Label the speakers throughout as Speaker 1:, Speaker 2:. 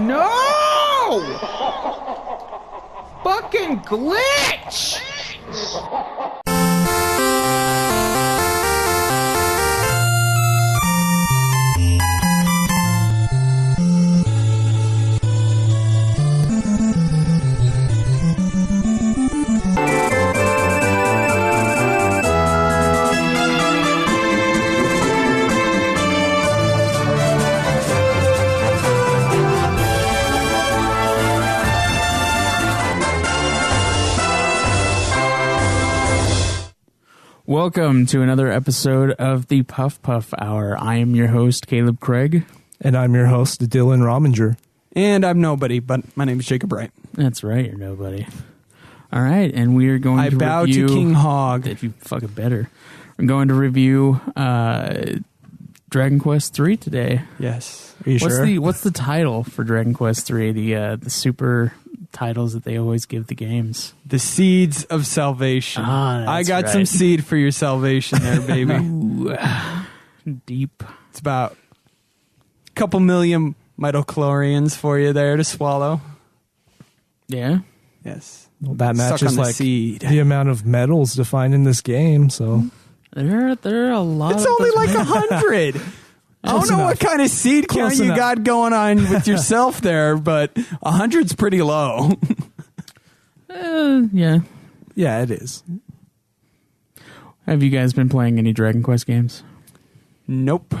Speaker 1: No! Fucking glitch! Welcome to another episode of the Puff Puff Hour. I am your host, Caleb Craig.
Speaker 2: And I'm your host, Dylan Rominger.
Speaker 3: And I'm nobody, but my name is Jacob Wright.
Speaker 1: That's right, you're nobody. All right, and we are going to
Speaker 3: bow
Speaker 1: review...
Speaker 3: to King Hog.
Speaker 1: If you fucking better. We're going to review Dragon Quest III today.
Speaker 3: Yes. Are you sure?
Speaker 1: What's the title for Dragon Quest III? The super titles that they always give the games.
Speaker 3: The Seeds of Salvation. I got some seed for your salvation there, baby.
Speaker 1: Ooh, deep.
Speaker 3: It's about a couple million midichlorians for you there to swallow.
Speaker 1: Yeah?
Speaker 3: Yes.
Speaker 2: Well, that matches like
Speaker 3: seed.
Speaker 2: The amount of metals to find in this game, so...
Speaker 1: There are a lot.
Speaker 3: It's only like 100. I don't know what kind of seed count you got going on with yourself there, but 100's pretty low.
Speaker 1: Yeah.
Speaker 2: Yeah, it is.
Speaker 1: Have you guys been playing any Dragon Quest games?
Speaker 3: Nope.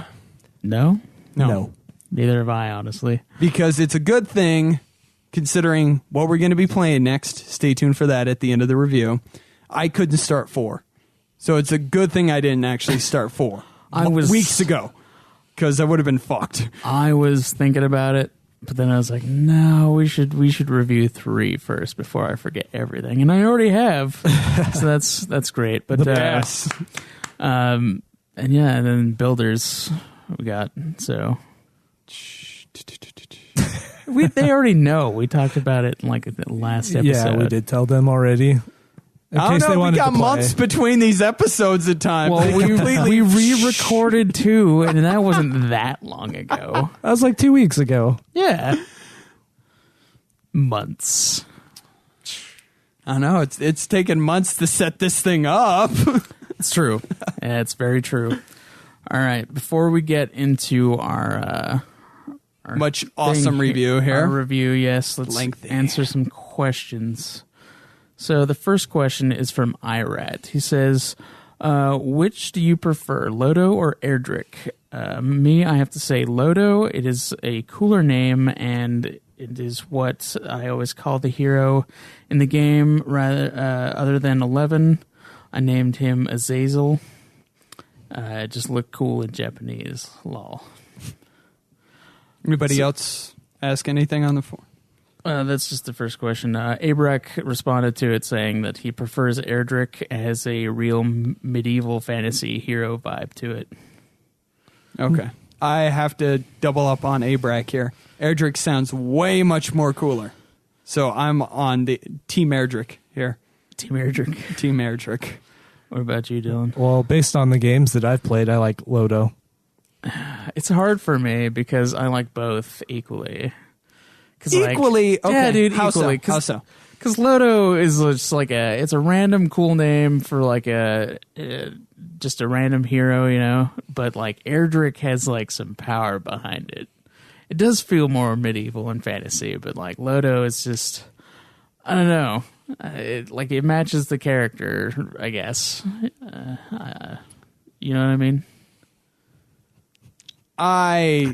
Speaker 1: No?
Speaker 2: No.
Speaker 1: Neither have I, honestly.
Speaker 3: Because it's a good thing, considering what we're going to be playing next. Stay tuned for that at the end of the review. I couldn't start 4. So it's a good thing I didn't actually start 4. Weeks ago. Because I would have been fucked.
Speaker 1: I was thinking about it, but then I was like, no, we should review 3 first before I forget everything. And I already have. So that's great. But
Speaker 2: the best.
Speaker 1: And yeah, and then Builders we got. So they already know. We talked about it in like the last episode.
Speaker 2: Yeah, we did tell them already.
Speaker 3: I don't know, we got months between these episodes at times.
Speaker 1: Well, we re-recorded too, and that wasn't that long ago.
Speaker 2: That was like 2 weeks ago.
Speaker 1: Yeah. Months.
Speaker 3: I know, it's taken months to set this thing up.
Speaker 1: It's true. Yeah, it's very true. All right, before we get into our
Speaker 3: much awesome review here.
Speaker 1: Our review, yes, let's answer some questions. So the first question is from Irat. He says, which do you prefer, Lodo or Erdrick? Me, I have to say Lodo. It is a cooler name, and it is what I always call the hero in the game. Rather, other than 11, I named him Azazel. It just looked cool in Japanese. Lol.
Speaker 3: Anybody else ask anything on the forum?
Speaker 1: That's just the first question. Abrak responded to it saying that he prefers Erdrick as a real medieval fantasy hero vibe to it.
Speaker 3: Okay. I have to double up on Abrak here. Erdrick sounds way much more cooler. So I'm on the Team Erdrick here.
Speaker 1: Team Erdrick.
Speaker 3: Team Erdrick.
Speaker 1: What about you, Dylan?
Speaker 2: Well, based on the games that I've played, I like Lodo.
Speaker 1: It's hard for me because I like both equally.
Speaker 3: Equally?
Speaker 1: Like,
Speaker 3: okay.
Speaker 1: Yeah, dude,
Speaker 3: How
Speaker 1: equally.
Speaker 3: So? How so?
Speaker 1: Because Lodo is just like it's a random cool name for like just a random hero, you know? But like Erdrick has like some power behind it. It does feel more medieval and fantasy, but like Lodo is just, I don't know. It matches the character, I guess. You know what I mean?
Speaker 3: I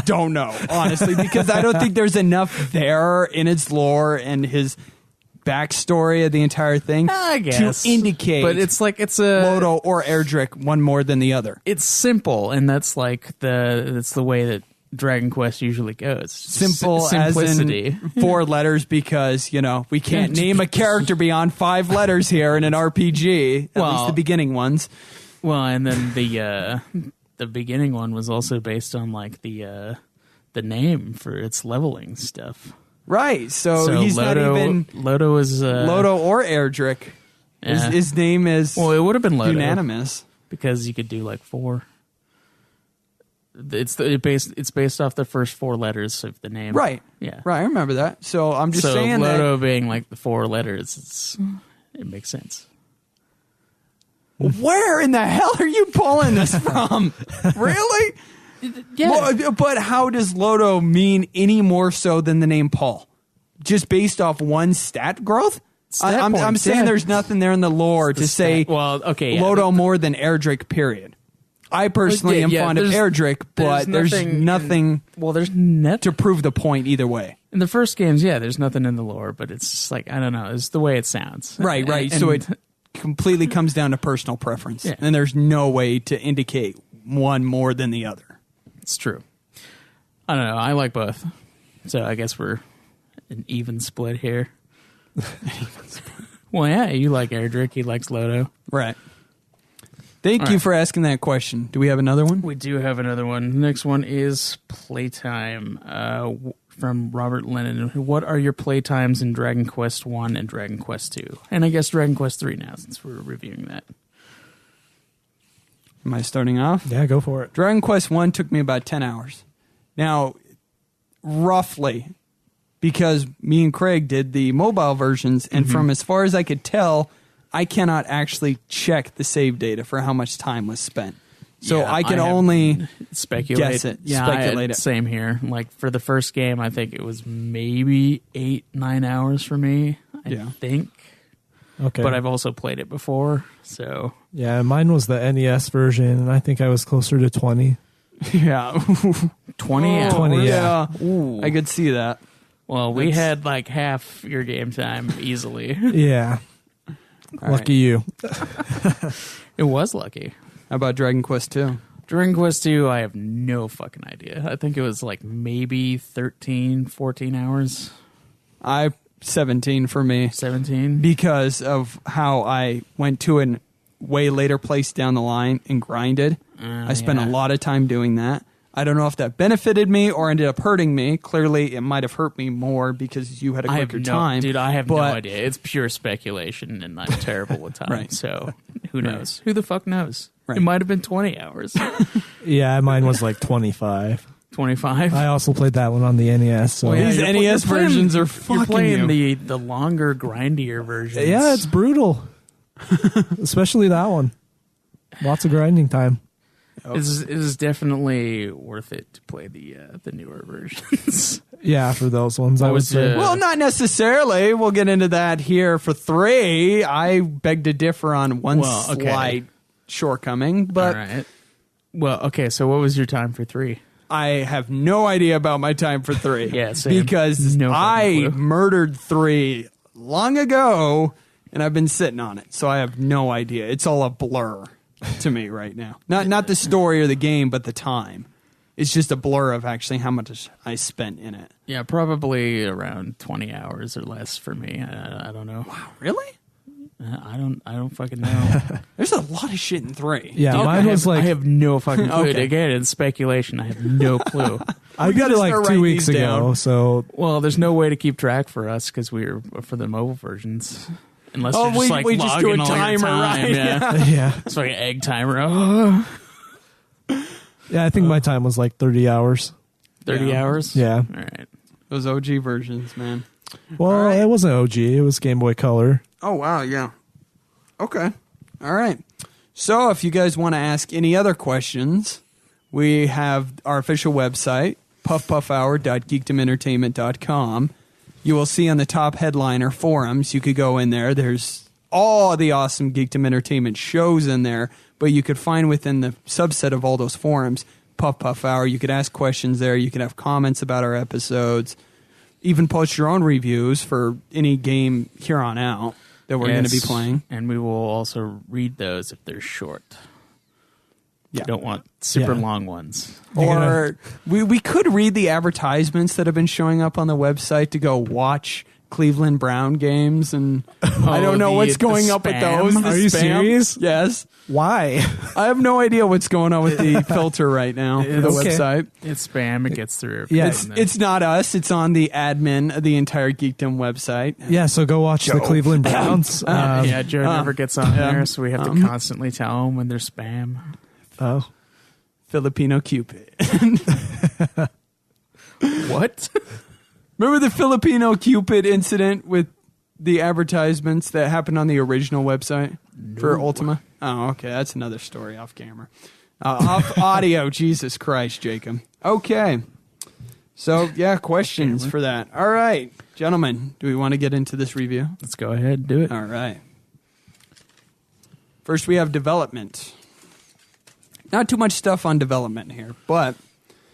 Speaker 3: don't know, honestly, because I don't think there's enough there in its lore and his backstory of the entire thing to indicate.
Speaker 1: But it's like it's a
Speaker 3: Lodo or Erdrick, one more than the other.
Speaker 1: It's simple, and that's like that's the way that Dragon Quest usually goes.
Speaker 3: Simple
Speaker 1: simplicity.
Speaker 3: As in 4 letters, because we can't name a character beyond 5 letters here in an RPG. At least the beginning ones.
Speaker 1: Well, and then the beginning one was also based on like the name for its leveling stuff.
Speaker 3: Right. So he's
Speaker 1: Lodo,
Speaker 3: not even
Speaker 1: Lodo is
Speaker 3: Lodo or Erdrick. Yeah. His name is
Speaker 1: it would have been Lodo
Speaker 3: unanimous
Speaker 1: because you could do like 4. It's based off the first 4 letters of the name.
Speaker 3: Right.
Speaker 1: Yeah.
Speaker 3: Right. I remember that. So I'm just saying
Speaker 1: Lodo
Speaker 3: that.
Speaker 1: being like the 4 letters, it makes sense.
Speaker 3: Where in the hell are you pulling this from? Really?
Speaker 1: Yeah.
Speaker 3: Well, but how does Lodo mean any more so than the name Paul? Just based off one stat growth? I'm saying there's nothing there in the lore to say Lodo more than Erdrick, period. I personally am fond of Erdrick, but there's nothing
Speaker 1: there's nothing
Speaker 3: to prove the point either way.
Speaker 1: in the first games. Yeah, there's nothing in the lore, but it's just like, I don't know, it's the way it sounds.
Speaker 3: Right. So it completely comes down to personal preference, and there's no way to indicate one more than the other.
Speaker 1: It's true. I don't know. I like both, so I guess we're an even split here. Well, yeah, you like Erdrick, he likes Lodo.
Speaker 3: Right. Thank you for asking that question. Do we have another one?
Speaker 1: We do have another one. The next one is playtime from Robert Lennon. What are your playtimes in Dragon Quest 1 and Dragon Quest 2? And I guess Dragon Quest 3 now, since we're reviewing that.
Speaker 3: Am I starting off?
Speaker 2: Yeah, go for it.
Speaker 3: Dragon Quest 1 took me about 10 hours. Now, roughly, because me and Craig did the mobile versions, and from as far as I could tell, I cannot actually check the save data for how much time was spent. So I can only
Speaker 1: speculate.
Speaker 3: Guess it.
Speaker 1: Yeah,
Speaker 3: speculate it.
Speaker 1: Same here. Like for the first game, I think it was maybe 8-9 hours for me. I think.
Speaker 2: Okay.
Speaker 1: But I've also played it before, so
Speaker 2: yeah, mine was the NES version, and I think I was closer to 20.
Speaker 3: Yeah.
Speaker 1: 20 hours.
Speaker 2: 20,
Speaker 3: yeah.
Speaker 1: Ooh.
Speaker 3: I could see that.
Speaker 1: Well, we had like half your game time easily.
Speaker 2: Yeah. Lucky you.
Speaker 1: It was lucky.
Speaker 3: How about Dragon Quest 2?
Speaker 1: Dragon Quest 2, I have no fucking idea. I think it was like maybe 13, 14 hours.
Speaker 3: 17 for me.
Speaker 1: 17?
Speaker 3: Because of how I went to a way later place down the line and grinded. I spent a lot of time doing that. I don't know if that benefited me or ended up hurting me. Clearly, it might have hurt me more because you had a quicker time.
Speaker 1: Dude, I have no idea. It's pure speculation, and I'm terrible with time.
Speaker 3: Right.
Speaker 1: So who knows? Who the fuck knows?
Speaker 3: Right.
Speaker 1: It might have been 20 hours.
Speaker 2: Yeah, mine was like 25.
Speaker 1: 25?
Speaker 2: I also played that one on the NES. So.
Speaker 3: These NES versions are fucking
Speaker 1: You're playing the longer, grindier versions.
Speaker 2: Yeah, it's brutal. Especially that one. Lots of grinding time.
Speaker 1: It is definitely worth it to play the newer versions.
Speaker 2: Yeah, for those ones, I would say.
Speaker 3: Well, not necessarily. We'll get into that here for 3. I beg to differ on one slight shortcoming, but
Speaker 1: all right. Well, okay. So, what was your time for 3?
Speaker 3: I have no idea about my time for 3.
Speaker 1: Yeah, same.
Speaker 3: Because I murdered 3 long ago, and I've been sitting on it, so I have no idea. It's all a blur to me right now. Not the story or the game, but the time. It's just a blur of actually how much I spent in it.
Speaker 1: Yeah, probably around 20 hours or less for me. I don't know.
Speaker 3: Wow, really?
Speaker 1: I don't fucking know.
Speaker 3: There's a lot of shit in 3.
Speaker 2: Yeah, mine was like...
Speaker 1: I have no fucking clue.
Speaker 3: Okay.
Speaker 1: Again, it's speculation. I have no clue.
Speaker 2: I got it like 2 weeks ago, so...
Speaker 1: Well, there's no way to keep track for us because we're for the mobile versions. Unless you're just like
Speaker 3: we just do a timer, right?
Speaker 1: Yeah.
Speaker 2: Yeah.
Speaker 1: It's like an egg timer.
Speaker 2: Yeah, I think my time was like 30 hours.
Speaker 1: 30 hours?
Speaker 2: Yeah.
Speaker 1: All right.
Speaker 3: Those OG versions, man.
Speaker 2: Well, it wasn't OG. It was Game Boy Color.
Speaker 3: Oh, wow, yeah. Okay. All right. So if you guys want to ask any other questions, we have our official website, puffpuffhour.geekdomentertainment.com. You will see on the top headliner forums, you could go in there. There's all the awesome Geekdom Entertainment shows in there, but you could find within the subset of all those forums, Puff Puff Hour. You could ask questions there. You could have comments about our episodes. Even post your own reviews for any game here on out that we're going to be playing.
Speaker 1: And we will also read those if they're short.
Speaker 3: Yeah.
Speaker 1: We don't want super long ones.
Speaker 3: Or we could read the advertisements that have been showing up on the website to go watch Cleveland Brown games, and I don't know what's going up with those.
Speaker 2: Are you serious?
Speaker 3: Yes.
Speaker 2: Why?
Speaker 3: I have no idea what's going on with the filter right now for the website.
Speaker 1: It's spam. It gets through.
Speaker 2: Yeah,
Speaker 3: it's not us. It's on the admin of the entire Geekdom website.
Speaker 2: Yeah, so go watch the Cleveland Browns.
Speaker 1: Yeah, Joe never gets on there, so we have to constantly tell them when they're spam.
Speaker 2: Oh.
Speaker 3: Filipino Cupid.
Speaker 1: What?
Speaker 3: Remember the Filipino Cupid incident with the advertisements that happened on the original website for Ultima? Oh, okay. That's another story off camera. Off audio. Jesus Christ, Jacob. Okay. So, yeah, questions for that. All right. Gentlemen, do we want to get into this review?
Speaker 1: Let's go ahead and do it.
Speaker 3: All right. First, we have development. Not too much stuff on development here, but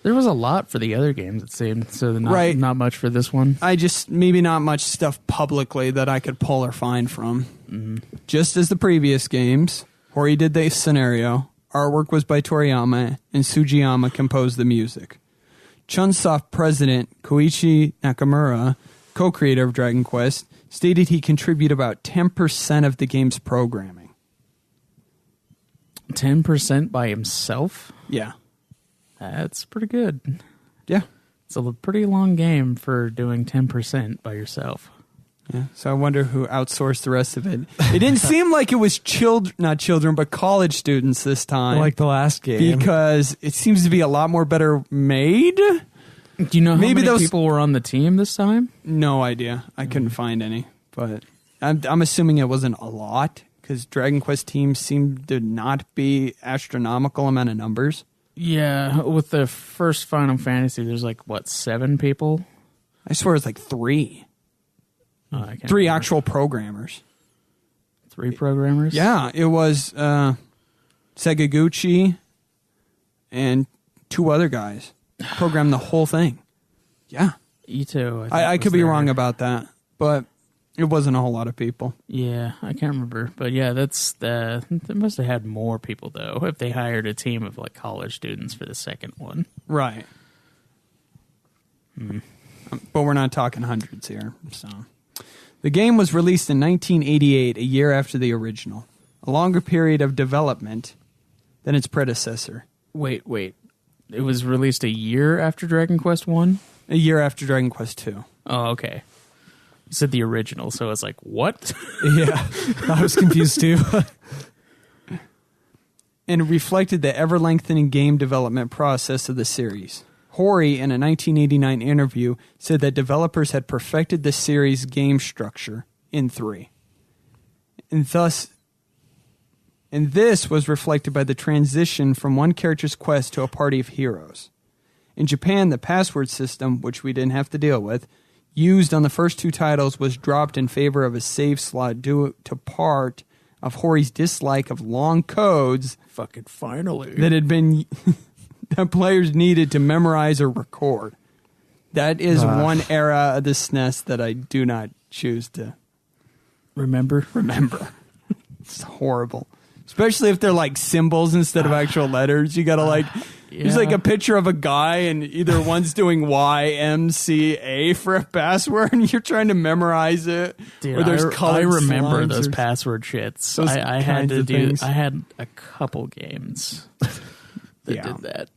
Speaker 1: there was a lot for the other games, it seemed, so not much for this one.
Speaker 3: Maybe not much stuff publicly that I could pull or find from. Mm-hmm. Just as the previous games, Hori did the scenario, artwork was by Toriyama, and Sugiyama composed the music. Chunsoft president Koichi Nakamura, co-creator of Dragon Quest, stated he contributed about 10% of the game's programming.
Speaker 1: 10% by himself?
Speaker 3: Yeah.
Speaker 1: That's pretty good.
Speaker 3: Yeah.
Speaker 1: It's a pretty long game for doing 10% by yourself.
Speaker 3: Yeah. So I wonder who outsourced the rest of it. It didn't seem like it was not children, but college students this time.
Speaker 2: Like the last game.
Speaker 3: Because it seems to be a lot more better made.
Speaker 1: Do you know how many people were on the team this time?
Speaker 3: No idea. I couldn't find any. But I'm assuming it wasn't a lot. Because Dragon Quest teams seem to not be astronomical amount of numbers.
Speaker 1: Yeah, with the first Final Fantasy, there's 7 people?
Speaker 3: I swear it's 3.
Speaker 1: I can't
Speaker 3: 3
Speaker 1: remember.
Speaker 3: actual programmers.
Speaker 1: 3 programmers?
Speaker 3: Yeah, it was Segaguchi and 2 other guys programmed the whole thing. Yeah.
Speaker 1: Ito.
Speaker 3: I could be wrong about that, but it wasn't a whole lot of people.
Speaker 1: Yeah, I can't remember. But yeah, they must have had more people, though, if they hired a team of college students for the second one.
Speaker 3: Right. But we're not talking hundreds here. So, the game was released in 1988, a year after the original. A longer period of development than its predecessor.
Speaker 1: Wait. It was released a year after Dragon Quest 1?
Speaker 3: A year after Dragon Quest 2.
Speaker 1: Oh, okay. You said the original, so it's what?
Speaker 2: Yeah, I was confused too.
Speaker 3: And it reflected the ever-lengthening game development process of the series. Hori, in a 1989 interview, said that developers had perfected the series' game structure in 3. And this was reflected by the transition from one character's quest to a party of heroes. In Japan, the password system, which we didn't have to deal with, used on the first 2 titles was dropped in favor of a save slot due to part of Hori's dislike of long codes
Speaker 1: Fucking finally.
Speaker 3: that had been that players needed to memorize or record. That is one era of the SNES that I do not choose to
Speaker 1: remember.
Speaker 3: It's horrible. Especially if they're symbols instead of actual letters. You gotta there's a picture of a guy and either one's doing YMCA for a password and you're trying to memorize it.
Speaker 1: Dude,
Speaker 3: or there's
Speaker 1: I remember
Speaker 3: slimes
Speaker 1: those
Speaker 3: or
Speaker 1: password shits.
Speaker 3: those
Speaker 1: I had
Speaker 3: kinds
Speaker 1: to
Speaker 3: of
Speaker 1: do.
Speaker 3: things.
Speaker 1: I had a couple games that
Speaker 3: Yeah.
Speaker 1: did that.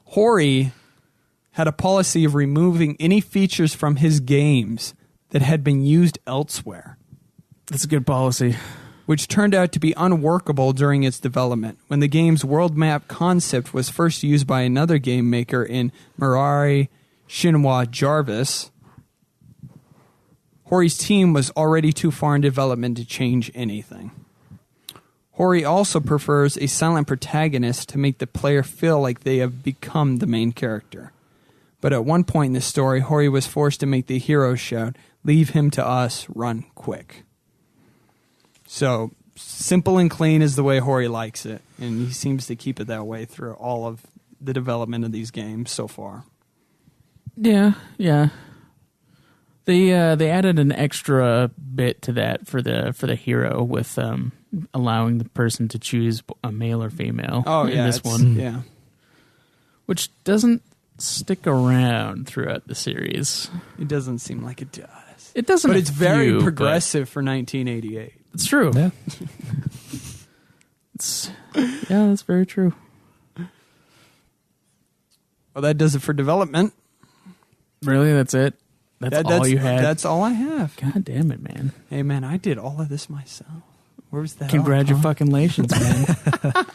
Speaker 3: Hori had a policy of removing any features from his games that had been used elsewhere,
Speaker 1: That's a good policy.
Speaker 3: which turned out to be unworkable during its development. When the game's world map concept was first used by another game maker in Murari Shinwa Jarvis, Hori's team was already too far in development to change anything. Hori also prefers a silent protagonist to make the player feel like they have become the main character. But at one point in the story, Hori was forced to make the hero shout, "Leave him to us, run quick." So, simple and clean is the way Hori likes it, and he seems to keep it that way through all of the development of these games so far.
Speaker 1: Yeah. They added an extra bit to that for the hero with allowing the person to choose a male or female. In this one,
Speaker 3: yeah,
Speaker 1: which doesn't stick around throughout the series.
Speaker 3: it doesn't seem like it does.
Speaker 1: It doesn't,
Speaker 3: But it's very
Speaker 1: but
Speaker 3: progressive for 1988.
Speaker 1: It's true.
Speaker 2: Yeah.
Speaker 1: That's very true.
Speaker 3: Well, that does it for development.
Speaker 1: Really, that's it. That's all you had.
Speaker 3: That's all I have.
Speaker 1: God damn it, man!
Speaker 3: Hey, man, I did all of this myself. Where was that?
Speaker 1: Congratulations, man.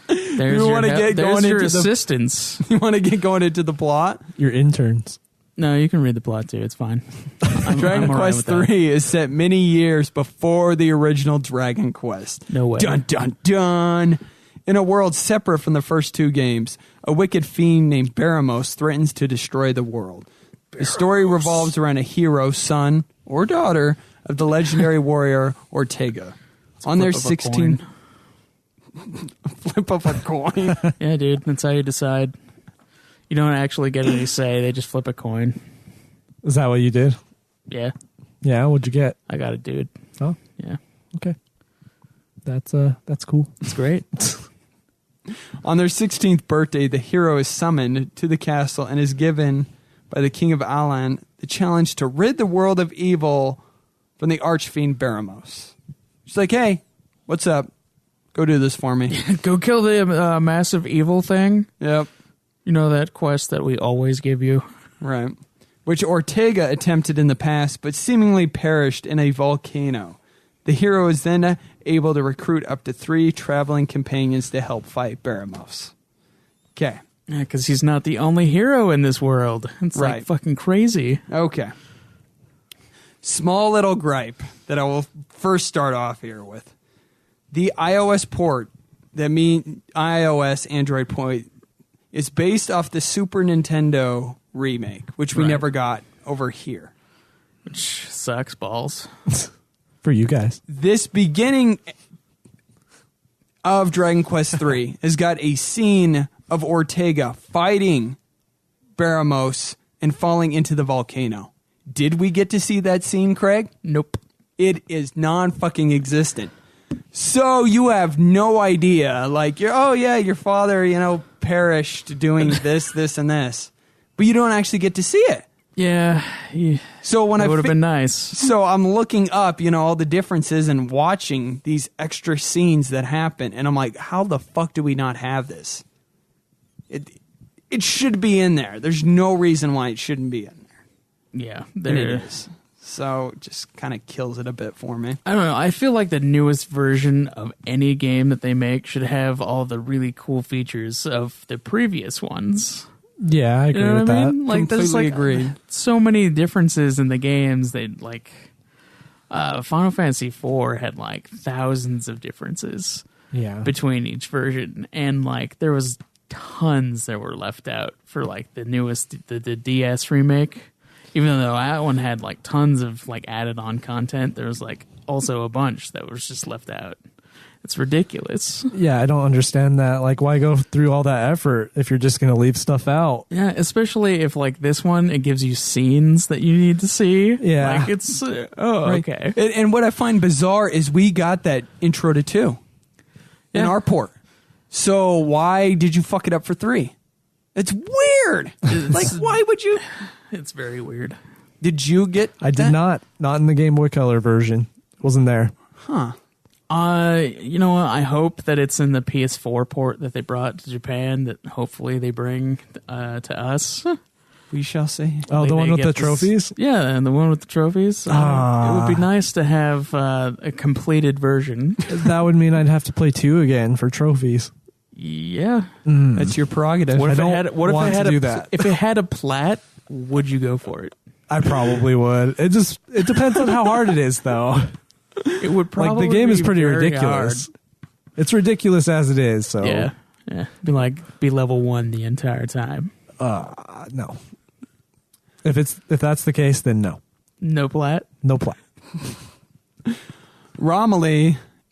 Speaker 1: There's
Speaker 3: You
Speaker 1: your,
Speaker 3: wanna get
Speaker 1: there's
Speaker 3: going
Speaker 1: your
Speaker 3: into the-
Speaker 1: assistance.
Speaker 3: You want to get going into the plot?
Speaker 2: Your interns.
Speaker 1: No, you can read the plot too. It's fine.
Speaker 3: Dragon
Speaker 1: I'm all right
Speaker 3: Quest
Speaker 1: with that.
Speaker 3: 3 is set many years before the original Dragon Quest.
Speaker 1: No way.
Speaker 3: Dun, dun, dun. In a world separate from the first two games, a wicked fiend named Baramos threatens to destroy the world. The story revolves around a hero, son, or daughter of the legendary warrior Ortega. On their 16... Flip of a coin.
Speaker 1: Yeah, dude. That's how you decide. You don't actually get any say. They just flip a coin.
Speaker 2: Is that what you did?
Speaker 1: Yeah,
Speaker 2: Yeah, what'd you get?
Speaker 1: I got it, dude.
Speaker 2: Oh,
Speaker 1: Yeah,
Speaker 2: okay. That's cool.
Speaker 1: it's great.
Speaker 3: On their 16th birthday, the hero is summoned to the castle and is given by the king of Alan the challenge to rid the world of evil from the archfiend Baramos. She's like, hey, what's up? Go do this for me.
Speaker 1: Go kill the massive evil thing.
Speaker 3: Yep,
Speaker 1: You know that quest that we always give you?
Speaker 3: right. Which Ortega attempted in the past, but seemingly perished in a volcano. The hero is then able to recruit up to 3 traveling companions to help fight Baramos. Okay.
Speaker 1: Yeah, because he's not the only hero in this world. It's
Speaker 3: Right.
Speaker 1: like fucking crazy.
Speaker 3: Okay. Small little gripe that I will first start off here with. The iOS port, iOS Android port, is based off the Super Nintendo remake, which we
Speaker 1: Right.
Speaker 3: never got over here.
Speaker 1: Which sucks balls.
Speaker 2: For you guys.
Speaker 3: This beginning of Dragon Quest III has got a scene of Ortega fighting Baramos and falling into the volcano. Did we get to see that scene, Craig?
Speaker 1: Nope.
Speaker 3: It is non-fucking existent. So you have no idea. Like, your father, perished doing this, and this. But you don't actually get to see it.
Speaker 1: Yeah.
Speaker 3: So when
Speaker 1: That
Speaker 3: I
Speaker 1: would have been nice.
Speaker 3: So I'm looking up, all the differences and watching these extra scenes that happen, and I'm like, how the fuck do we not have this? It should be in there. There's no reason why it shouldn't be in there.
Speaker 1: Yeah.
Speaker 3: And
Speaker 1: There
Speaker 3: it is. So it just kind of kills it a bit for me.
Speaker 1: I don't know. I feel like the newest version of any game that they make should have all the really cool features of the previous ones.
Speaker 2: Yeah, I agree
Speaker 1: You know
Speaker 2: with
Speaker 1: what I
Speaker 2: that.
Speaker 1: mean? Like, there's
Speaker 3: Completely
Speaker 1: like
Speaker 3: agreed.
Speaker 1: so many differences in the games. They like Final Fantasy IV had like thousands of differences
Speaker 2: Yeah.
Speaker 1: between each version, and like there was tons that were left out for like the newest the DS remake. Even though that one had like tons of like added on content, there was like also a bunch that was just left out. It's ridiculous.
Speaker 2: Yeah, I don't understand that. Like, why go through all that effort if you're just going to leave stuff out?
Speaker 1: Yeah, especially if like this one, it gives you scenes that you need to see.
Speaker 2: Yeah.
Speaker 1: Like it's,
Speaker 3: Right.
Speaker 1: okay.
Speaker 3: And what I find bizarre is we got that intro to 2 in
Speaker 1: Yeah.
Speaker 3: our port. So why did you fuck it up for 3? It's weird. Like, why would you?
Speaker 1: It's very weird.
Speaker 3: Did you get
Speaker 2: I did not in the Game Boy Color version. Wasn't there.
Speaker 3: Huh.
Speaker 1: You know what? I hope that it's in the PS4 port that they brought to Japan that hopefully they bring to us.
Speaker 3: We shall see.
Speaker 2: Oh, the
Speaker 1: They
Speaker 2: one with
Speaker 1: get
Speaker 2: the
Speaker 1: this-
Speaker 2: trophies?
Speaker 1: Yeah, and the one with the trophies. It would be nice to have a completed version.
Speaker 2: That would mean I'd have to play 2 again for trophies.
Speaker 1: Yeah.
Speaker 3: That's your prerogative.
Speaker 1: What if
Speaker 2: I
Speaker 1: it
Speaker 2: don't
Speaker 1: had? What if
Speaker 2: want
Speaker 1: it had
Speaker 2: to
Speaker 1: a,
Speaker 2: do that.
Speaker 1: If it had a plat, would you go for it?
Speaker 2: I probably would. It depends on how hard it is, though.
Speaker 1: It would probably
Speaker 2: Like, the game is
Speaker 1: be
Speaker 2: pretty
Speaker 1: very
Speaker 2: ridiculous. It's ridiculous as it is, so.
Speaker 1: hard. Yeah. Be level 1 the entire time.
Speaker 2: No. If that's the case, then no.
Speaker 1: No plat.
Speaker 2: No plot.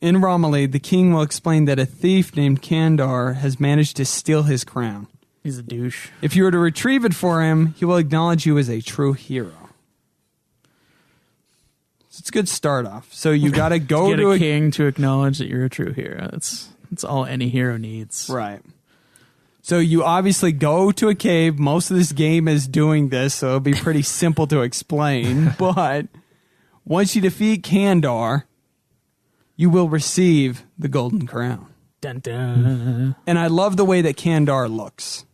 Speaker 3: In Romilly, the king will explain that a thief named Kandar has managed to steal his crown.
Speaker 1: He's a douche.
Speaker 3: If you were to retrieve it for him, he will acknowledge you as a true hero. So it's a good start off. So you got to go
Speaker 1: Get
Speaker 3: to
Speaker 1: a king to acknowledge that you're a true hero. That's all any hero needs.
Speaker 3: Right. So you obviously go to a cave. Most of this game is doing this, so it'll be pretty simple to explain. But once you defeat Kandar, you will receive the golden crown.
Speaker 1: Dun, dun.
Speaker 3: And I love the way that Kandar looks.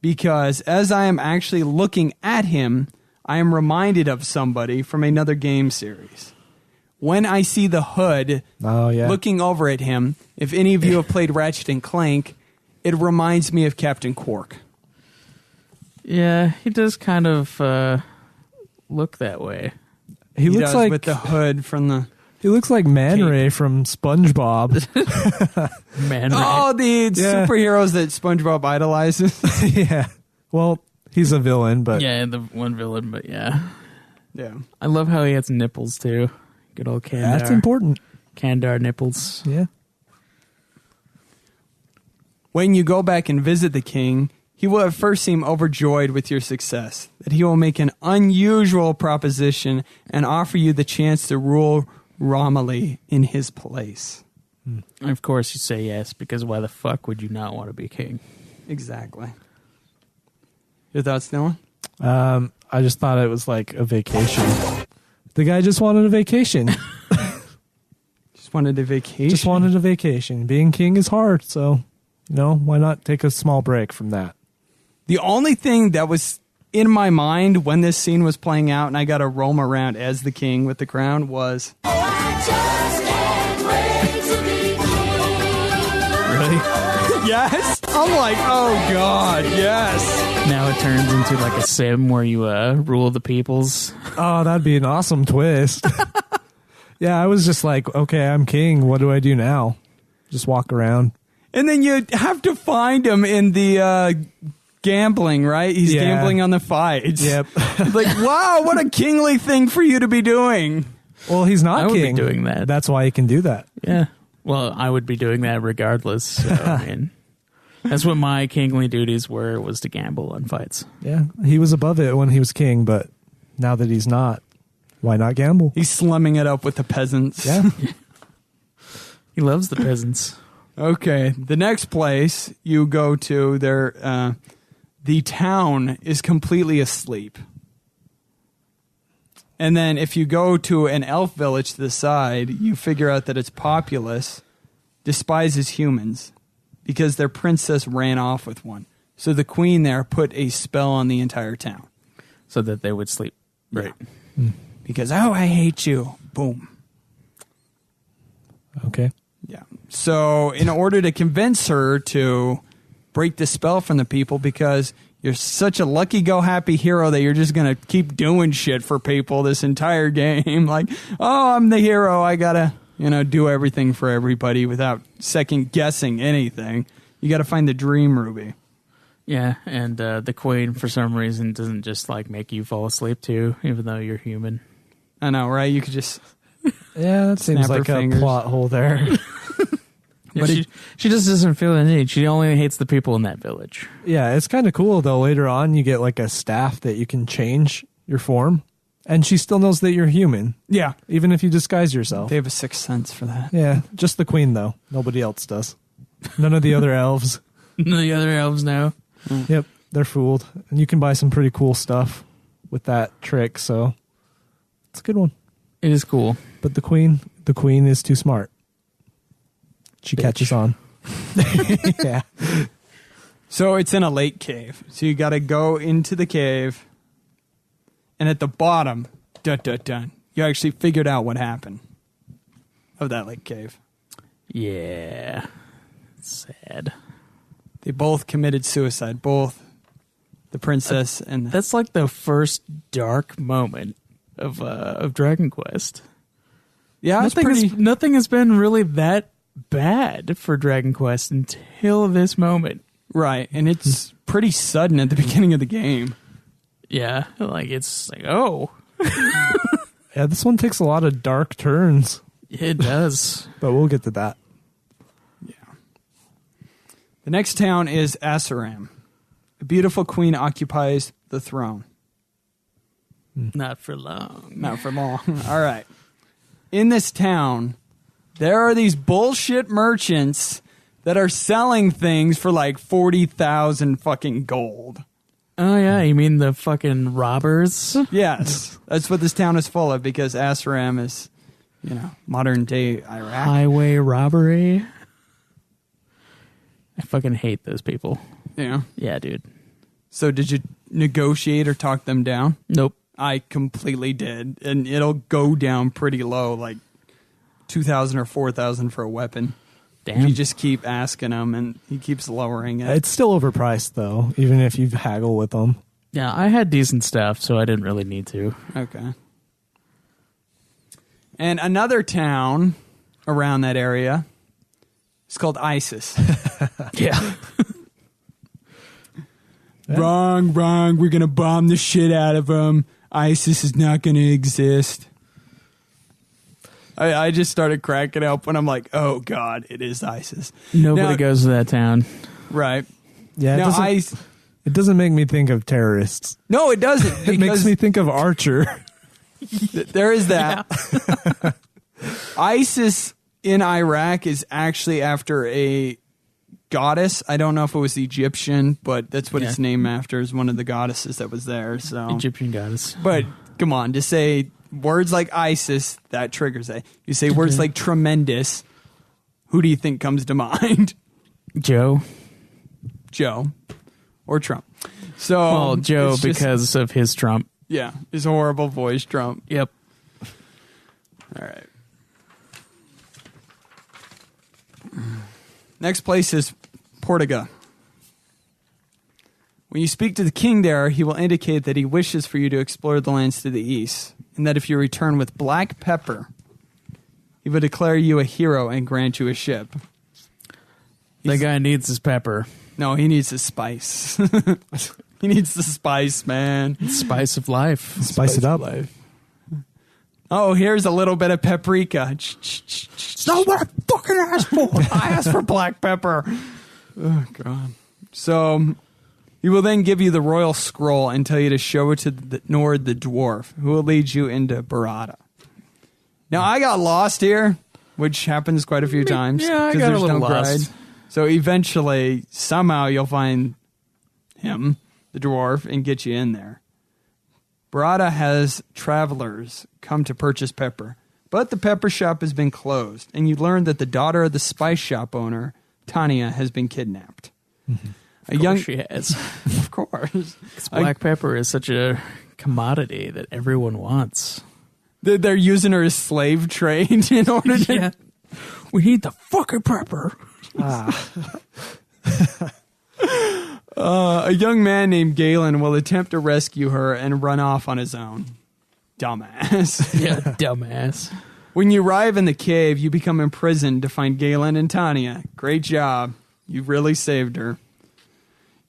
Speaker 3: Because as I am actually looking at him, I am reminded of somebody from another game series. When I see the hood
Speaker 2: Oh, yeah.
Speaker 3: looking over at him, if any of you have played Ratchet and Clank, it reminds me of Captain Quark.
Speaker 1: Yeah, he does kind of look that way.
Speaker 2: He looks
Speaker 3: does,
Speaker 2: like
Speaker 3: with the hood from the.
Speaker 2: He looks like Man Ray from SpongeBob.
Speaker 1: Man Ray.
Speaker 3: Oh, the superheroes that SpongeBob idolizes.
Speaker 2: Yeah. Well, he's a villain, but
Speaker 1: Yeah, the one villain, but yeah.
Speaker 3: Yeah.
Speaker 1: I love how he has nipples too. Good old Kandar.
Speaker 2: that's important.
Speaker 1: Kandar nipples.
Speaker 2: Yeah.
Speaker 3: When you go back and visit the king, he will at first seem overjoyed with your success, that he will make an unusual proposition and offer you the chance to rule Romilly in his place.
Speaker 1: Of course you say yes, because why the fuck would you not want to be king?
Speaker 3: Exactly. Your thoughts, Dylan?
Speaker 2: I just thought it was like a vacation. The guy just wanted a vacation.
Speaker 3: Just wanted a vacation.
Speaker 2: Just wanted a vacation. Being king is hard, so why not take a small break from that?
Speaker 3: The only thing that was in my mind when this scene was playing out and I got to roam around as the king with the crown was...
Speaker 2: Really?
Speaker 3: Yes? I'm like, oh God, yes.
Speaker 1: Now it turns into like a sim where you rule the peoples.
Speaker 2: Oh, that'd be an awesome twist. Yeah, I was just like, okay, I'm king. What do I do now? Just walk around.
Speaker 3: And then you have to find him in the gambling, right? He's gambling on the fights.
Speaker 2: Yep.
Speaker 3: Like, wow, what a kingly thing for you to be doing.
Speaker 2: Well, he's not
Speaker 1: I would
Speaker 2: king.
Speaker 1: be doing that.
Speaker 2: That's why he can do that.
Speaker 1: Yeah. Well, I would be doing that regardless. So, I mean, that's what my kingly duties were, was to gamble on fights.
Speaker 2: Yeah, he was above it when he was king, but now that he's not, why not gamble?
Speaker 3: He's slumming it up with the peasants.
Speaker 2: Yeah.
Speaker 1: He loves the peasants.
Speaker 3: Okay, the next place you go to, the town is completely asleep. And then if you go to an elf village to the side, you figure out that its populace despises humans because their princess ran off with one. So the queen there put a spell on the entire town.
Speaker 1: So that they would sleep. Right.
Speaker 3: Yeah. Because, oh, I hate you. Boom.
Speaker 2: Okay.
Speaker 3: Yeah. So in order to convince her to break the spell from the people, because you're such a lucky-go-happy hero that you're just going to keep doing shit for people this entire game. Like, oh, I'm the hero. I got to, do everything for everybody without second-guessing anything. You got to find the dream ruby.
Speaker 1: Yeah, and the queen, for some reason, doesn't just, make you fall asleep, too, even though you're human.
Speaker 3: I know, right? You could just...
Speaker 2: Yeah, that seems like a plot hole there.
Speaker 1: Yeah, she just doesn't feel the need. She only hates the people in that village.
Speaker 2: Yeah, it's kind of cool, though. Later on, you get a staff that you can change your form, and she still knows that you're human.
Speaker 3: Yeah.
Speaker 2: Even if you disguise yourself.
Speaker 3: They have a sixth sense for that.
Speaker 2: Yeah, just the queen, though. Nobody else does. None of the other elves.
Speaker 1: None of the other elves know.
Speaker 2: Yep, they're fooled. And you can buy some pretty cool stuff with that trick, so it's a good one.
Speaker 1: It is cool.
Speaker 2: But the queen is too smart. She catches on. Yeah.
Speaker 3: So it's in a lake cave. So you got to go into the cave. And at the bottom, you actually figured out what happened of that lake cave.
Speaker 1: Yeah. Sad.
Speaker 3: They both committed suicide. Both the princess and...
Speaker 1: That's like the first dark moment of Dragon Quest.
Speaker 3: Yeah,
Speaker 1: nothing has been really that bad for Dragon Quest until this moment.
Speaker 3: Right, and it's pretty sudden at the beginning of the game.
Speaker 1: Yeah, it's like, oh.
Speaker 2: Yeah, this one takes a lot of dark turns.
Speaker 1: It does.
Speaker 2: But we'll get to that.
Speaker 3: Yeah. The next town is Asaram. A beautiful queen occupies the throne.
Speaker 1: Not for long.
Speaker 3: Not for long. All right. In this town, there are these bullshit merchants that are selling things for 40,000 fucking gold.
Speaker 1: Oh, yeah. You mean the fucking robbers?
Speaker 3: Yes. That's what this town is full of, because Asaram is, modern day Iraq.
Speaker 1: Highway robbery. I fucking hate those people.
Speaker 3: Yeah.
Speaker 1: Yeah, dude.
Speaker 3: So did you negotiate or talk them down?
Speaker 1: Nope.
Speaker 3: I completely did. And it'll go down pretty low, 2,000 or 4,000 for a weapon.
Speaker 1: Damn.
Speaker 3: You just keep asking him, and he keeps lowering it.
Speaker 2: It's still overpriced, though, even if you haggle with them.
Speaker 1: Yeah, I had decent stuff, so I didn't really need to.
Speaker 3: Okay. And another town around that area is called ISIS.
Speaker 1: Yeah.
Speaker 3: Wrong. We're going to bomb the shit out of them. ISIS is not going to exist. I just started cracking up when I'm like, oh, God, it is ISIS.
Speaker 1: Nobody goes to that town.
Speaker 3: Right.
Speaker 2: Yeah, it doesn't make me think of terrorists.
Speaker 3: No, it doesn't.
Speaker 2: It makes me think of Archer.
Speaker 3: There is that. Yeah. ISIS in Iraq is actually after a goddess. I don't know if it was Egyptian, but that's what it's named after, is one of the goddesses that was there. So
Speaker 1: Egyptian goddess.
Speaker 3: But come on, to say words like ISIS, that triggers it. You say words like tremendous, who do you think comes to mind?
Speaker 1: Joe.
Speaker 3: Or Trump. So
Speaker 1: Well, Joe because of his Trump.
Speaker 3: Yeah, his horrible voice, Trump.
Speaker 1: Yep.
Speaker 3: All right. Next place is Portugal. When you speak to the king there, he will indicate that he wishes for you to explore the lands to the east, and that if you return with black pepper, he will declare you a hero and grant you a ship.
Speaker 1: That guy needs his pepper.
Speaker 3: No, he needs his spice. He needs the spice, man.
Speaker 1: Spice of life.
Speaker 2: Spice it up.
Speaker 3: Oh, here's a little bit of paprika. It's not what I fucking asked for. I asked for black pepper. Oh, God. So he will then give you the royal scroll and tell you to show it to Nord the dwarf, who will lead you into Barada. Now, I got lost here, which happens quite a few times.
Speaker 1: Yeah, I got a little lost.
Speaker 3: Guide. So eventually, somehow, you'll find him, the dwarf, and get you in there. Barada has travelers come to purchase pepper, but the pepper shop has been closed, and you learn that the daughter of the spice shop owner, Tanya, has been kidnapped.
Speaker 1: Of course she has.
Speaker 3: Of course.
Speaker 1: Black pepper is such a commodity that everyone wants.
Speaker 3: They're using her as slave trade in order to...
Speaker 1: Yeah. We need the fucking pepper.
Speaker 3: A young man named Galen will attempt to rescue her and run off on his own. Dumbass.
Speaker 1: Yeah, dumbass.
Speaker 3: When you arrive in the cave, you become imprisoned to find Galen and Tanya. Great job. You really saved her.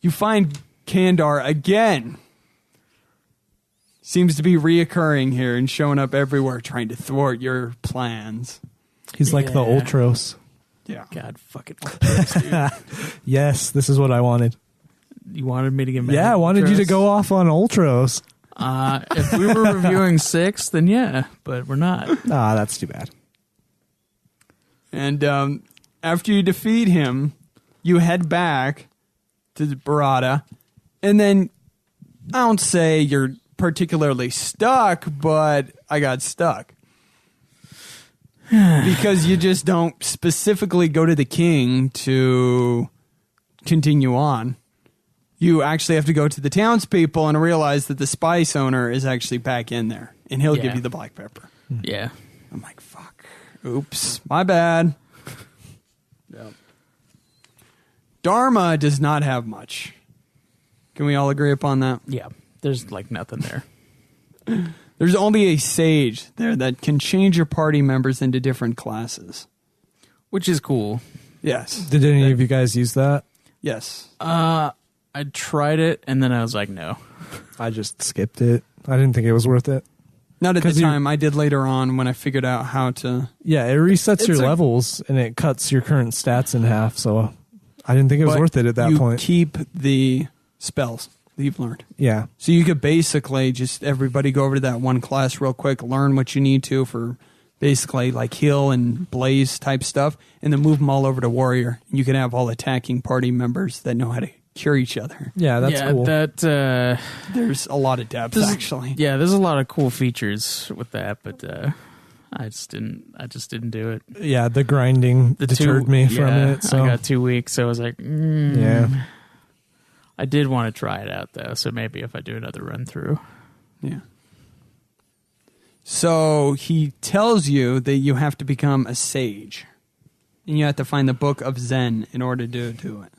Speaker 3: You find Kandar again. Seems to be reoccurring here and showing up everywhere trying to thwart your plans.
Speaker 2: He's like the Ultros.
Speaker 3: Yeah.
Speaker 1: God fucking Ultros, dude.
Speaker 2: Yes, this is what I wanted.
Speaker 1: You wanted me to get mad?
Speaker 2: Yeah, I wanted you to go off on Ultros.
Speaker 1: If we were reviewing 6, then yeah, but we're not.
Speaker 2: Ah, that's too bad.
Speaker 3: And after you defeat him, you head back to Barada, and then I don't say you're particularly stuck, but I got stuck. Because you just don't specifically go to the king to continue on. You actually have to go to the townspeople and realize that the spice owner is actually back in there, and he'll give you the black pepper.
Speaker 1: Yeah.
Speaker 3: I'm like, fuck. Oops. My bad. Yep. Dharma does not have much. Can we all agree upon that?
Speaker 1: Yeah. There's like nothing there.
Speaker 3: There's only a sage there that can change your party members into different classes.
Speaker 1: Which is cool.
Speaker 3: Yes.
Speaker 2: Did any of you guys use that?
Speaker 3: Yes.
Speaker 1: I tried it, and then I was like, no.
Speaker 2: I just skipped it. I didn't think it was worth it.
Speaker 3: Not at the time. I did later on when I figured out how to...
Speaker 2: Yeah, it resets your levels, and it cuts your current stats in half, so I didn't think it was worth it at that point.
Speaker 3: You keep the spells that you've learned.
Speaker 2: Yeah.
Speaker 3: So you could basically just everybody go over to that one class real quick, learn what you need to for basically like heal and blaze type stuff, and then move them all over to warrior. You can have all attacking party members that know how to cure each other.
Speaker 2: Yeah, that's cool.
Speaker 3: There's a lot of depth actually.
Speaker 1: Yeah, there's a lot of cool features with that, but I just didn't do it.
Speaker 2: Yeah, the grinding deterred me from it. So
Speaker 1: I got 2 weeks, so I was like,
Speaker 2: yeah.
Speaker 1: I did want to try it out though, so maybe if I do another run through.
Speaker 3: Yeah. So he tells you that you have to become a sage. and you have to find the Book of Zen in order to do it.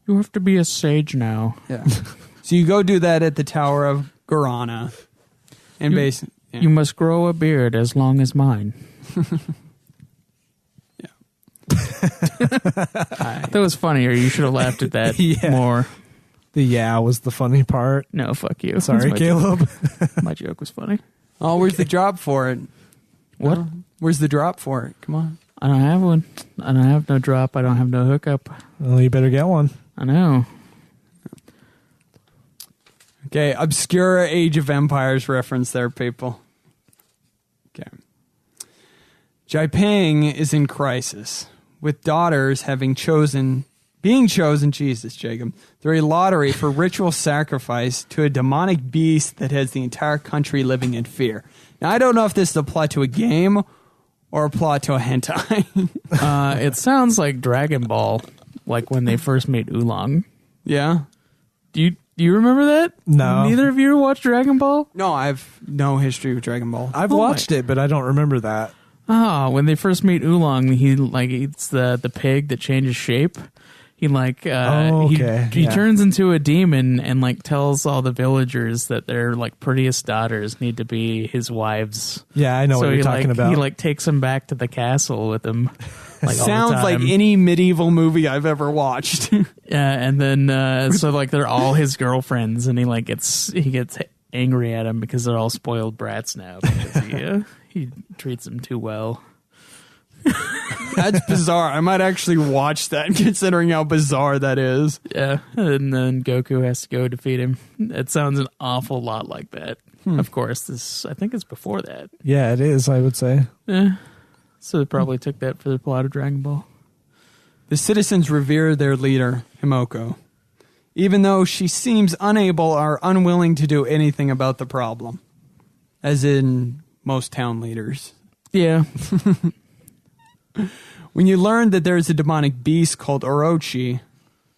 Speaker 1: You have to be a sage now.
Speaker 3: Yeah. So you go do that at the Tower of Guarana. And basically... Yeah.
Speaker 1: You must grow a beard as long as mine.
Speaker 3: Yeah.
Speaker 1: That was funnier. You should have laughed at that more.
Speaker 2: The was the funny part.
Speaker 1: No, fuck you.
Speaker 2: Sorry, Caleb.
Speaker 1: My joke was funny.
Speaker 3: Oh, where's the drop for it?
Speaker 1: What?
Speaker 3: No? Where's the drop for it? Come on.
Speaker 1: I don't have one. I don't have no drop. I don't have no hookup.
Speaker 2: Well, you better get one.
Speaker 1: I know.
Speaker 3: Okay, obscure Age of Empires reference there, people. Okay. Jaiping is in crisis, with daughters being chosen, Jesus, Jacob, through a lottery for ritual sacrifice to a demonic beast that has the entire country living in fear. Now, I don't know if this is a plot to a game or a plot to a hentai.
Speaker 1: It sounds like Dragon Ball, like when they first made Oolong.
Speaker 3: Yeah?
Speaker 1: Do you remember that?
Speaker 2: No.
Speaker 1: Neither of you watched Dragon Ball?
Speaker 3: No, I have no history with Dragon Ball.
Speaker 2: I've watched it, but I don't remember that.
Speaker 1: When they first meet Oolong, he eats the pig that changes shape. He he turns into a demon and tells all the villagers that their prettiest daughters need to be his wives.
Speaker 2: Yeah, I know what you're talking about.
Speaker 1: He takes them back to the castle with him.
Speaker 3: Sounds like any medieval movie I've ever watched.
Speaker 1: Yeah, and then they're all his girlfriends, and he gets angry at them because they're all spoiled brats now because he treats them too well.
Speaker 3: That's bizarre. I might actually watch that, considering how bizarre that is.
Speaker 1: Yeah, and then Goku has to go defeat him. It sounds an awful lot like that. Of course, I think it's before that.
Speaker 2: Yeah, it is, I would say.
Speaker 1: Yeah. So they probably took that for the plot of Dragon Ball.
Speaker 3: The citizens revere their leader, Himiko, even though she seems unable or unwilling to do anything about the problem, as in most town leaders.
Speaker 1: Yeah.
Speaker 3: When you learn that there is a demonic beast called Orochi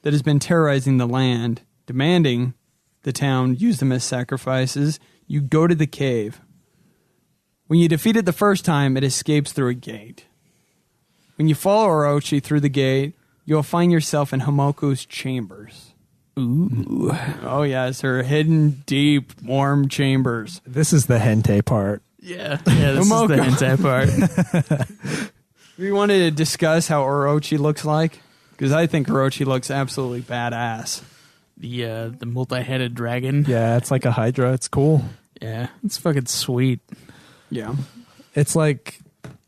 Speaker 3: that has been terrorizing the land, demanding the town use them as sacrifices, you go to the cave. When you defeat it the first time, it escapes through a gate. When you follow Orochi through the gate, you'll find yourself in Himoko's chambers.
Speaker 1: Ooh.
Speaker 3: Oh, yes, her hidden, deep, warm chambers.
Speaker 2: This is the hentai part.
Speaker 1: Yeah, this
Speaker 3: Himoko.
Speaker 1: is the hentai part.
Speaker 3: We wanted to discuss how Orochi looks like, because I think Orochi looks absolutely badass.
Speaker 1: The multi-headed dragon.
Speaker 2: Yeah, it's like a Hydra. It's cool.
Speaker 1: Yeah, it's fucking sweet.
Speaker 3: Yeah.
Speaker 2: It's like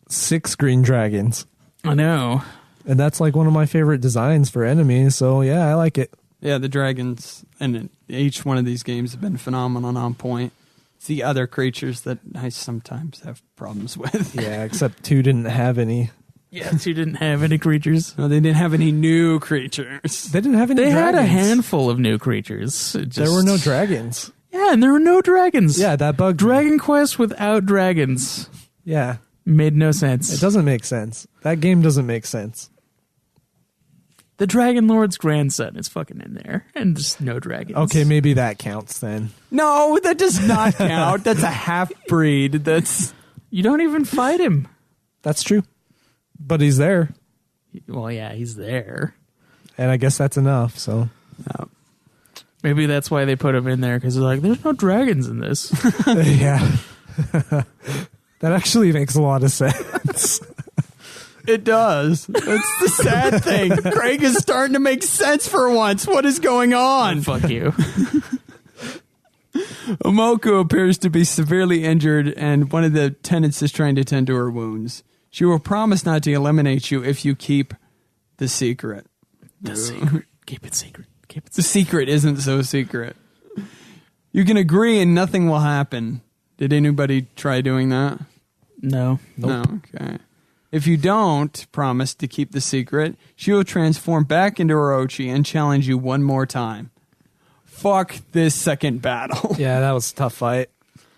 Speaker 2: 6 green dragons.
Speaker 1: I know.
Speaker 2: And that's one of my favorite designs for enemies, so yeah, I like it.
Speaker 3: Yeah, the dragons in each one of these games have been phenomenal and on point. It's the other creatures that I sometimes have problems with.
Speaker 2: Yeah, except 2 didn't have any.
Speaker 1: Yeah, 2 didn't have any creatures.
Speaker 3: No, they didn't have any new creatures.
Speaker 2: They didn't have any dragons.
Speaker 1: They had a handful of new creatures.
Speaker 2: There were no dragons.
Speaker 1: Yeah, and there were no dragons.
Speaker 2: Yeah, that bugged me.
Speaker 1: Dragon Quest without dragons.
Speaker 2: Yeah.
Speaker 1: Made no sense.
Speaker 2: It doesn't make sense. That game doesn't make sense.
Speaker 1: The Dragon Lord's grandson is fucking in there, and just no dragons.
Speaker 2: Okay, maybe that counts then.
Speaker 3: No, that does not count. That's a half-breed.
Speaker 1: You don't even fight him.
Speaker 2: That's true. But he's there.
Speaker 1: Well, yeah, he's there.
Speaker 2: And I guess that's enough, so.
Speaker 1: Maybe that's why they put him in there, because they're like, there's no dragons in this.
Speaker 2: Yeah. That actually makes a lot of sense.
Speaker 3: It does. That's the sad thing. Craig is starting to make sense for once. What is going on?
Speaker 1: Fuck you.
Speaker 3: Omoko appears to be severely injured, and one of the tenants is trying to tend to her wounds. She will promise not to eliminate you if you keep the secret.
Speaker 1: The secret. Keep it secret. Keep it
Speaker 3: The secret isn't so secret. You can agree and nothing will happen. Did anybody try doing that?
Speaker 1: No.
Speaker 3: Nope. No. Okay. If you don't promise to keep the secret, she will transform back into Orochi and challenge you one more time. Fuck this second battle.
Speaker 2: Yeah, that was a tough fight.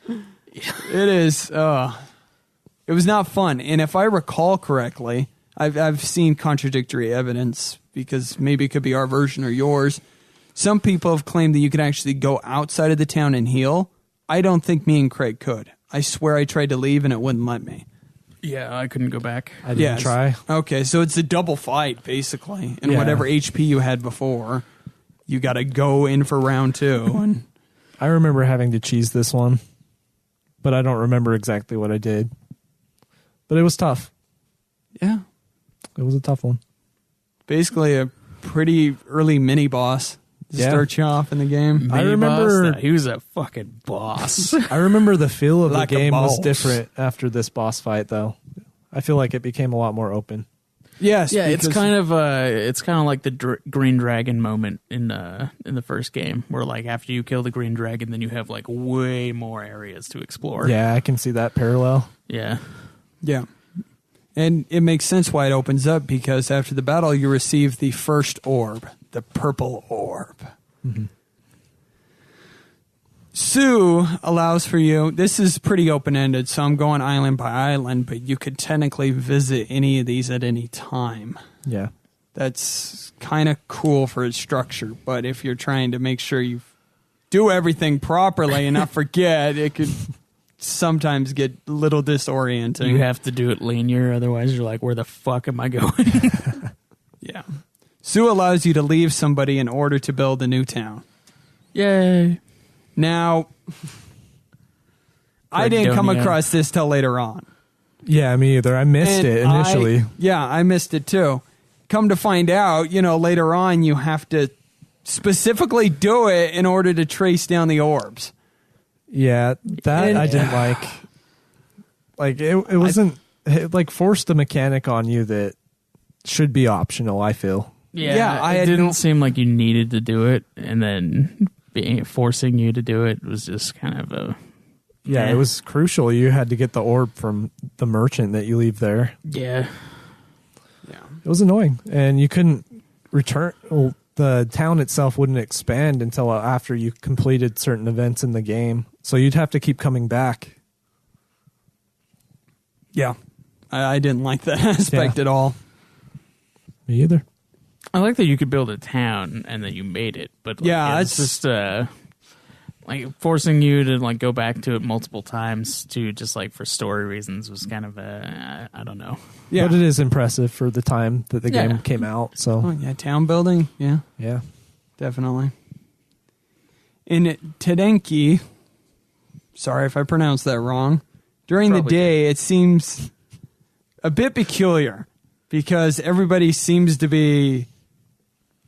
Speaker 3: It is. It was not fun. And if I recall correctly, I've seen contradictory evidence, because maybe it could be our version or yours. Some people have claimed that you could actually go outside of the town and heal. I don't think me and Craig could. I swear I tried to leave and it wouldn't let me.
Speaker 1: Yeah, I couldn't go back.
Speaker 2: I didn't try.
Speaker 3: Okay, so it's a double fight, basically. And
Speaker 2: Yeah.
Speaker 3: whatever HP you had before, you got to go in for round 2. And
Speaker 2: I remember having to cheese this one, but I don't remember exactly what I did. But it was tough.
Speaker 3: yeah,
Speaker 2: It was a tough one.
Speaker 3: basically a pretty early mini-boss to
Speaker 2: Yeah.
Speaker 3: start you off in the game.
Speaker 2: I
Speaker 1: Mini
Speaker 2: remember-
Speaker 1: boss, he was a fucking boss.
Speaker 2: I remember the feel of
Speaker 3: Like
Speaker 2: the
Speaker 3: a
Speaker 2: game was
Speaker 3: boss.
Speaker 2: different after this boss fight, though. I feel like it became a lot more open.
Speaker 3: Yes,
Speaker 1: Yeah, it's
Speaker 3: because-
Speaker 1: kind of like the green dragon moment in the first game, where like after you kill the green dragon, then you have like way more areas to explore.
Speaker 2: Yeah, I can see that parallel.
Speaker 1: Yeah.
Speaker 3: Yeah. And it makes sense why it opens up, because after the battle, you receive the first orb, the purple orb.
Speaker 2: Mm-hmm.
Speaker 3: Sue allows for you, this is pretty open-ended, so I'm going island by island, but you could technically visit any of these at any time.
Speaker 2: Yeah.
Speaker 3: That's kind of cool for its structure, but if you're trying to make sure you do everything properly and not forget, it could sometimes get a little disorienting.
Speaker 1: You have to do it linear, otherwise you're like, where the fuck am I going?
Speaker 3: Yeah. Sue allows you to leave somebody in order to build a new town.
Speaker 1: Yay.
Speaker 3: Now, I didn't come
Speaker 1: Fredonia.
Speaker 3: across this till later on.
Speaker 2: Yeah, me either. I missed
Speaker 3: And
Speaker 2: it initially.
Speaker 3: I missed it too. Come to find out, later on you have to specifically do it in order to trace down the orbs.
Speaker 2: Yeah, that
Speaker 3: And-
Speaker 2: I didn't like. Like, it wasn't, it like forced a mechanic on you that should be optional, I feel.
Speaker 1: Yeah, it didn't seem like you needed to do it, and then forcing you to do it was just kind of a...
Speaker 2: Yeah,
Speaker 1: Eh.
Speaker 2: it was crucial. You had to get the orb from the merchant that you leave there.
Speaker 1: Yeah.
Speaker 3: Yeah.
Speaker 2: It was annoying, and you couldn't return. Well, the town itself wouldn't expand until after you completed certain events in the game, so you'd have to keep coming back.
Speaker 3: Yeah. I didn't like that aspect
Speaker 2: Yeah.
Speaker 3: at all.
Speaker 2: Me either.
Speaker 1: I like that you could build a town and then you made it, but like,
Speaker 3: Yeah,
Speaker 1: it's just like forcing you to like go back to it multiple times to just like for story reasons was kind of I don't know.
Speaker 3: Yeah.
Speaker 2: But it is impressive for the time that the
Speaker 1: Yeah.
Speaker 2: game came out. So
Speaker 3: Oh, yeah, town building. Yeah.
Speaker 2: yeah,
Speaker 3: Definitely. In Tedenki, sorry if I pronounced that wrong, during the
Speaker 1: Probably
Speaker 3: day it seems a bit peculiar because everybody seems to be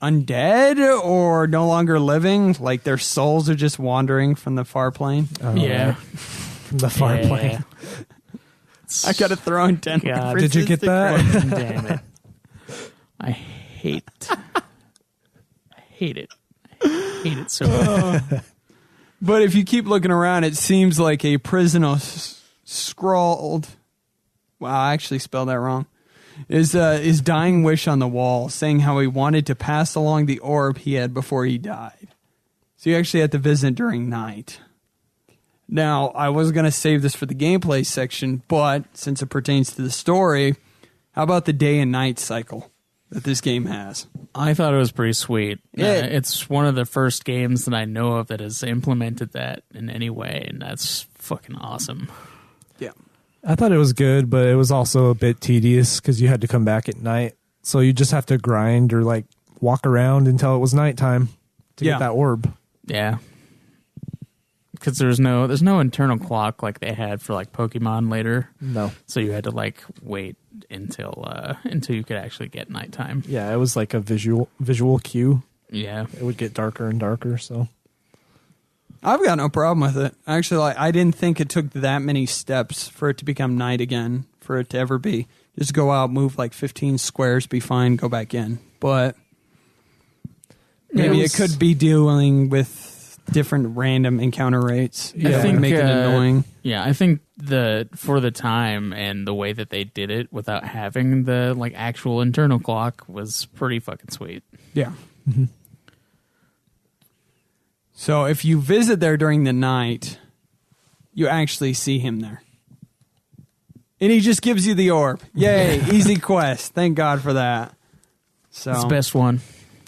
Speaker 3: undead or no longer living, like their souls are just wandering from the far plane.
Speaker 1: Yeah.
Speaker 2: from the far
Speaker 1: Yeah.
Speaker 2: plane.
Speaker 3: I gotta throw in 10
Speaker 1: God,
Speaker 2: did you get
Speaker 3: references to
Speaker 2: that?
Speaker 1: Damn it. I hate it. I hate it so much.
Speaker 3: But if you keep looking around, it seems like a prisoner scrawled. Wow, I actually spelled that wrong. Is dying wish on the wall, saying how he wanted to pass along the orb he had before he died. So you actually had to visit during night. Now, I was going to save this for the gameplay section, but since it pertains to the story, how about the day and night cycle that this game has?
Speaker 1: I thought it was pretty sweet.
Speaker 3: Yeah.
Speaker 1: It's one of the first games that I know of that has implemented that in any way, and that's fucking awesome.
Speaker 3: Yeah.
Speaker 2: I thought it was good, but it was also a bit tedious because you had to come back at night. So you just have to grind or like walk around until it was nighttime to
Speaker 3: Yeah.
Speaker 2: get that orb.
Speaker 1: Yeah. Because there's no internal clock like they had for like Pokemon later.
Speaker 2: No.
Speaker 1: So you had to like wait until you could actually get nighttime.
Speaker 2: Yeah, it was like a visual cue.
Speaker 1: Yeah.
Speaker 2: It would get darker and darker, so
Speaker 3: I've got no problem with it. Actually, I didn't think it took that many steps for it to become night again, for it to ever be. Just go out, move like 15 squares, be fine, go back in. But maybe it could be dealing with different random encounter rates.
Speaker 2: Yeah.
Speaker 3: That would make it annoying.
Speaker 1: Yeah, I think for the time and the way that they did it without having the like actual internal clock was pretty fucking sweet.
Speaker 3: Yeah. So if you visit there during the night, you actually see him there. And he just gives you the orb. Yay, easy quest. Thank God for that. So
Speaker 1: It's the best one.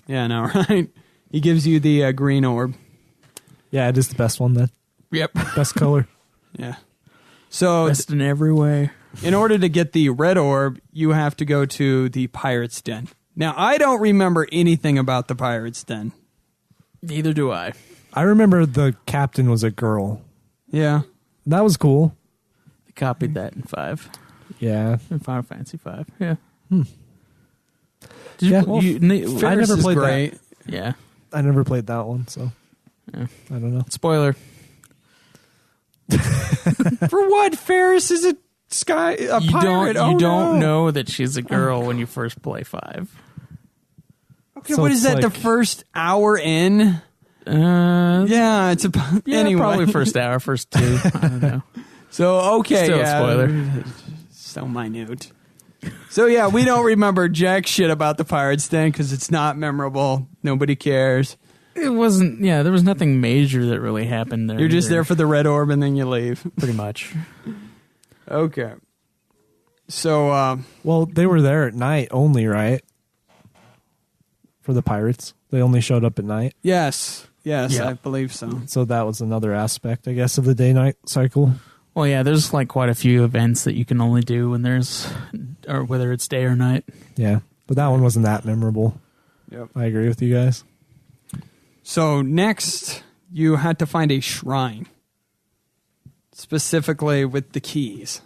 Speaker 3: Yeah, I know, right? He gives you the green orb.
Speaker 2: yeah, it is the best one then.
Speaker 1: Yep.
Speaker 2: Best color.
Speaker 3: Yeah. So
Speaker 1: Best in every way.
Speaker 3: in order to get the red orb, you have to go to the Pirate's Den. Now, I don't remember anything about the Pirate's Den.
Speaker 1: Neither do I.
Speaker 2: I remember the captain was a girl.
Speaker 3: Yeah.
Speaker 2: That was cool.
Speaker 1: They copied that in 5.
Speaker 2: Yeah.
Speaker 1: In Final Fantasy 5. Yeah.
Speaker 2: Yeah,
Speaker 3: I never played that.
Speaker 1: Yeah.
Speaker 2: I never played that one, so
Speaker 1: Yeah.
Speaker 2: I don't know.
Speaker 1: Spoiler.
Speaker 3: For what? Ferris is a pirate.
Speaker 1: You don't know that she's a girl when you first play 5.
Speaker 3: Okay,
Speaker 2: So
Speaker 3: what is
Speaker 2: it's
Speaker 3: that? The
Speaker 2: like-
Speaker 3: first hour in?
Speaker 1: Yeah,
Speaker 3: It's anyway.
Speaker 1: probably first hour, first 2. I don't know.
Speaker 3: So okay,
Speaker 1: Still a
Speaker 3: yeah.
Speaker 1: spoiler.
Speaker 3: So minute. So yeah, we don't remember jack shit about the Pirate's Den because it's not memorable. Nobody cares.
Speaker 1: It wasn't. Yeah, there was nothing major that really happened there.
Speaker 3: You're just
Speaker 1: either,
Speaker 3: there for the red orb and then you leave.
Speaker 1: pretty much.
Speaker 3: Okay. So
Speaker 2: Well, they were there at night only, right? For the pirates. They only showed up at night.
Speaker 3: yes,
Speaker 1: Yeah.
Speaker 3: I believe so.
Speaker 2: So that was another aspect, I guess, of the day-night cycle.
Speaker 1: Well, yeah, there's like quite a few events that you can only do when or whether it's day or night.
Speaker 2: Yeah. But that one wasn't that memorable.
Speaker 3: Yep.
Speaker 2: I agree with you guys.
Speaker 3: So next, you had to find a shrine, specifically with the keys.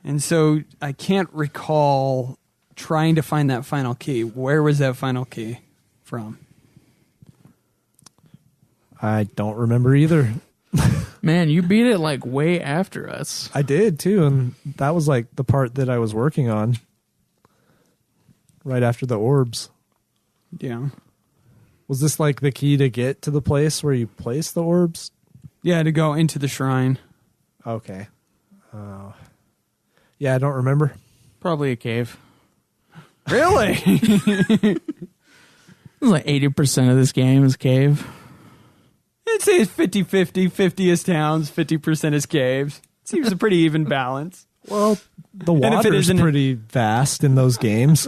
Speaker 3: And so I can't recall trying to find that final key. Where was that final key from?
Speaker 2: I don't remember either.
Speaker 1: Man, you beat it like way after us.
Speaker 2: I did too, and that was like the part that I was working on right after the orbs.
Speaker 3: Yeah.
Speaker 2: Was this like the key to get to the place where you place the orbs?
Speaker 3: Yeah, to go into the shrine.
Speaker 2: Okay. Yeah, I don't remember.
Speaker 1: Probably a cave.
Speaker 3: Really?
Speaker 1: It was like 80% of this game is cave.
Speaker 3: I'd say it's 50-50. 50 is towns, 50% is caves. Seems a pretty even balance.
Speaker 2: Well, the
Speaker 3: if it
Speaker 2: water is
Speaker 3: isn't-
Speaker 2: pretty vast in those games.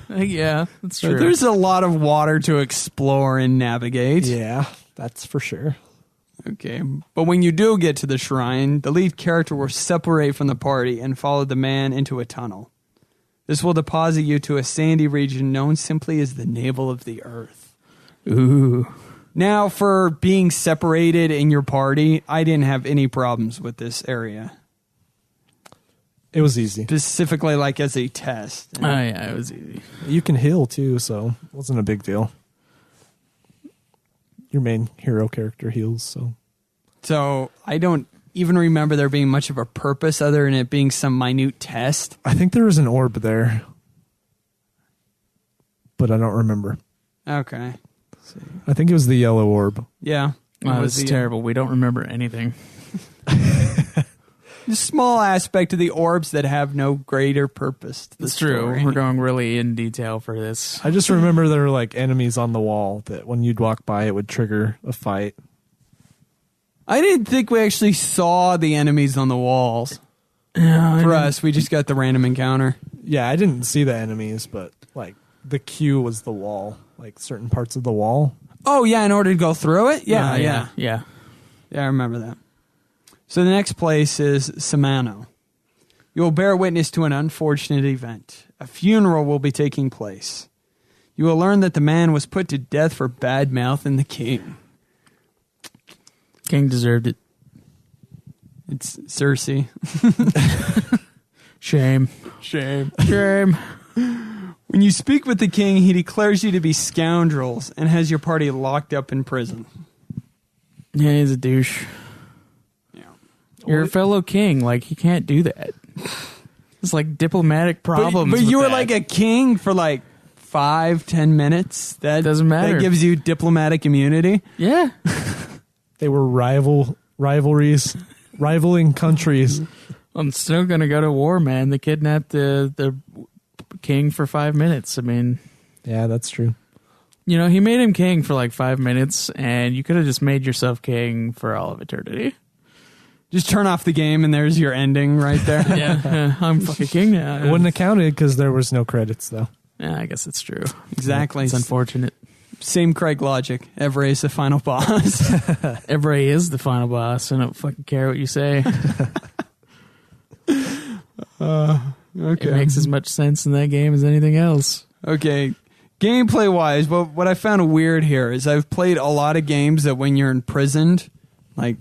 Speaker 1: Yeah, that's
Speaker 3: So
Speaker 1: true.
Speaker 3: there's a lot of water to explore and navigate.
Speaker 2: Yeah, that's for sure.
Speaker 3: Okay. But when you do get to the shrine, the lead character will separate from the party and follow the man into a tunnel. This will deposit you to a sandy region known simply as the navel of the earth.
Speaker 1: Ooh.
Speaker 3: Now, for being separated in your party, I didn't have any problems with this area.
Speaker 2: It was easy.
Speaker 3: Specifically, like as a test.
Speaker 1: Oh, yeah, it was easy.
Speaker 2: You can heal too, so it wasn't a big deal. Your main hero character heals, so.
Speaker 3: So I don't even remember there being much of a purpose other than it being some minute test.
Speaker 2: I think there was an orb there, but I don't remember.
Speaker 3: Okay.
Speaker 2: I think it was the yellow orb.
Speaker 3: Yeah.
Speaker 1: Wow,
Speaker 3: It was
Speaker 1: this is
Speaker 3: the-
Speaker 1: terrible. We don't remember anything.
Speaker 3: The small aspect of the orbs that have no greater purpose to the
Speaker 1: It's true.
Speaker 3: story.
Speaker 1: We're going really in detail for this.
Speaker 2: I just remember there were like enemies on the wall that when you'd walk by, it would trigger a fight.
Speaker 3: I didn't think we actually saw the enemies on the walls. For us, we just got the random encounter.
Speaker 2: Yeah, I didn't see the enemies, but like the queue was the wall, like certain parts of the wall.
Speaker 3: Oh, yeah, in order to go through it? Yeah.
Speaker 1: Yeah.
Speaker 3: Yeah, I remember that. So the next place is Samano. You will bear witness to an unfortunate event. A funeral will be taking place. You will learn that the man was put to death for bad-mouthing the king.
Speaker 1: King deserved it.
Speaker 3: It's Cersei.
Speaker 1: Shame.
Speaker 3: Shame.
Speaker 1: Shame.
Speaker 3: When you speak with the king, he declares you to be scoundrels and has your party locked up in prison.
Speaker 1: Yeah, he's a douche.
Speaker 3: Yeah.
Speaker 1: You're a fellow king. Like, he can't do that. It's like diplomatic problems.
Speaker 3: But
Speaker 1: with
Speaker 3: you were
Speaker 1: that.
Speaker 3: like a king for like 5-10 minutes. That
Speaker 1: Doesn't matter.
Speaker 3: That gives you diplomatic immunity.
Speaker 1: Yeah.
Speaker 2: They were rivalries, rivaling countries.
Speaker 1: I'm still going to go to war, man. They kidnapped the king for 5 minutes. I mean,
Speaker 2: Yeah, that's true.
Speaker 1: you know, he made him king for like 5 minutes, and you could have just made yourself king for all of eternity.
Speaker 3: Just turn off the game and there's your ending right there.
Speaker 1: Yeah, I'm fucking king now.
Speaker 2: It wouldn't have counted because there was no credits, though.
Speaker 1: Yeah, I guess it's true.
Speaker 3: Exactly.
Speaker 1: It's unfortunate.
Speaker 3: Same Craig logic. Evray is the final boss.
Speaker 1: Evray is the final boss. I don't fucking care what you say.
Speaker 3: Okay.
Speaker 1: It makes as much sense in that game as anything else.
Speaker 3: Okay. Gameplay wise, what I found weird here is I've played a lot of games that when you're imprisoned, like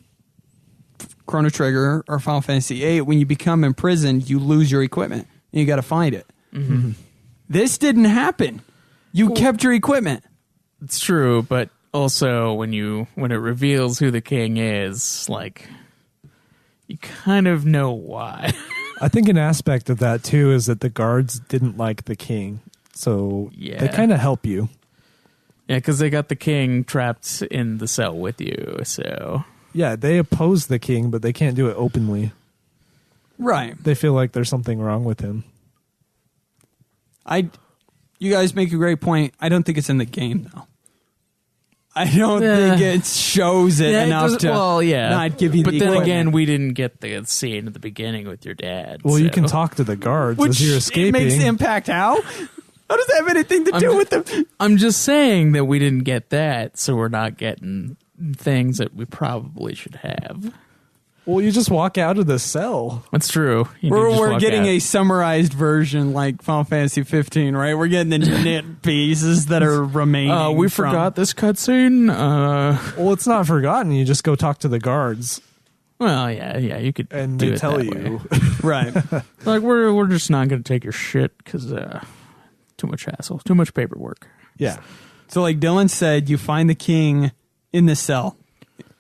Speaker 3: Chrono Trigger or Final Fantasy VIII, when you become imprisoned, you lose your equipment and you got to find it.
Speaker 1: Mm-hmm.
Speaker 3: This didn't happen. You kept your equipment.
Speaker 1: It's true, but also when it reveals who the king is, like, you kind of know why.
Speaker 2: I think an aspect of that too is that the guards didn't like the king, so they kind of help you.
Speaker 1: Yeah, because they got the king trapped in the cell with you, so...
Speaker 2: Yeah, they oppose the king, but they can't do it openly.
Speaker 3: Right.
Speaker 2: They feel like there's something wrong with him.
Speaker 3: You guys make a great point. I don't think it's in the game, though. I don't think it shows it enough to not give you the equipment. But then again,
Speaker 1: we didn't get the scene at the beginning with your dad.
Speaker 2: Well, you can talk to the guards as you're escaping.
Speaker 3: It makes the impact how? How does that have anything to do with them?
Speaker 1: I'm just saying that we didn't get that, so we're not getting things that we probably should have.
Speaker 2: Well, you just walk out of the cell.
Speaker 1: That's true.
Speaker 3: We're getting a summarized version like Final Fantasy 15, right? We're getting the nit pieces that are remaining.
Speaker 1: We forgot this cutscene.
Speaker 2: Well, it's not forgotten. You just go talk to the guards.
Speaker 1: Well, yeah, you could,
Speaker 2: and
Speaker 1: do
Speaker 2: they
Speaker 1: it
Speaker 2: tell
Speaker 1: that
Speaker 2: you,
Speaker 3: right?
Speaker 1: Like we're just not going to take your shit because too much hassle, too much paperwork.
Speaker 2: Yeah.
Speaker 3: So, like Dylan said, you find the king in the cell,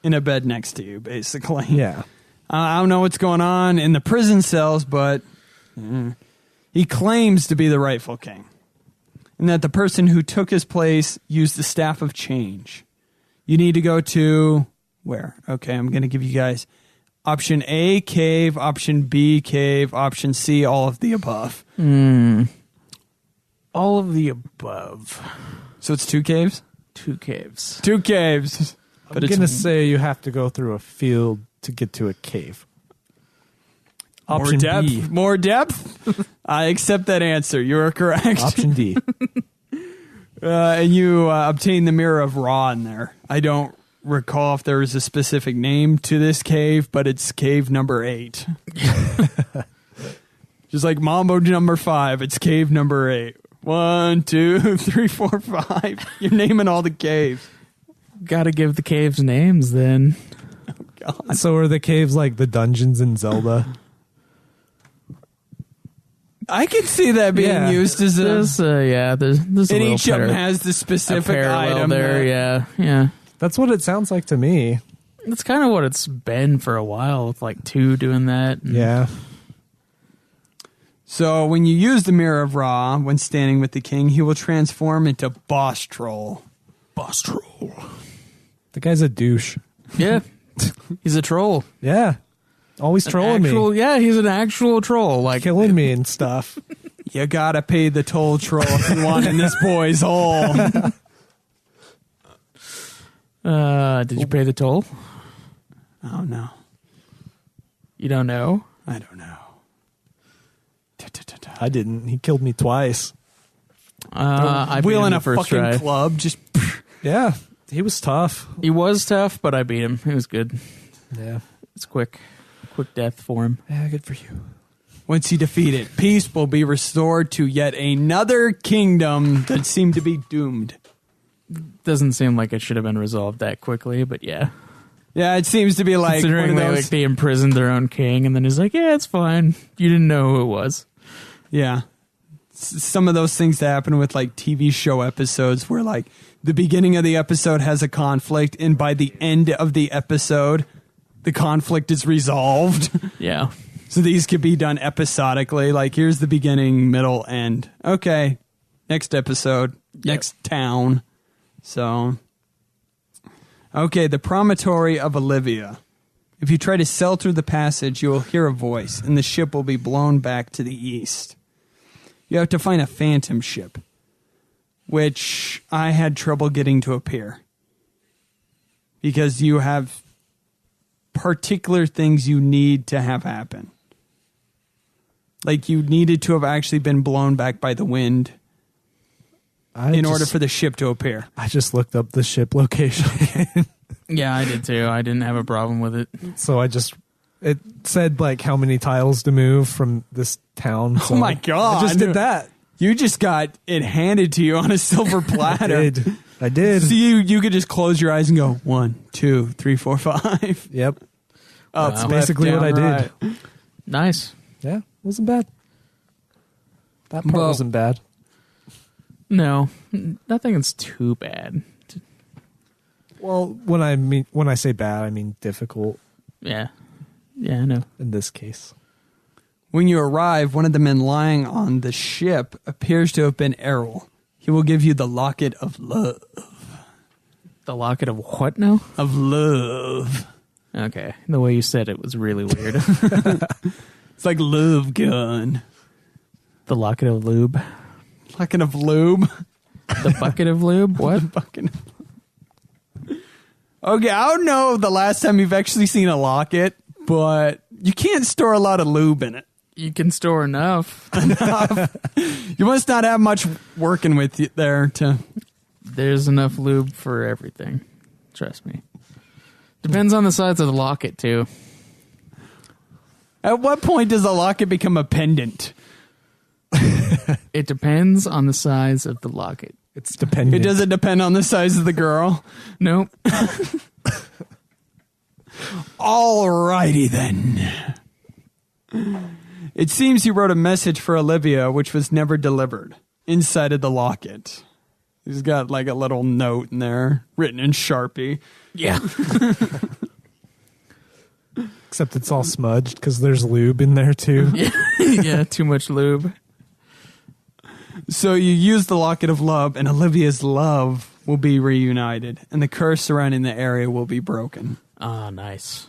Speaker 3: in a bed next to you, basically.
Speaker 2: Yeah.
Speaker 3: I don't know what's going on in the prison cells, but he claims to be the rightful king. And that the person who took his place used the Staff of Change. You need to go to... where? Okay, I'm going to give you guys option A, cave, option B, cave, option C, all of the above.
Speaker 1: All of the above.
Speaker 3: So it's 2 caves?
Speaker 1: 2 caves.
Speaker 3: 2 caves.
Speaker 2: But I'm going to say you have to go through a field to get to a cave. Option B.
Speaker 3: More depth? I accept that answer. You are correct.
Speaker 2: Option D.
Speaker 3: And you obtain the Mirror of Ra in there. I don't recall if there is a specific name to this cave, but it's cave number 8. Just like Mambo number 5, it's cave number 8. 1, 2, 3, 4, 5. You're naming all the caves.
Speaker 1: Gotta give the caves names then.
Speaker 2: God. So are the caves like the dungeons in Zelda?
Speaker 3: I can see that being used as a...
Speaker 1: there's
Speaker 3: and each of them has the specific item
Speaker 1: there. Yeah.
Speaker 2: That's what it sounds like to me.
Speaker 1: That's kind of what it's been for a while, with like 2 doing that.
Speaker 2: Yeah.
Speaker 3: So when you use the Mirror of Ra, when standing with the king, he will transform into Boss Troll.
Speaker 1: Boss Troll.
Speaker 2: The guy's a douche.
Speaker 1: Yeah. He's a troll.
Speaker 2: Yeah. Always trolling me.
Speaker 1: Yeah, he's an actual troll. Like
Speaker 2: killing me and stuff.
Speaker 3: You gotta pay the toll troll if you want in this boy's hole.
Speaker 1: Did you pay the toll?
Speaker 3: Oh, no.
Speaker 1: You don't know?
Speaker 3: I don't know.
Speaker 2: I didn't. He killed me twice.
Speaker 1: I beat him
Speaker 3: wheeling
Speaker 1: the
Speaker 3: a
Speaker 1: first
Speaker 3: fucking
Speaker 1: try.
Speaker 3: club. Just
Speaker 2: Yeah. He was tough.
Speaker 1: He was tough, but I beat him. It was good.
Speaker 2: Yeah.
Speaker 1: It's quick death for him.
Speaker 2: Yeah, good for you.
Speaker 3: once you defeat it, peace will be restored to yet another kingdom that seemed to be doomed.
Speaker 1: Doesn't seem like it should have been resolved that quickly, but yeah.
Speaker 3: Yeah, it seems to be like
Speaker 1: considering they imprisoned their own king, and then he's like, "Yeah, it's fine. You didn't know who it was."
Speaker 3: Yeah, some of those things that happen with like TV show episodes, where like the beginning of the episode has a conflict, and by the end of the episode, the conflict is resolved.
Speaker 1: Yeah.
Speaker 3: So these could be done episodically. Like, here's the beginning, middle, end. Okay, next episode, next town. So. Okay, the Promontory of Olivia. If you try to sail through the passage, you will hear a voice, and the ship will be blown back to the east. You have to find a phantom ship, which I had trouble getting to appear. Because you have particular things you need to have happen. Like, you needed to have actually been blown back by the wind. in order for the ship to appear.
Speaker 2: I just looked up the ship location.
Speaker 1: Yeah, I did too. I didn't have a problem with it.
Speaker 2: So it said like how many tiles to move from this town. So
Speaker 3: Oh my God.
Speaker 2: I just did that.
Speaker 3: You just got it handed to you on a silver platter.
Speaker 2: I did.
Speaker 3: So you could just close your eyes and go 1, 2, 3, 4, 5.
Speaker 2: Yep.
Speaker 3: Up,
Speaker 2: That's basically what I did.
Speaker 1: Nice.
Speaker 2: Yeah, wasn't bad. That part wasn't bad.
Speaker 1: No, nothing is too bad.
Speaker 2: Well, when I say bad, I mean difficult
Speaker 1: Yeah. Yeah, I know.
Speaker 2: in this case.
Speaker 3: When you arrive, one of the men lying on the ship appears to have been Errol. He will give you the locket of love.
Speaker 1: The locket of what now?
Speaker 3: Of love.
Speaker 1: Okay. The way you said it was really weird.
Speaker 3: It's like love gun.
Speaker 1: The locket of lube.
Speaker 3: Locket of lube.
Speaker 1: The bucket of lube? What?
Speaker 3: Okay, I don't know the last time you've actually seen a locket, but you can't store a lot of lube in it.
Speaker 1: You can store enough.
Speaker 3: You must not have much working with you there to...
Speaker 1: There's enough lube for everything. Trust me. Depends on the size of the locket, too.
Speaker 3: At what point does a locket become a pendant?
Speaker 1: It depends on the size of the locket.
Speaker 2: It's dependent.
Speaker 3: It doesn't depend on the size of the girl.
Speaker 1: Nope.
Speaker 3: Alrighty then. It seems he wrote a message for Olivia, which was never delivered, inside of the locket. He's got like a little note in there, written in Sharpie.
Speaker 1: Yeah.
Speaker 2: Except it's all smudged because there's lube in there too.
Speaker 1: Yeah, too much lube.
Speaker 3: So you use the locket of love, and Olivia's love will be reunited, and the curse surrounding the area will be broken.
Speaker 1: Ah, nice.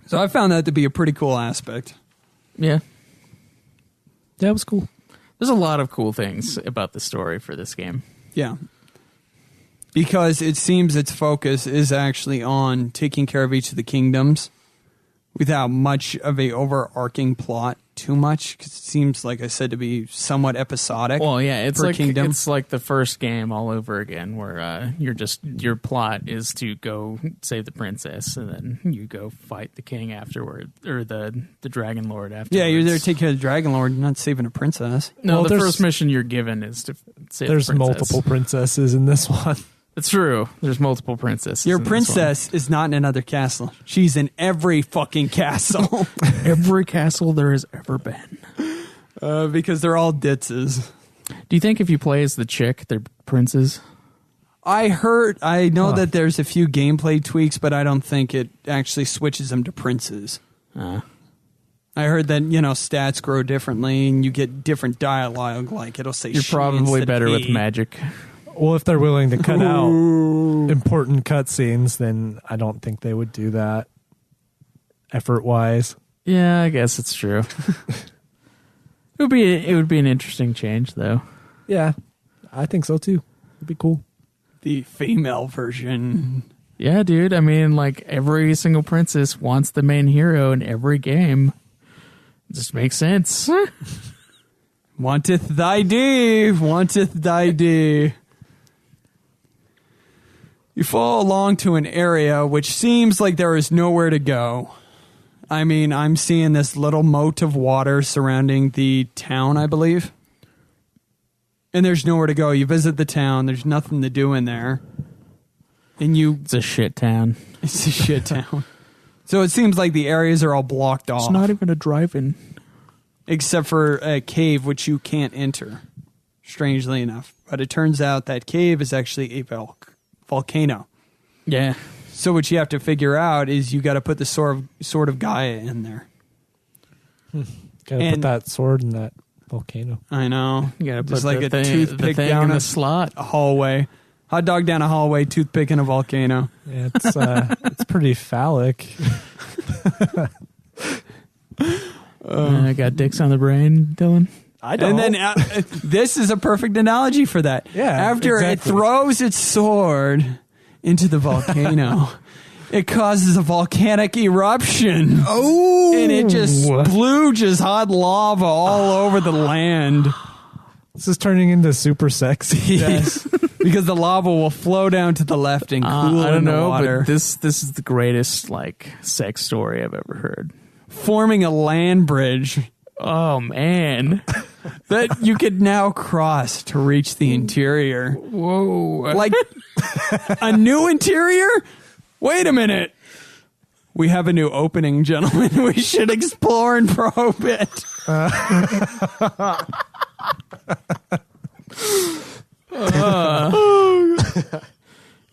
Speaker 3: So I found that to be a pretty cool aspect.
Speaker 1: Yeah.
Speaker 2: Yeah, it was cool.
Speaker 1: There's a lot of cool things about the story for this game.
Speaker 3: Yeah. Because it seems its focus is actually on taking care of each of the kingdoms without much of a overarching plot too much. 'Cause it seems, like I said, to be somewhat episodic.
Speaker 1: Well, yeah, it's
Speaker 3: per
Speaker 1: like
Speaker 3: kingdom.
Speaker 1: it's like the first game all over again, where your plot is to go save the princess, and then you go fight the king afterward, or the dragon lord afterwards.
Speaker 3: Yeah, you're there to take care of the dragon lord, you're not saving a princess.
Speaker 1: No,
Speaker 2: Well,
Speaker 1: the
Speaker 2: there's-
Speaker 1: first mission you're given is to save
Speaker 2: There's
Speaker 1: the princess.
Speaker 2: multiple princesses in this one.
Speaker 1: It's true. There's multiple princesses.
Speaker 3: Your
Speaker 1: in this
Speaker 3: princess is not in another castle. She's in every fucking castle.
Speaker 1: one. Every castle there has ever been.
Speaker 3: Because they're all ditzes.
Speaker 1: Do you think if you play as the chick, they're princes?
Speaker 3: I know that there's a few gameplay tweaks, but I don't think it actually switches them to princes. I heard that, stats grow differently and you get different dialogue, like it'll say
Speaker 1: You're
Speaker 3: she
Speaker 1: probably
Speaker 3: instead of
Speaker 1: better with
Speaker 3: he.
Speaker 1: magic.
Speaker 2: Well, if they're willing to cut out important cutscenes, then I don't think they would do that effort-wise.
Speaker 1: Yeah, I guess it's true. It would be an interesting change, though.
Speaker 2: Yeah, I think so too. It'd be cool.
Speaker 3: The female version.
Speaker 1: Yeah, dude. I mean, like, every single princess wants the main hero in every game. It just makes sense.
Speaker 3: Wanteth thy D. Wanteth thy D. You fall along to an area which seems like there is nowhere to go. I mean, I'm seeing this little moat of water surrounding the town, I believe. And there's nowhere to go. You visit the town. There's nothing to do in there. And
Speaker 1: It's a shit town.
Speaker 3: It's a shit town. So it seems like the areas are all blocked off.
Speaker 1: It's not even a drive-in.
Speaker 3: Except for a cave which you can't enter, strangely enough. But it turns out that cave is actually a volcano.
Speaker 1: Yeah.
Speaker 3: So what you have to figure out is you got to put the sword of Gaia in there.
Speaker 2: Gotta put that sword in that volcano.
Speaker 3: I know.
Speaker 1: You gotta
Speaker 3: Just
Speaker 1: put
Speaker 3: like
Speaker 1: the
Speaker 3: a
Speaker 1: thing
Speaker 3: toothpick
Speaker 1: in
Speaker 3: down
Speaker 1: the
Speaker 3: a
Speaker 1: slot.
Speaker 3: a hallway. Hot dog down a hallway, toothpick in a volcano.
Speaker 2: Yeah, it's pretty phallic.
Speaker 1: I got dicks on the brain, Dylan.
Speaker 2: I don't.
Speaker 3: And then this is a perfect analogy for that.
Speaker 2: Yeah,
Speaker 3: After
Speaker 2: exactly.
Speaker 3: it throws its sword into the volcano, it causes a volcanic eruption.
Speaker 2: Oh,
Speaker 3: And it just splooges hot lava all over the land.
Speaker 2: This is turning into super sexy.
Speaker 3: Yes. Because the lava will flow down to the left and cool
Speaker 1: I don't
Speaker 3: in the
Speaker 1: know,
Speaker 3: water.
Speaker 1: but this is the greatest like sex story I've ever heard.
Speaker 3: Forming a land bridge
Speaker 1: Oh man.
Speaker 3: that you could now cross to reach the interior.
Speaker 1: Whoa.
Speaker 3: Like a new interior? Wait a minute. We have a new opening, gentlemen. We should explore and probe it.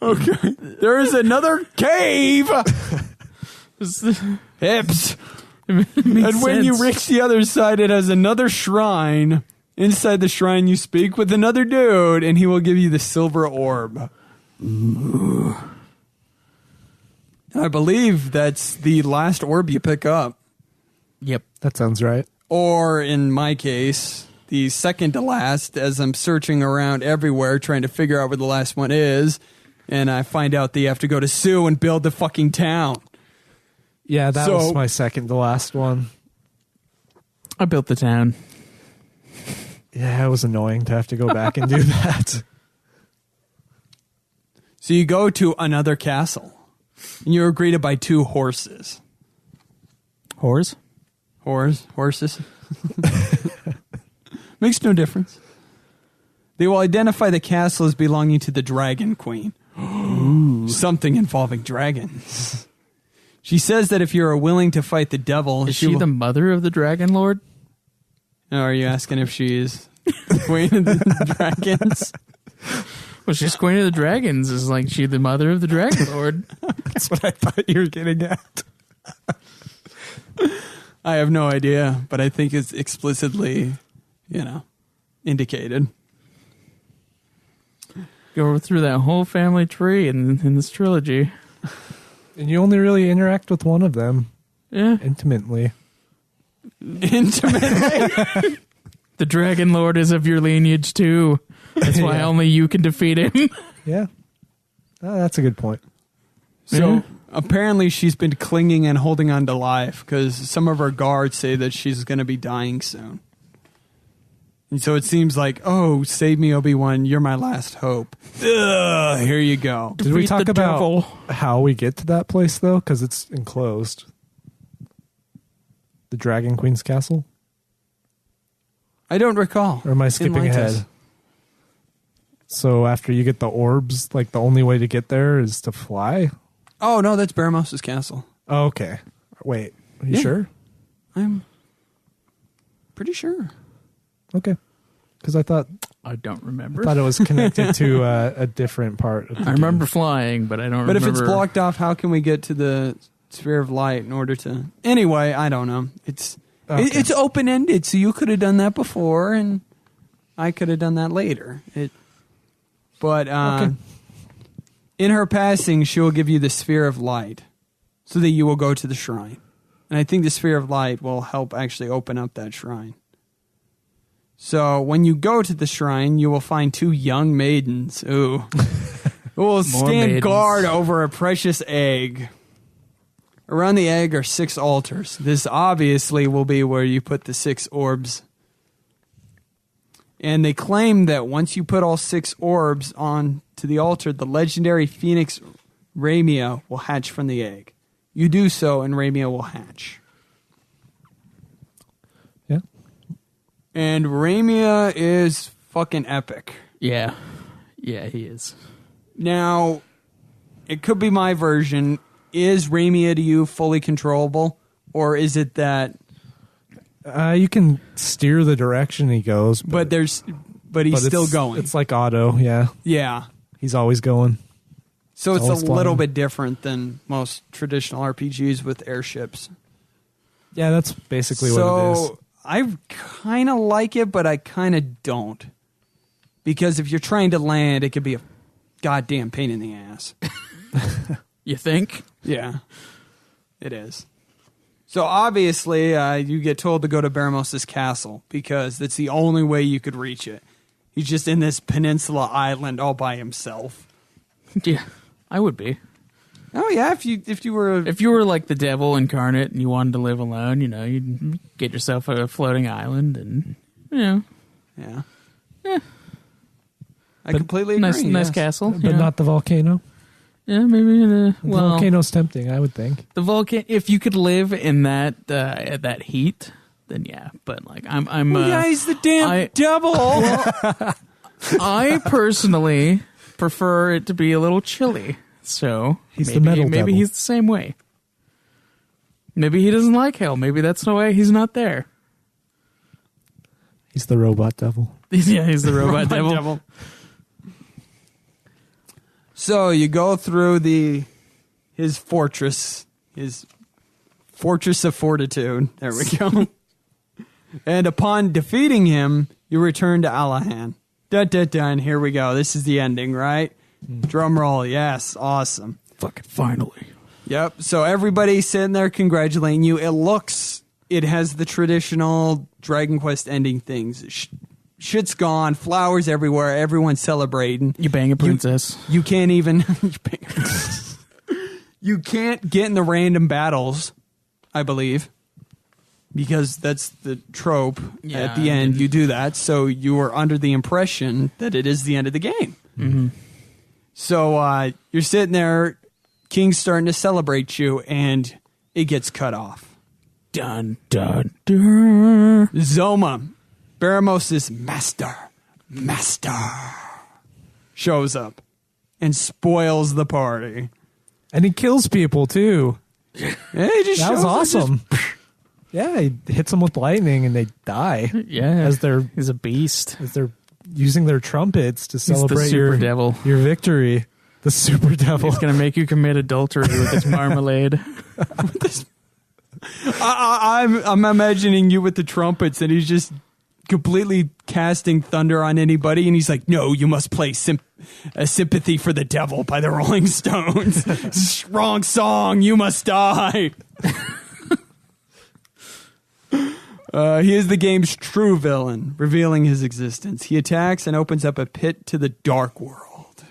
Speaker 3: Okay. There is another cave. Hips. And when you reach the other side, it has another shrine. Inside the shrine, you speak with another dude, and he will give you the silver orb. Ooh. I believe that's the last orb you pick up.
Speaker 1: Yep.
Speaker 2: That sounds right.
Speaker 3: Or, in my case, the second to last, as I'm searching around everywhere trying to figure out where the last one is, and I find out that you have to go to Sioux and build the fucking town.
Speaker 2: Yeah, that was my second to last one.
Speaker 1: I built the town.
Speaker 2: Yeah, it was annoying to have to go back and do that.
Speaker 3: So you go to another castle, and you're greeted by two horses.
Speaker 1: Whores?
Speaker 3: Horses. Makes no difference. They will identify the castle as belonging to the Dragon Queen. Something involving dragons. She says that if you are willing to fight the devil...
Speaker 1: Is she the mother of the Dragon Lord?
Speaker 3: Oh, are you asking if she's Queen of the Dragons?
Speaker 1: Well, she's Queen of the Dragons. Is like she the mother of the Dragon Lord?
Speaker 2: That's what I thought you were getting at.
Speaker 3: I have no idea, but I think it's explicitly, indicated.
Speaker 1: Go through that whole family tree in this trilogy.
Speaker 2: And you only really interact with one of them.
Speaker 1: Yeah.
Speaker 2: Intimately.
Speaker 3: Intimately?
Speaker 1: The Dragon Lord is of your lineage too. That's why
Speaker 2: Yeah.
Speaker 1: only you can defeat him.
Speaker 2: Yeah. Oh, that's a good point.
Speaker 3: So apparently she's been clinging and holding on to life because some of her guards say that she's going to be dying soon. And so it seems like, oh, save me, Obi-Wan. You're my last hope. Ugh, here you go.
Speaker 2: Did we
Speaker 1: Defeat
Speaker 2: talk
Speaker 1: the
Speaker 2: about
Speaker 1: devil.
Speaker 2: how we get to that place, though? Because it's enclosed. The Dragon Queen's castle?
Speaker 3: I don't recall.
Speaker 2: Or am I skipping
Speaker 3: Enlighten us.
Speaker 2: ahead? So after you get the orbs, like the only way to get there is to fly?
Speaker 3: Oh, no, that's Baramos' castle.
Speaker 2: Oh, okay. Wait, are you
Speaker 3: Yeah.
Speaker 2: sure?
Speaker 3: I'm pretty sure.
Speaker 2: Okay. Because I thought
Speaker 1: I don't remember.
Speaker 2: it was connected to a different part of the
Speaker 1: I remember flying, but I don't
Speaker 3: But
Speaker 1: remember.
Speaker 3: if it's blocked off, how can we get to the sphere of light in order to... Anyway, I don't know. It's open-ended, so you could have done that before, and I could have done that later. But in her passing, she will give you the sphere of light so that you will go to the shrine. And I think the sphere of light will help actually open up that shrine. So when you go to the shrine, you will find two young maidens who will stand
Speaker 1: maidens.
Speaker 3: guard over a precious egg. Around the egg are 6 altars. This obviously will be where you put the 6 orbs. And they claim that once you put all 6 orbs on to the altar, the legendary phoenix Ramia will hatch from the egg. You do so, and Ramia will hatch.
Speaker 2: Yeah.
Speaker 3: And Ramia is fucking epic.
Speaker 1: Yeah. Yeah, he is.
Speaker 3: Now, it could be my version. Is Ramia to you fully controllable? Or is it that...
Speaker 2: You can steer the direction he goes.
Speaker 3: But he's still going.
Speaker 2: It's like auto, yeah.
Speaker 3: Yeah.
Speaker 2: He's always going.
Speaker 3: So it's a
Speaker 2: Always
Speaker 3: little
Speaker 2: flying.
Speaker 3: bit different than most traditional RPGs with airships.
Speaker 2: Yeah, that's basically what it is.
Speaker 3: So I kind of like it, but I kind of don't. Because if you're trying to land, it could be a goddamn pain in the ass.
Speaker 1: You think?
Speaker 3: Yeah, it is. So obviously, you get told to go to Baramos' castle because that's the only way you could reach it. He's just in this peninsula island all by himself.
Speaker 1: Yeah, I would be.
Speaker 3: Oh yeah, if you were
Speaker 1: If you were like the devil incarnate and you wanted to live alone, you'd get yourself a floating island and,
Speaker 3: yeah. I completely agree.
Speaker 1: Nice castle.
Speaker 2: But not the volcano.
Speaker 1: Yeah, maybe
Speaker 2: The volcano's tempting, I would think.
Speaker 1: the volcano. If you could live in that heat, then yeah. But like I'm
Speaker 3: yeah, he's the damn devil.
Speaker 1: I personally prefer it to be a little chilly. So
Speaker 2: He's
Speaker 1: maybe,
Speaker 2: the metal
Speaker 1: maybe
Speaker 2: devil.
Speaker 1: he's the same way. Maybe he doesn't like hell. Maybe that's the way he's not there.
Speaker 2: He's the robot devil.
Speaker 1: Yeah, he's the robot devil.
Speaker 3: So you go through his fortress of fortitude. There we go. And upon defeating him, you return to Alahan. And here we go. This is the ending, right? Drum roll. Yes, awesome.
Speaker 1: Fucking finally.
Speaker 3: Yep. So everybody's sitting there congratulating you. It has the traditional Dragon Quest ending things. Shit's gone, flowers everywhere, everyone's celebrating.
Speaker 1: You bang a princess.
Speaker 3: You can't even you can't get in the random battles, I believe. Because that's the trope. At the end, you do that, so you are under the impression that it is the end of the game.
Speaker 1: Mm-hmm.
Speaker 3: So you're sitting there, King's starting to celebrate you, and it gets cut off.
Speaker 1: Dun, dun, dun.
Speaker 3: Zoma, Baramos' master, shows up and spoils the party.
Speaker 2: And he kills people, too.
Speaker 3: Yeah, he just
Speaker 2: That was
Speaker 3: shows up,
Speaker 2: awesome. Yeah, he hits them with lightning and they die.
Speaker 1: Yeah, he's a beast.
Speaker 2: As they're using their trumpets to celebrate
Speaker 1: super devil.
Speaker 2: your victory. The super devil.
Speaker 1: He's gonna make you commit adultery with his marmalade.
Speaker 3: I'm imagining you with the trumpets, and he's just completely casting thunder on anybody, and he's like, "No, you must play Sympathy for the Devil by the Rolling Stones. Wrong song. You must die." He is the game's true villain, revealing his existence. He attacks and opens up a pit to the Dark World.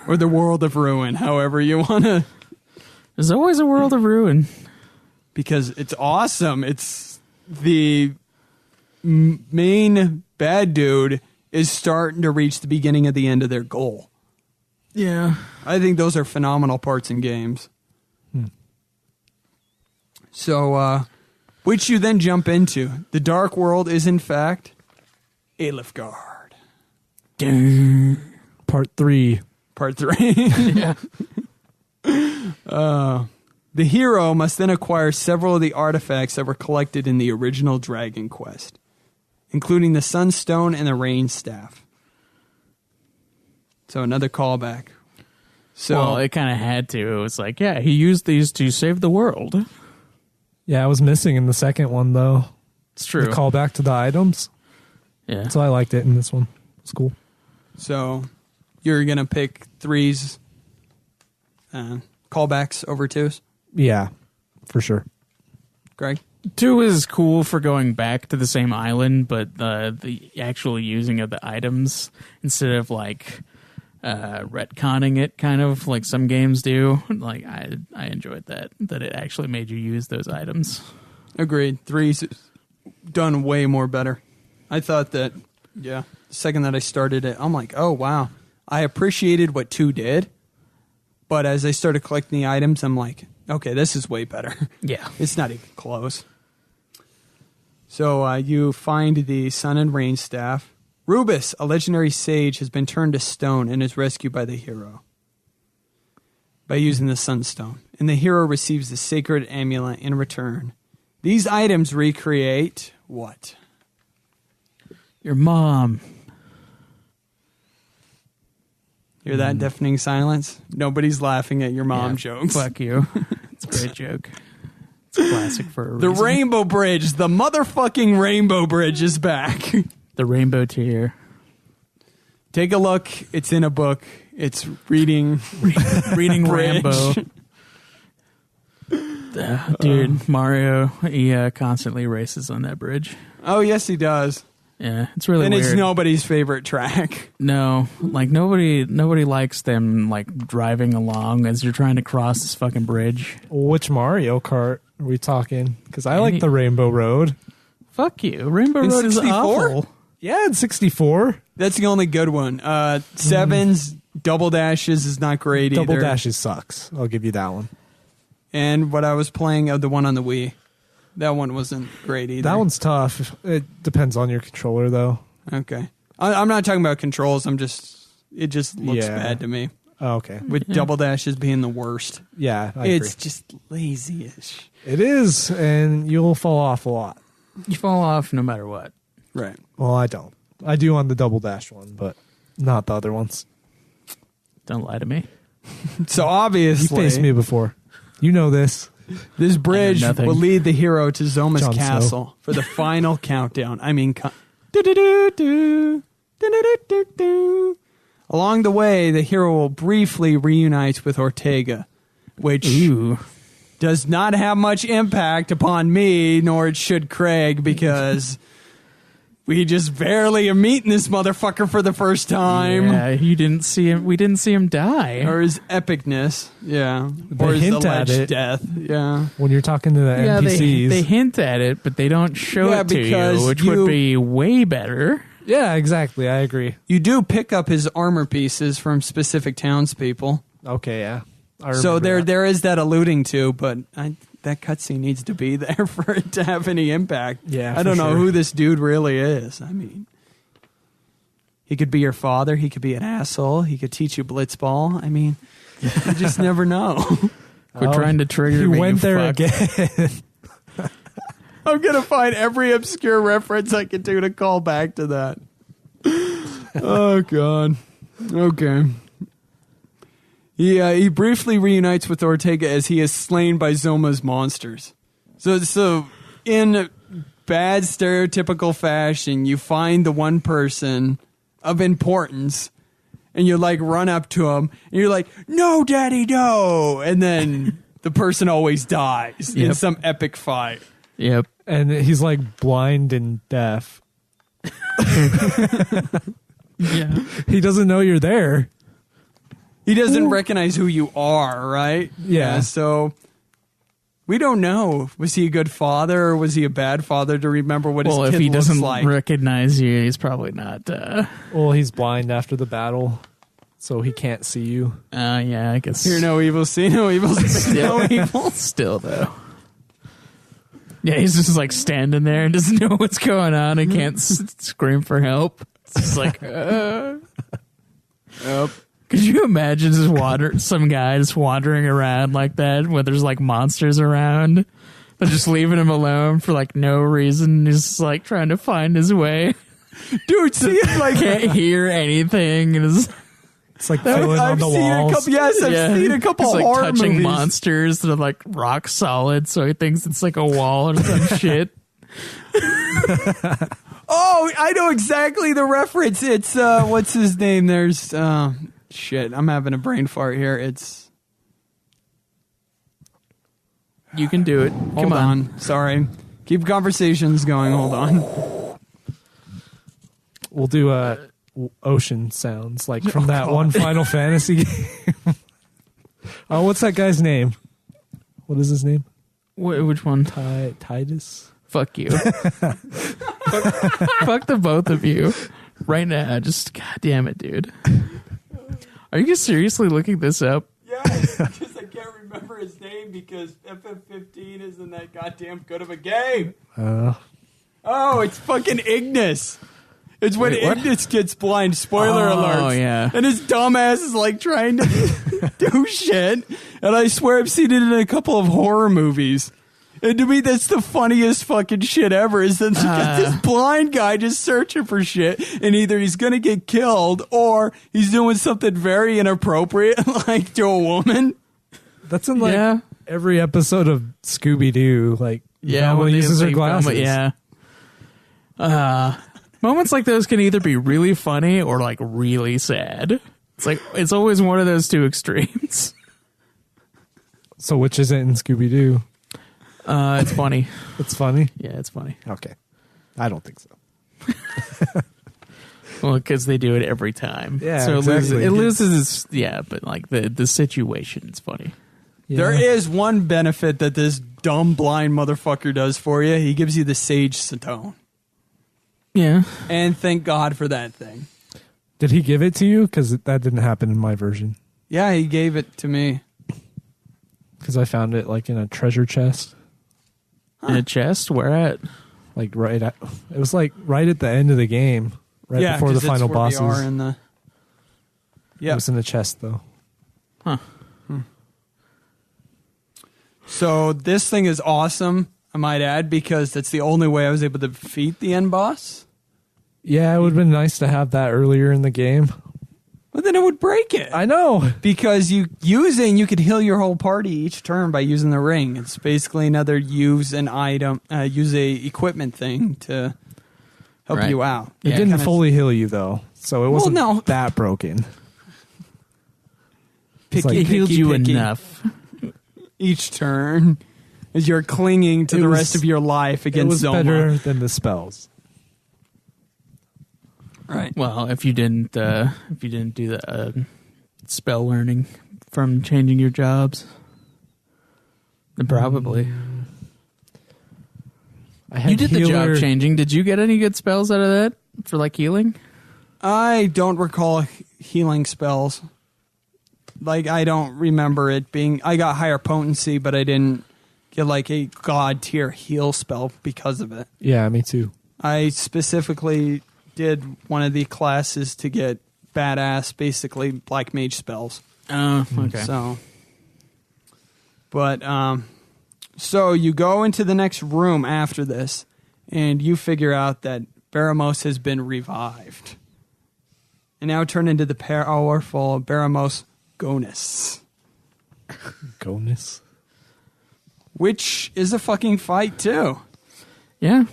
Speaker 3: Or the World of Ruin, however you want to.
Speaker 1: There's always a world of ruin.
Speaker 3: Because it's awesome. It's the main bad dude is starting to reach the beginning of the end of their goal.
Speaker 1: Yeah.
Speaker 3: I think those are phenomenal parts in games. So, which you then jump into. The Dark World is, in fact, Alifgard.
Speaker 2: Part 3.
Speaker 3: Part 3.
Speaker 1: Yeah.
Speaker 3: The hero must then acquire several of the artifacts that were collected in the original Dragon Quest, including the Sunstone and the Rain Staff. So another callback. So
Speaker 1: Well, it kind of had to. It was like, yeah, he used these to save the world.
Speaker 2: Yeah, I was missing in the second one, though.
Speaker 1: It's true.
Speaker 2: The callback to the items.
Speaker 1: Yeah.
Speaker 2: So I liked it in this one. It's cool.
Speaker 3: So you're going to pick 3's callbacks over 2's?
Speaker 2: Yeah, for sure.
Speaker 3: Greg?
Speaker 1: 2 is cool for going back to the same island, but the actual using of the items instead of like retconning it, kind of like some games do. Like I enjoyed that it actually made you use those items.
Speaker 3: Agreed. 3's done way more better. I thought that, the second that I started it, I'm like, oh, wow. I appreciated what 2 did, but as I started collecting the items, I'm like, okay, this is way better.
Speaker 1: Yeah.
Speaker 3: It's not even close. So you find the Sun and Rain Staff. Rubus, a legendary sage, has been turned to stone and is rescued by the hero by using the Sunstone. And the hero receives the sacred amulet in return. These items recreate what?
Speaker 1: Your mom.
Speaker 3: Hear that deafening silence? Nobody's laughing at your mom jokes.
Speaker 1: Fuck you. It's a great joke. It's a classic for a
Speaker 3: The
Speaker 1: reason.
Speaker 3: Rainbow Bridge, the motherfucking Rainbow Bridge is back.
Speaker 1: The rainbow tier.
Speaker 3: Take a look. It's in a book. It's reading Bridge.
Speaker 1: Rambo. Dude, Mario, he constantly races on that bridge.
Speaker 3: Oh, yes, he does.
Speaker 1: Yeah, it's really
Speaker 3: And
Speaker 1: weird.
Speaker 3: it's nobody's favorite track.
Speaker 1: No, like nobody likes them like driving along as you're trying to cross this fucking bridge.
Speaker 2: Which Mario Kart are we talking? Because I like the Rainbow Road.
Speaker 1: Fuck you. Rainbow
Speaker 3: In
Speaker 1: Road is
Speaker 3: 64?
Speaker 1: awful.
Speaker 2: Yeah, it's 64.
Speaker 3: That's the only good one. Sevens, Double Dashes is not great either.
Speaker 2: Double Dashes sucks. I'll give you that one.
Speaker 3: And what I was playing, the one on the Wii, that one wasn't great either.
Speaker 2: That one's tough. It depends on your controller, though.
Speaker 3: Okay. I'm not talking about controls. It just looks bad to me.
Speaker 2: Oh, okay.
Speaker 3: With Double Dashes being the worst.
Speaker 2: Yeah, I agree.
Speaker 3: It's just lazy-ish.
Speaker 2: It is, and you'll fall off a lot.
Speaker 1: You fall off no matter what.
Speaker 3: Right.
Speaker 2: Well, I don't. I do on the Double Dash one, but not the other ones.
Speaker 1: Don't lie to me.
Speaker 3: So obviously,
Speaker 2: You faced me before. You know this.
Speaker 3: This bridge
Speaker 1: nothing.
Speaker 3: will lead the hero to Zoma's
Speaker 2: Jon
Speaker 3: castle
Speaker 2: Snow.
Speaker 3: for the final countdown. I mean, do-do-do-do, do-do-do-do-do. Along the way, the hero will briefly reunite with Ortega, which does not have much impact upon me, nor it should Craig, because we just barely are meeting this motherfucker for the first time.
Speaker 1: Yeah, you didn't see him. We didn't see him die.
Speaker 3: Or his epicness, yeah.
Speaker 2: They
Speaker 3: Or his
Speaker 2: hint at
Speaker 3: alleged
Speaker 2: it.
Speaker 3: death, yeah.
Speaker 2: When you're talking to the
Speaker 1: Yeah,
Speaker 2: NPCs.
Speaker 1: they hint at it, but they don't show
Speaker 3: Yeah,
Speaker 1: it to
Speaker 3: because
Speaker 1: you, which
Speaker 3: you-
Speaker 1: would be way better.
Speaker 2: Yeah, exactly. I agree.
Speaker 3: You do pick up his armor pieces from specific townspeople.
Speaker 2: Okay, yeah. I
Speaker 3: So
Speaker 2: remember that.
Speaker 3: there is that alluding to, but that cutscene needs to be there for it to have any impact.
Speaker 2: Yeah,
Speaker 3: I
Speaker 2: for
Speaker 3: don't know
Speaker 2: sure.
Speaker 3: who this dude really is. I mean, he could be your father. He could be an asshole. He could teach you blitzball. I mean, you just never know.
Speaker 1: Quit trying to trigger
Speaker 2: He
Speaker 1: me.
Speaker 2: went
Speaker 1: you
Speaker 2: there
Speaker 1: fuck.
Speaker 2: again.
Speaker 3: I'm going to find every obscure reference I can do to call back to that. Oh, God. Okay. He briefly reunites with Ortega as he is slain by Zoma's monsters. So in bad stereotypical fashion, you find the one person of importance and you like run up to him and you're like, "No, daddy, no." And then the person always dies in some epic fight.
Speaker 1: Yep.
Speaker 2: And he's like blind and deaf.
Speaker 1: Yeah.
Speaker 2: He doesn't know you're there.
Speaker 3: He doesn't recognize who you are, right?
Speaker 2: Yeah.
Speaker 3: So we don't know. Was he a good father or was he a bad father to remember what
Speaker 1: Well,
Speaker 3: his
Speaker 1: if
Speaker 3: kid
Speaker 1: he
Speaker 3: looks
Speaker 1: doesn't
Speaker 3: like?
Speaker 1: recognize you, he's probably not.
Speaker 2: Well, he's blind after the battle, so he can't see you.
Speaker 1: Yeah, I guess.
Speaker 3: Hear no evil, see no evil, speak no evil.
Speaker 1: Still, though. Yeah, he's just like standing there and doesn't know what's going on and can't scream for help. It's just like,
Speaker 3: Yep.
Speaker 1: Could you imagine some guy just wandering around like that when there's like monsters around? They're just leaving him alone for like no reason. He's just like trying to find his way.
Speaker 3: Dude, see, like
Speaker 1: Can't hear anything. And
Speaker 2: It's like filling on
Speaker 3: I've
Speaker 2: the
Speaker 3: seen a
Speaker 2: walls.
Speaker 3: couple. Yes, I've seen a couple
Speaker 1: he's like
Speaker 3: horror
Speaker 1: touching
Speaker 3: movies.
Speaker 1: monsters that are like rock solid, so he thinks it's like a wall or some shit.
Speaker 3: Oh, I know exactly the reference. It's what's his name? There's shit. I'm having a brain fart here. It's
Speaker 1: You can do it.
Speaker 3: hold
Speaker 1: Come on.
Speaker 3: Sorry. Keep conversations going. Hold on.
Speaker 2: We'll do ocean sounds like from that one Final Fantasy game. Oh, what's that guy's name? What is his name?
Speaker 1: Which one?
Speaker 2: Titus?
Speaker 1: Fuck you. fuck the both of you right now. Just God damn it, dude. Are you seriously looking this up?
Speaker 3: Yeah, because I can't remember his name because FF15 isn't that goddamn good of a game. Oh, it's fucking Ignis. It's when Ignis gets blind. Spoiler alert.
Speaker 1: Oh, yeah.
Speaker 3: And his dumbass is like trying to do shit. And I swear I've seen it in a couple of horror movies. And to me, that's the funniest fucking shit ever. Is that this blind guy just searching for shit, and either he's gonna get killed or he's doing something very inappropriate, like to a woman.
Speaker 2: That's in like every episode of Scooby Doo. Like, Velma uses her glasses.
Speaker 1: Moments like those can either be really funny or like really sad. It's like it's always one of those two extremes.
Speaker 2: So which is it in Scooby Doo?
Speaker 1: It's funny.
Speaker 2: It's funny?
Speaker 1: Yeah, it's funny.
Speaker 2: Okay. I don't think so.
Speaker 1: Well, because they do it every time.
Speaker 2: Yeah,
Speaker 1: so
Speaker 2: exactly.
Speaker 1: it loses its, but like the situation is funny.
Speaker 2: Yeah.
Speaker 3: There is one benefit that this dumb blind motherfucker does for you. He gives you the Sage Stone.
Speaker 1: Yeah.
Speaker 3: And thank God for that thing.
Speaker 2: Did he give it to you? Because that didn't happen in my version.
Speaker 3: Yeah, he gave it to me.
Speaker 2: Because I found it like in a treasure chest.
Speaker 1: In a chest? Where at?
Speaker 2: Like right at, it was like right at the end of the game, right before the final bosses.
Speaker 3: They are in the.
Speaker 2: It was in the chest though.
Speaker 1: Huh.
Speaker 3: So this thing is awesome, I might add, because that's the only way I was able to defeat the end boss.
Speaker 2: Yeah, it would have been nice to have that earlier in the game.
Speaker 3: But then it would break it.
Speaker 2: I know.
Speaker 3: Because you could heal your whole party each turn by using the ring. It's basically another use a equipment thing to help you out.
Speaker 2: It didn't fully heal you though, so it wasn't that broken.
Speaker 1: It healed you enough.
Speaker 3: Each turn, as you're clinging to the rest of your life against Zoma.
Speaker 2: It was better than the spells.
Speaker 3: Right.
Speaker 1: Well, if you didn't do the spell learning from changing your jobs, then probably. You did the job changing. Did you get any good spells out of that for like healing?
Speaker 3: I don't recall healing spells. Like, I don't remember it being... I got higher potency, but I didn't get like a god tier heal spell because of it.
Speaker 2: Yeah, me too.
Speaker 3: I specifically did one of the classes to get badass, basically black mage spells.
Speaker 1: Oh, okay.
Speaker 3: So you go into the next room after this, and you figure out that Baramos has been revived. And now turned into the powerful Baramos Gonus.
Speaker 2: Gonus?
Speaker 3: Which is a fucking fight, too.
Speaker 1: Yeah.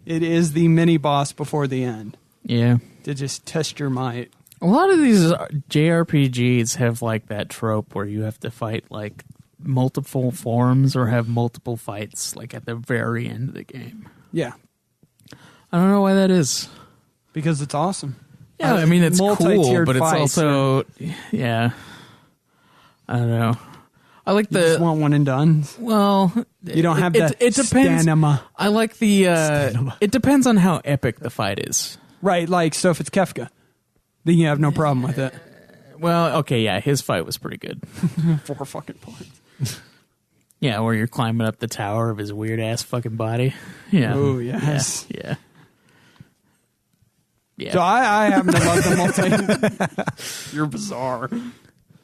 Speaker 3: It is the mini-boss before the end.
Speaker 1: Yeah.
Speaker 3: To just test your might.
Speaker 1: A lot of these JRPGs have like that trope where you have to fight like multiple forms or have multiple fights like at the very end of the game.
Speaker 3: Yeah.
Speaker 1: I don't know why that is.
Speaker 3: Because it's awesome.
Speaker 1: Yeah, I mean, it's cool, but it's
Speaker 3: fights,
Speaker 1: also... Yeah. I don't know. I like
Speaker 3: you just want one and done.
Speaker 1: Well,
Speaker 3: you don't have that.
Speaker 1: It depends.
Speaker 3: Stamina.
Speaker 1: I like the. It depends on how epic the fight is.
Speaker 3: Right, like so. If it's Kefka, then you have no problem with it.
Speaker 1: Well, okay, yeah, his fight was pretty good.
Speaker 3: 4 fucking points.
Speaker 1: Yeah, where you're climbing up the tower of his weird ass fucking body. Yeah.
Speaker 3: Oh yes.
Speaker 1: Yeah. Yeah.
Speaker 3: So I happen to love the You're bizarre.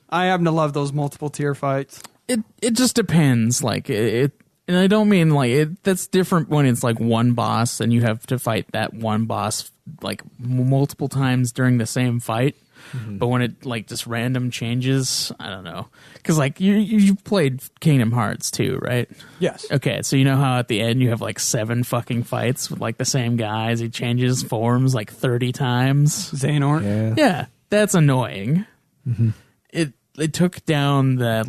Speaker 3: I happen to love those multiple tier fights.
Speaker 1: It just depends. Like it, and I don't mean like it. That's different when it's like one boss and you have to fight that one boss like multiple times during the same fight. Mm-hmm. But when it like just random changes, I don't know. Because like you played Kingdom Hearts too, right?
Speaker 3: Yes.
Speaker 1: Okay, so you know how at the end you have like 7 fucking fights with like the same guys. He changes forms like 30 times.
Speaker 3: Xehanort.
Speaker 1: Yeah, that's annoying.
Speaker 2: Mm-hmm.
Speaker 1: It took down the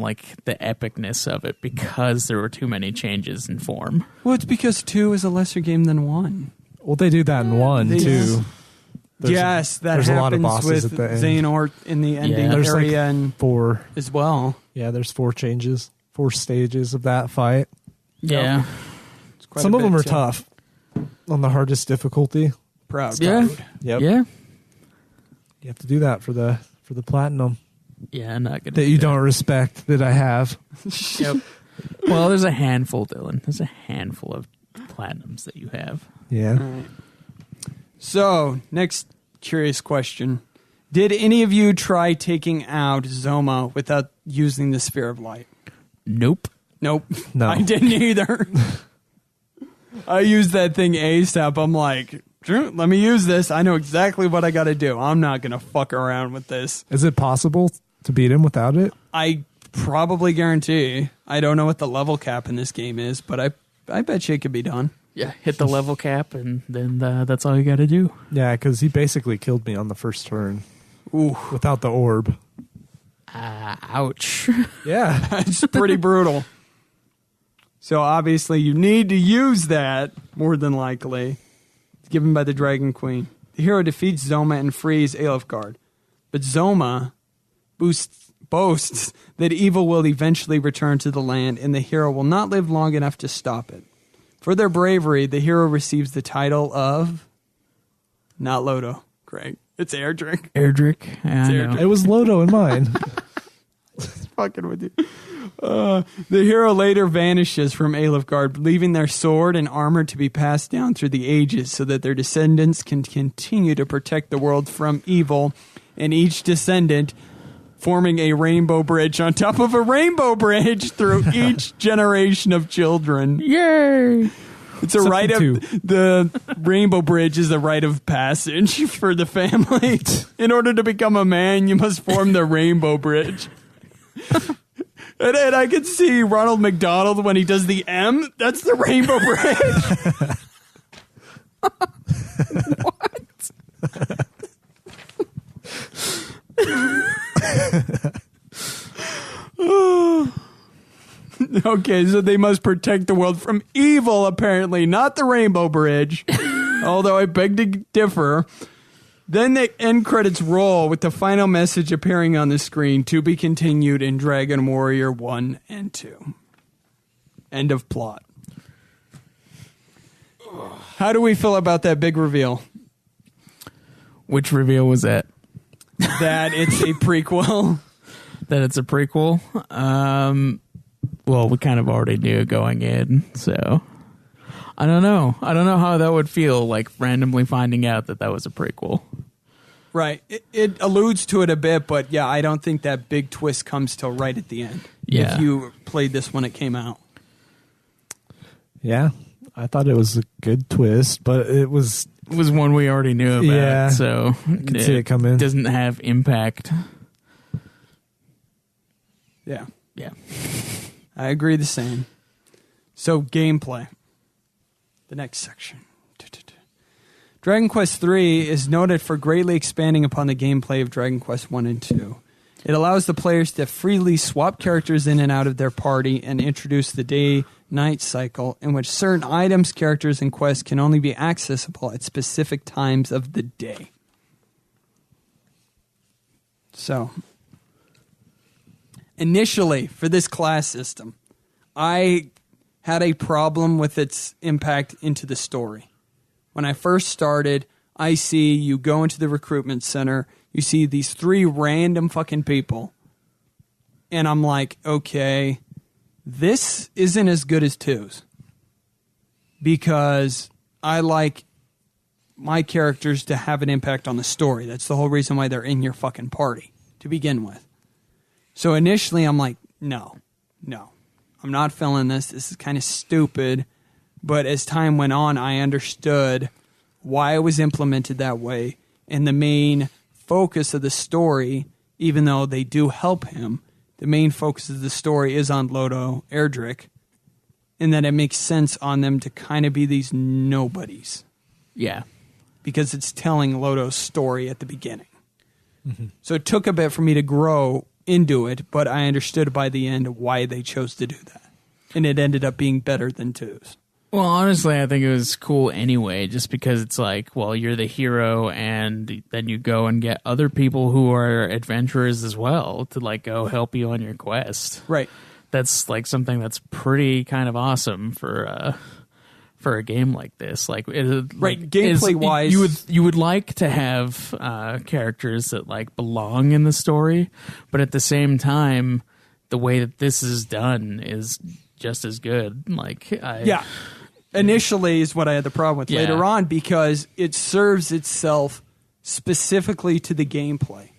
Speaker 1: epicness of it because there were too many changes in form.
Speaker 3: Well, it's because 2 is a lesser game than 1.
Speaker 2: Well, they do that in 1 too.
Speaker 3: There's a lot of bosses with at the Xehanort in the ending area
Speaker 2: like
Speaker 3: and
Speaker 2: 4
Speaker 3: as well.
Speaker 2: Yeah, there's 4 stages of that fight.
Speaker 1: Yeah.
Speaker 2: Some of them are tough on the hardest difficulty.
Speaker 3: Proud.
Speaker 1: Yeah.
Speaker 2: Yep.
Speaker 1: Yeah.
Speaker 2: You have to do that for the platinum.
Speaker 1: Yeah, I'm not gonna.
Speaker 2: That you don't respect that I have.
Speaker 1: Yep. Well, there's a handful, Dylan. There's a handful of platinums that you have.
Speaker 2: Yeah.
Speaker 3: All right. So, next curious question. Did any of you try taking out Zoma without using the Sphere of Light?
Speaker 1: Nope.
Speaker 3: No.
Speaker 2: I
Speaker 3: didn't either. I used that thing ASAP. I'm like, let me use this. I know exactly what I got to do. I'm not going to fuck around with this.
Speaker 2: Is it possible to beat him without it?
Speaker 3: I probably guarantee. I don't know what the level cap in this game is, but I bet you it could be done.
Speaker 1: Yeah, hit the level cap, and then that's all you got to do.
Speaker 2: Yeah, because he basically killed me on the first turn.
Speaker 3: Ooh.
Speaker 2: Without the orb.
Speaker 1: Ouch.
Speaker 2: Yeah.
Speaker 3: It's pretty brutal. So obviously you need to use that, more than likely. It's given by the Dragon Queen. The hero defeats Zoma and frees Alefgard. But Zoma boasts that evil will eventually return to the land, and the hero will not live long enough to stop it. For their bravery, the hero receives the title of Not Lodo, Craig. It's Erdrick.
Speaker 1: Erdrick. Yeah,
Speaker 2: It was Lodo in mine.
Speaker 3: Fucking with you. The hero later vanishes from Alefgard, leaving their sword and armor to be passed down through the ages so that their descendants can continue to protect the world from evil, and each descendant forming a rainbow bridge on top of a rainbow bridge through each generation of children.
Speaker 1: Yay!
Speaker 3: It's a rite of the rainbow bridge is a rite of passage for the family. In order to become a man, you must form the rainbow bridge. And I can see Ronald McDonald when he does the M. That's the rainbow bridge. What? Okay, so they must protect the world from evil, apparently, not the rainbow bridge. Although I beg to differ. Then the end credits roll with the final message appearing on the screen, to be continued in Dragon Warrior 1 and 2. End of plot. How do we feel about that big reveal?
Speaker 1: Which reveal was that?
Speaker 3: That it's a prequel.
Speaker 1: That it's a prequel? Well, we kind of already knew going in, so I don't know. I don't know how that would feel, like randomly finding out that was a prequel.
Speaker 3: Right. It alludes to it a bit, but yeah, I don't think that big twist comes till right at the end.
Speaker 1: Yeah.
Speaker 3: If you played this when it came out.
Speaker 2: Yeah, I thought it was a good twist, but it was
Speaker 1: one we already knew about,
Speaker 2: yeah,
Speaker 1: so
Speaker 2: I could see it come in.
Speaker 1: Doesn't have impact.
Speaker 3: Yeah.
Speaker 1: Yeah.
Speaker 3: I agree the same. So, gameplay. The next section. Dragon Quest III is noted for greatly expanding upon the gameplay of Dragon Quest I and II. It allows the players to freely swap characters in and out of their party and introduce the day-night cycle in which certain items, characters, and quests can only be accessible at specific times of the day. So, initially, for this class system, I had a problem with its impact into the story. When I first started, I see you go into the recruitment center, you see these 3 random fucking people, and I'm like, okay, this isn't as good as 2's. Because I like my characters to have an impact on the story. That's the whole reason why they're in your fucking party, to begin with. So initially, I'm like, no, I'm not feeling this. This is kind of stupid. But as time went on, I understood why it was implemented that way. And the main focus of the story, even though they do help him, the main focus of the story is on Lodo Erdrick. And that it makes sense on them to kind of be these nobodies.
Speaker 1: Yeah.
Speaker 3: Because it's telling Lodo's story at the beginning. Mm-hmm. So it took a bit for me to grow into it, but I understood by the end why they chose to do that. And it ended up being better than 2's.
Speaker 1: Well, honestly, I think it was cool anyway, just because it's like, well, you're the hero, and then you go and get other people who are adventurers as well to like go help you on your quest.
Speaker 3: Right.
Speaker 1: That's like something that's pretty kind of awesome for a game like this. Like,
Speaker 3: right, gameplay wise,
Speaker 1: you would like to have characters that like belong in the story, but at the same time, the way that this is done is just as good.
Speaker 3: Initially is what I had the problem with.
Speaker 1: Yeah.
Speaker 3: Later on, because it serves itself specifically to the gameplay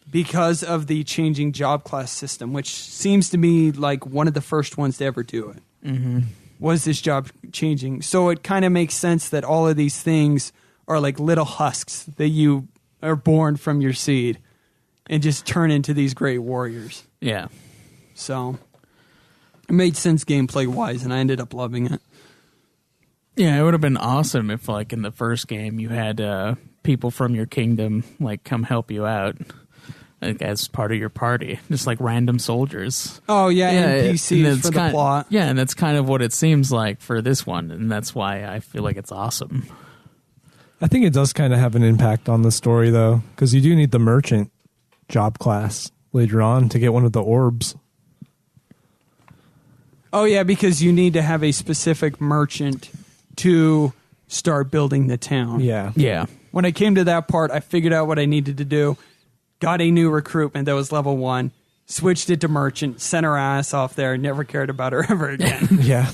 Speaker 3: because of the changing job class system, which seems to me like one of the first ones to ever do it.
Speaker 1: Mm-hmm.
Speaker 3: Was this job changing? So it kind of makes sense that all of these things are like little husks that you are born from your seed and just turn into these great warriors.
Speaker 1: Yeah.
Speaker 3: So it made sense gameplay wise, and I ended up loving it.
Speaker 1: Yeah, it would have been awesome if, like, in the first game, you had people from your kingdom, like, come help you out, like, as part of your party. Just, like, random soldiers.
Speaker 3: Oh, yeah, NPCs for the plot.
Speaker 1: Yeah, and that's kind of what it seems like for this one, and that's why I feel like it's awesome.
Speaker 2: I think it does kind of have an impact on the story, though, because you do need the merchant job class later on to get one of the orbs.
Speaker 3: Oh, yeah, because you need to have a specific merchant to start building the town.
Speaker 1: Yeah.
Speaker 3: When I came to that part, I figured out what I needed to do, got a new recruitment that was level 1, switched it to merchant, sent her ass off there, never cared about her ever again.
Speaker 2: Yeah.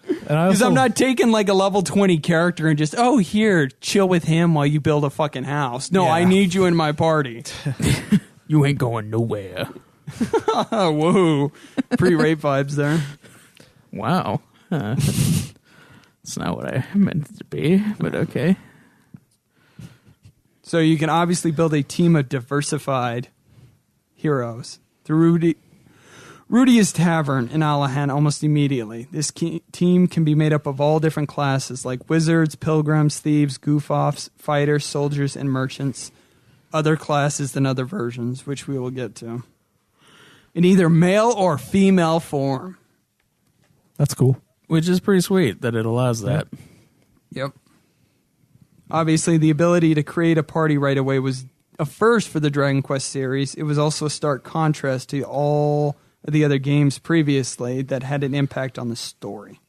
Speaker 3: Because I'm not taking like a level 20 character and just, oh, here, chill with him while you build a fucking house. No,
Speaker 2: Yeah.
Speaker 3: I need you in my party.
Speaker 1: You ain't going nowhere.
Speaker 3: Whoa. Pre-rape vibes there.
Speaker 1: Wow. It's not what I meant it to be, but okay.
Speaker 3: So you can obviously build a team of diversified heroes. Through Rudy's Tavern in Alahan almost immediately. This team can be made up of all different classes like wizards, pilgrims, thieves, goof-offs, fighters, soldiers, and merchants. Other classes than other versions, which we will get to. In either male or female form.
Speaker 2: That's cool.
Speaker 1: Which is pretty sweet that it allows that.
Speaker 3: Yep. Obviously, the ability to create a party right away was a first for the Dragon Quest series. It was also a stark contrast to all of the other games previously that had an impact on the story.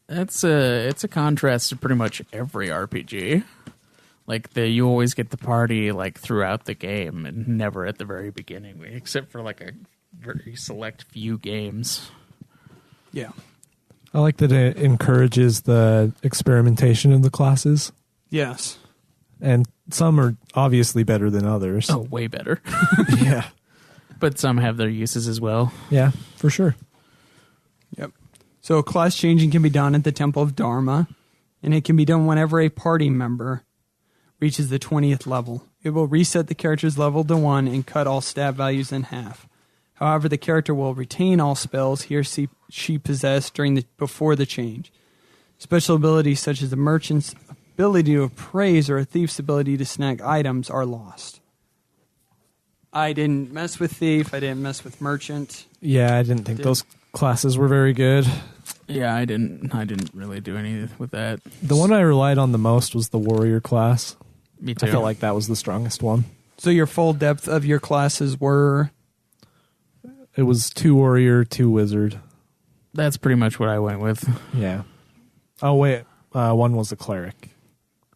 Speaker 1: It's a contrast to pretty much every RPG. Like you always get the party like throughout the game and never at the very beginning, except for like a very select few games.
Speaker 3: Yeah.
Speaker 2: I like that it encourages the experimentation of the classes.
Speaker 3: Yes.
Speaker 2: And some are obviously better than others.
Speaker 1: Oh, way better.
Speaker 2: Yeah.
Speaker 1: But some have their uses as well.
Speaker 2: Yeah, for sure.
Speaker 3: Yep. So class changing can be done at the Temple of Dharma, and it can be done whenever a party member reaches the 20th level. It will reset the character's level to 1 and cut all stat values in half. However, the character will retain all spells he or she possessed before the change. Special abilities such as the merchant's ability to appraise or a thief's ability to snag items are lost. I didn't mess with thief. I didn't mess with merchant.
Speaker 2: Yeah, I didn't think those classes were very good.
Speaker 1: Yeah, I didn't really do any with that.
Speaker 2: The one I relied on the most was the warrior class.
Speaker 1: Me too.
Speaker 2: I felt like that was the strongest one.
Speaker 3: So your full depth of your classes were?
Speaker 2: It was 2 warrior, 2 wizard.
Speaker 1: That's pretty much what I went with.
Speaker 2: Yeah. Oh, wait. One was a cleric.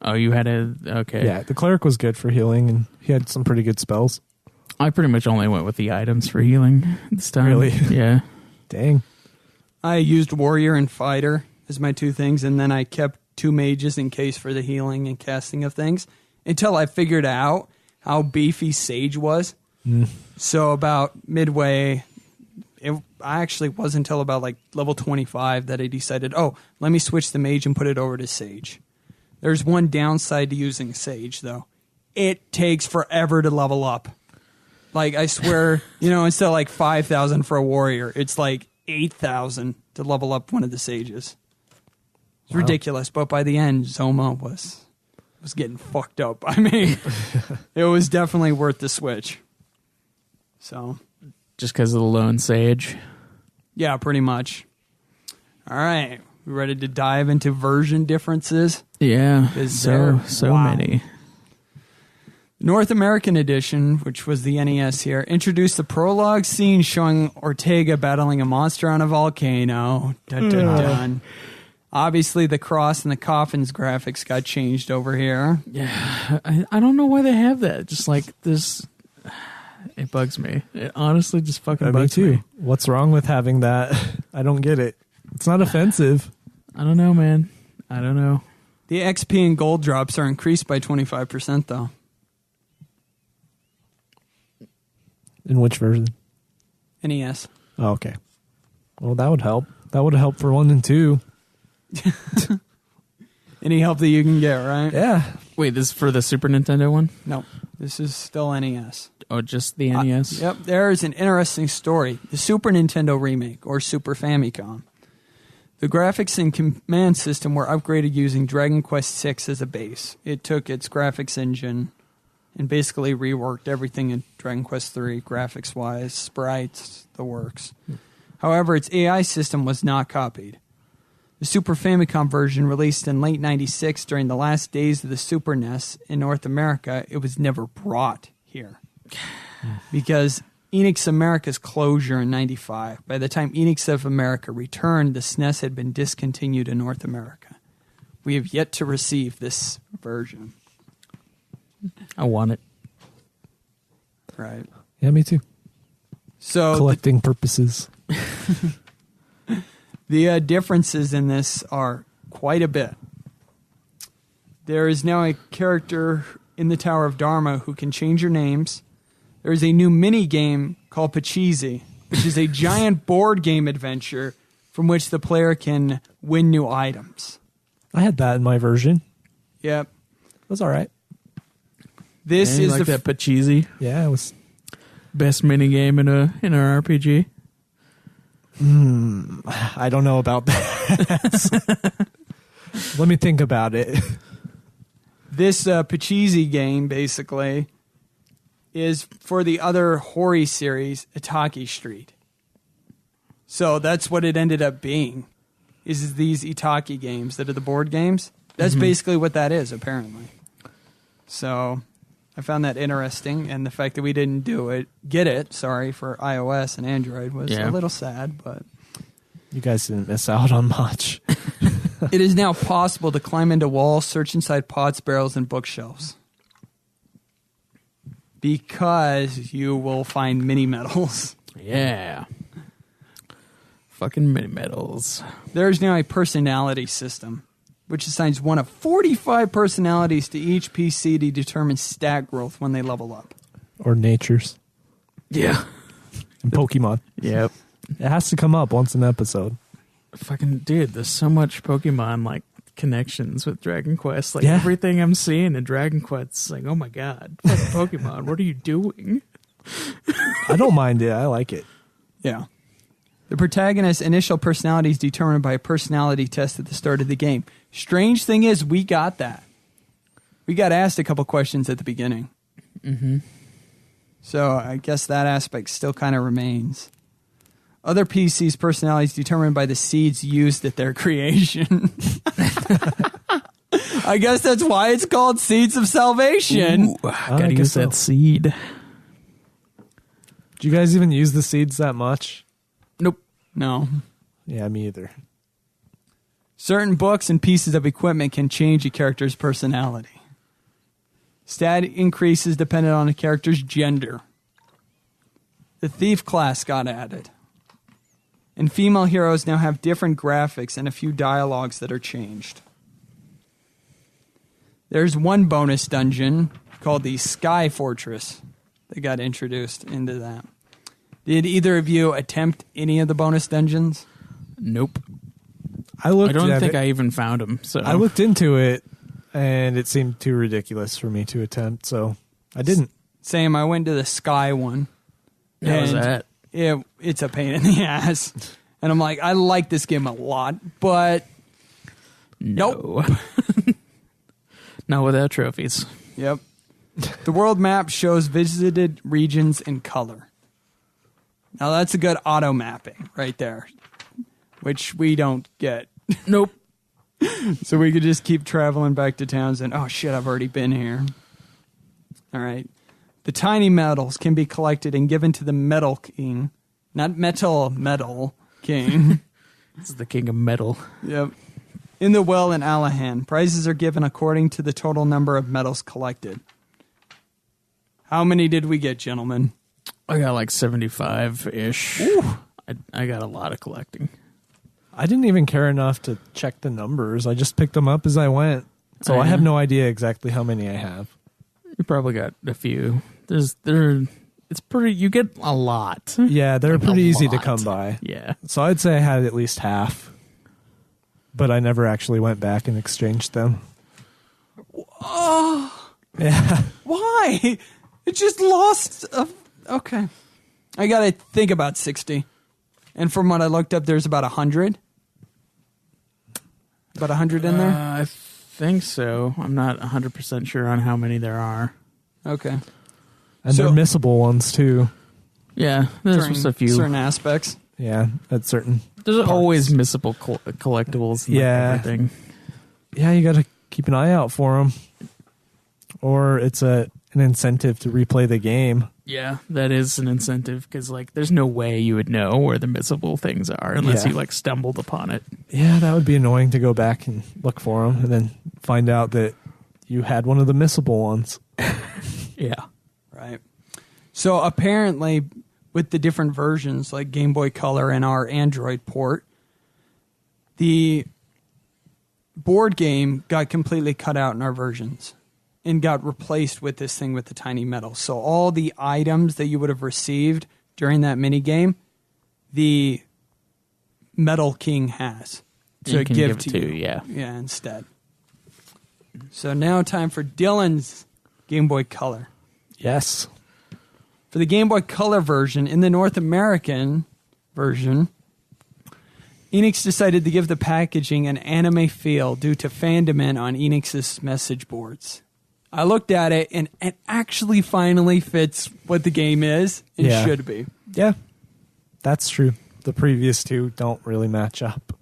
Speaker 1: Oh, you had okay.
Speaker 2: Yeah, the cleric was good for healing, and he had some pretty good spells.
Speaker 1: I pretty much only went with the items for healing this time.
Speaker 2: Really?
Speaker 1: Yeah.
Speaker 2: Dang.
Speaker 3: I used warrior and fighter as my 2 things, and then I kept 2 mages in case for the healing and casting of things until I figured out how beefy Sage was. So about midway, I actually wasn't until about like level 25 that I decided, let me switch the mage and put it over to Sage. There's one downside to using Sage, though. It takes forever to level up. Like, I swear, instead of like 5,000 for a warrior, it's like 8,000 to level up one of the sages. It's ridiculous, but by the end, Zoma was getting fucked up. I mean, it was definitely worth the switch. So,
Speaker 1: just because of the lone sage.
Speaker 3: Yeah, pretty much. All right, we ready to dive into version differences?
Speaker 1: Yeah, so many.
Speaker 3: North American edition, which was the NES here, introduced the prologue scene showing Ortega battling a monster on a volcano. Dun, dun, dun. Obviously, the cross and the coffins graphics got changed over here.
Speaker 1: Yeah, I don't know why they have that. Just like this, it bugs me. It honestly just fucking bugs me.
Speaker 2: What's wrong with having that? I don't get it. It's not offensive.
Speaker 1: I don't know, man. I don't know.
Speaker 3: The XP and gold drops are increased by 25%, though.
Speaker 2: In which version?
Speaker 3: NES.
Speaker 2: Oh, okay. Well, that would help. That would help for 1 and 2.
Speaker 3: Any help that you can get, right?
Speaker 2: Yeah.
Speaker 1: Wait, this is for the Super Nintendo one?
Speaker 3: No, this is still NES.
Speaker 1: Oh, just the NES?
Speaker 3: Yep, there is an interesting story. The Super Nintendo remake, or Super Famicom. The graphics and command system were upgraded using Dragon Quest VI as a base. It took its graphics engine and basically reworked everything in Dragon Quest III, graphics-wise, sprites, the works. However, its AI system was not copied. The Super Famicom version, released in late '96 during the last days of the Super NES in North America, it was never brought here. Because Enix America's closure in '95, by the time Enix of America returned, the SNES had been discontinued in North America, We have yet to receive this version.
Speaker 1: I want it.
Speaker 3: Right.
Speaker 2: Yeah, me too.
Speaker 3: So
Speaker 2: Collecting purposes.
Speaker 3: the differences in this are quite a bit. There is now a character in the Tower of Dharma who can change your names. There is a new mini game called Pachisi, which is a giant board game adventure from which the player can win new items.
Speaker 2: I had that in my version.
Speaker 3: Yep.
Speaker 2: It was all right.
Speaker 3: This is
Speaker 1: like that Pachisi.
Speaker 2: Yeah, it was.
Speaker 1: Best minigame in an RPG.
Speaker 2: I don't know about that. Let me think about it.
Speaker 3: This Pachisi game, basically, is for the other Hori series, Itaki Street. So that's what it ended up being, is these Itaki games that are the board games. That's basically what that is, apparently. So I found that interesting, and the fact that we didn't get it, for iOS and Android was a little sad, but...
Speaker 2: You guys didn't miss out on much.
Speaker 3: It is now possible to climb into walls, search inside pots, barrels, and bookshelves. Because you will find mini medals.
Speaker 1: Yeah. Fucking mini medals.
Speaker 3: There's now a personality system, which assigns one of 45 personalities to each PC to determine stat growth when they level up.
Speaker 2: Or natures.
Speaker 1: Yeah.
Speaker 2: And Pokemon.
Speaker 1: Yep.
Speaker 2: It has to come up once an episode.
Speaker 1: Fucking dude, there's so much Pokemon like connections with Dragon Quest. Like
Speaker 2: Yeah.
Speaker 1: everything I'm seeing in Dragon Quest, like, oh my god, fucking Pokemon, what are you doing?
Speaker 2: I don't mind it. I like it.
Speaker 3: Yeah. The protagonist's initial personality is determined by a personality test at the start of the game. Strange thing is, we got that. We got asked a couple questions at the beginning.
Speaker 1: Mm-hmm.
Speaker 3: So I guess that aspect still kind of remains. Other PC's personalities determined by the seeds used at their creation. I guess that's why it's called Seeds of Salvation.
Speaker 1: Ooh, gotta use that seed.
Speaker 2: Do you guys even use the seeds that much?
Speaker 3: Nope. No.
Speaker 2: Yeah, me either.
Speaker 3: Certain books and pieces of equipment can change a character's personality. Stat increases dependent on a character's gender. The thief class got added. And female heroes now have different graphics and a few dialogues that are changed. There's one bonus dungeon called the Sky Fortress that got introduced into that. Did either of you attempt any of the bonus dungeons?
Speaker 1: Nope.
Speaker 2: I
Speaker 1: don't think I even found them. So
Speaker 2: I looked into it, and it seemed too ridiculous for me to attempt, so I didn't.
Speaker 3: Same. I went to the Sky one.
Speaker 1: How was that?
Speaker 3: It's a pain in the ass. And I'm like, I like this game a lot, but
Speaker 1: no. Not without trophies.
Speaker 3: Yep. The world map shows visited regions in color. Now that's a good auto mapping right there, which we don't get.
Speaker 1: Nope.
Speaker 3: So we could just keep traveling back to towns and, oh shit, I've already been here. All right. The tiny medals can be collected and given to the Metal King. Not Metal King.
Speaker 1: This is the king of metal.
Speaker 3: Yep. In the well in Alahan, prizes are given according to the total number of medals collected. How many did we get, gentlemen?
Speaker 1: I got like 75-ish. I got a lot of collecting.
Speaker 2: I didn't even care enough to check the numbers. I just picked them up as I went. So I have no idea exactly how many I have.
Speaker 1: You probably got a few. It's pretty, you get a lot.
Speaker 2: Yeah, they're
Speaker 1: Like
Speaker 2: pretty
Speaker 1: a
Speaker 2: easy to
Speaker 1: lot.
Speaker 2: come by.
Speaker 1: Yeah.
Speaker 2: So I'd say I had at least half. But I never actually went back and exchanged them.
Speaker 3: Oh,
Speaker 2: Yeah.
Speaker 3: why? It just lost. Okay. I got to think about 60. And from what I looked up, there's about 100. About 100 in there?
Speaker 1: I think so. I'm not 100% sure on how many there are.
Speaker 3: Okay.
Speaker 2: And
Speaker 3: So-
Speaker 2: they're missable ones, too.
Speaker 1: Yeah, there's just a few.
Speaker 3: Certain aspects.
Speaker 2: Yeah, at certain.
Speaker 1: There's
Speaker 2: parts.
Speaker 1: always missable collectibles and
Speaker 2: Yeah.
Speaker 1: everything.
Speaker 2: Yeah, you got to keep an eye out for them. Or it's a an incentive to replay the game.
Speaker 1: Yeah, that is an incentive because like there's no way you would know where the missable things are unless you like stumbled upon it.
Speaker 2: Yeah, that would be annoying to go back and look for them and then find out that you had one of the missable ones.
Speaker 1: Yeah.
Speaker 3: Right. So apparently with the different versions like Game Boy Color and our Android port, the board game got completely cut out in our versions and got replaced with this thing with the tiny metal. So all the items that you would have received during that mini game, the Metal King has to give to you.
Speaker 1: Yeah.
Speaker 3: Yeah, instead. So now time for Dylan's Game Boy Color.
Speaker 2: Yes.
Speaker 3: For the Game Boy Color version, in the North American version, Enix decided to give the packaging an anime feel due to fan demand on Enix's message boards. I looked at it, and it actually finally fits what the game is and should be.
Speaker 2: Yeah, that's true. The previous two don't really match up.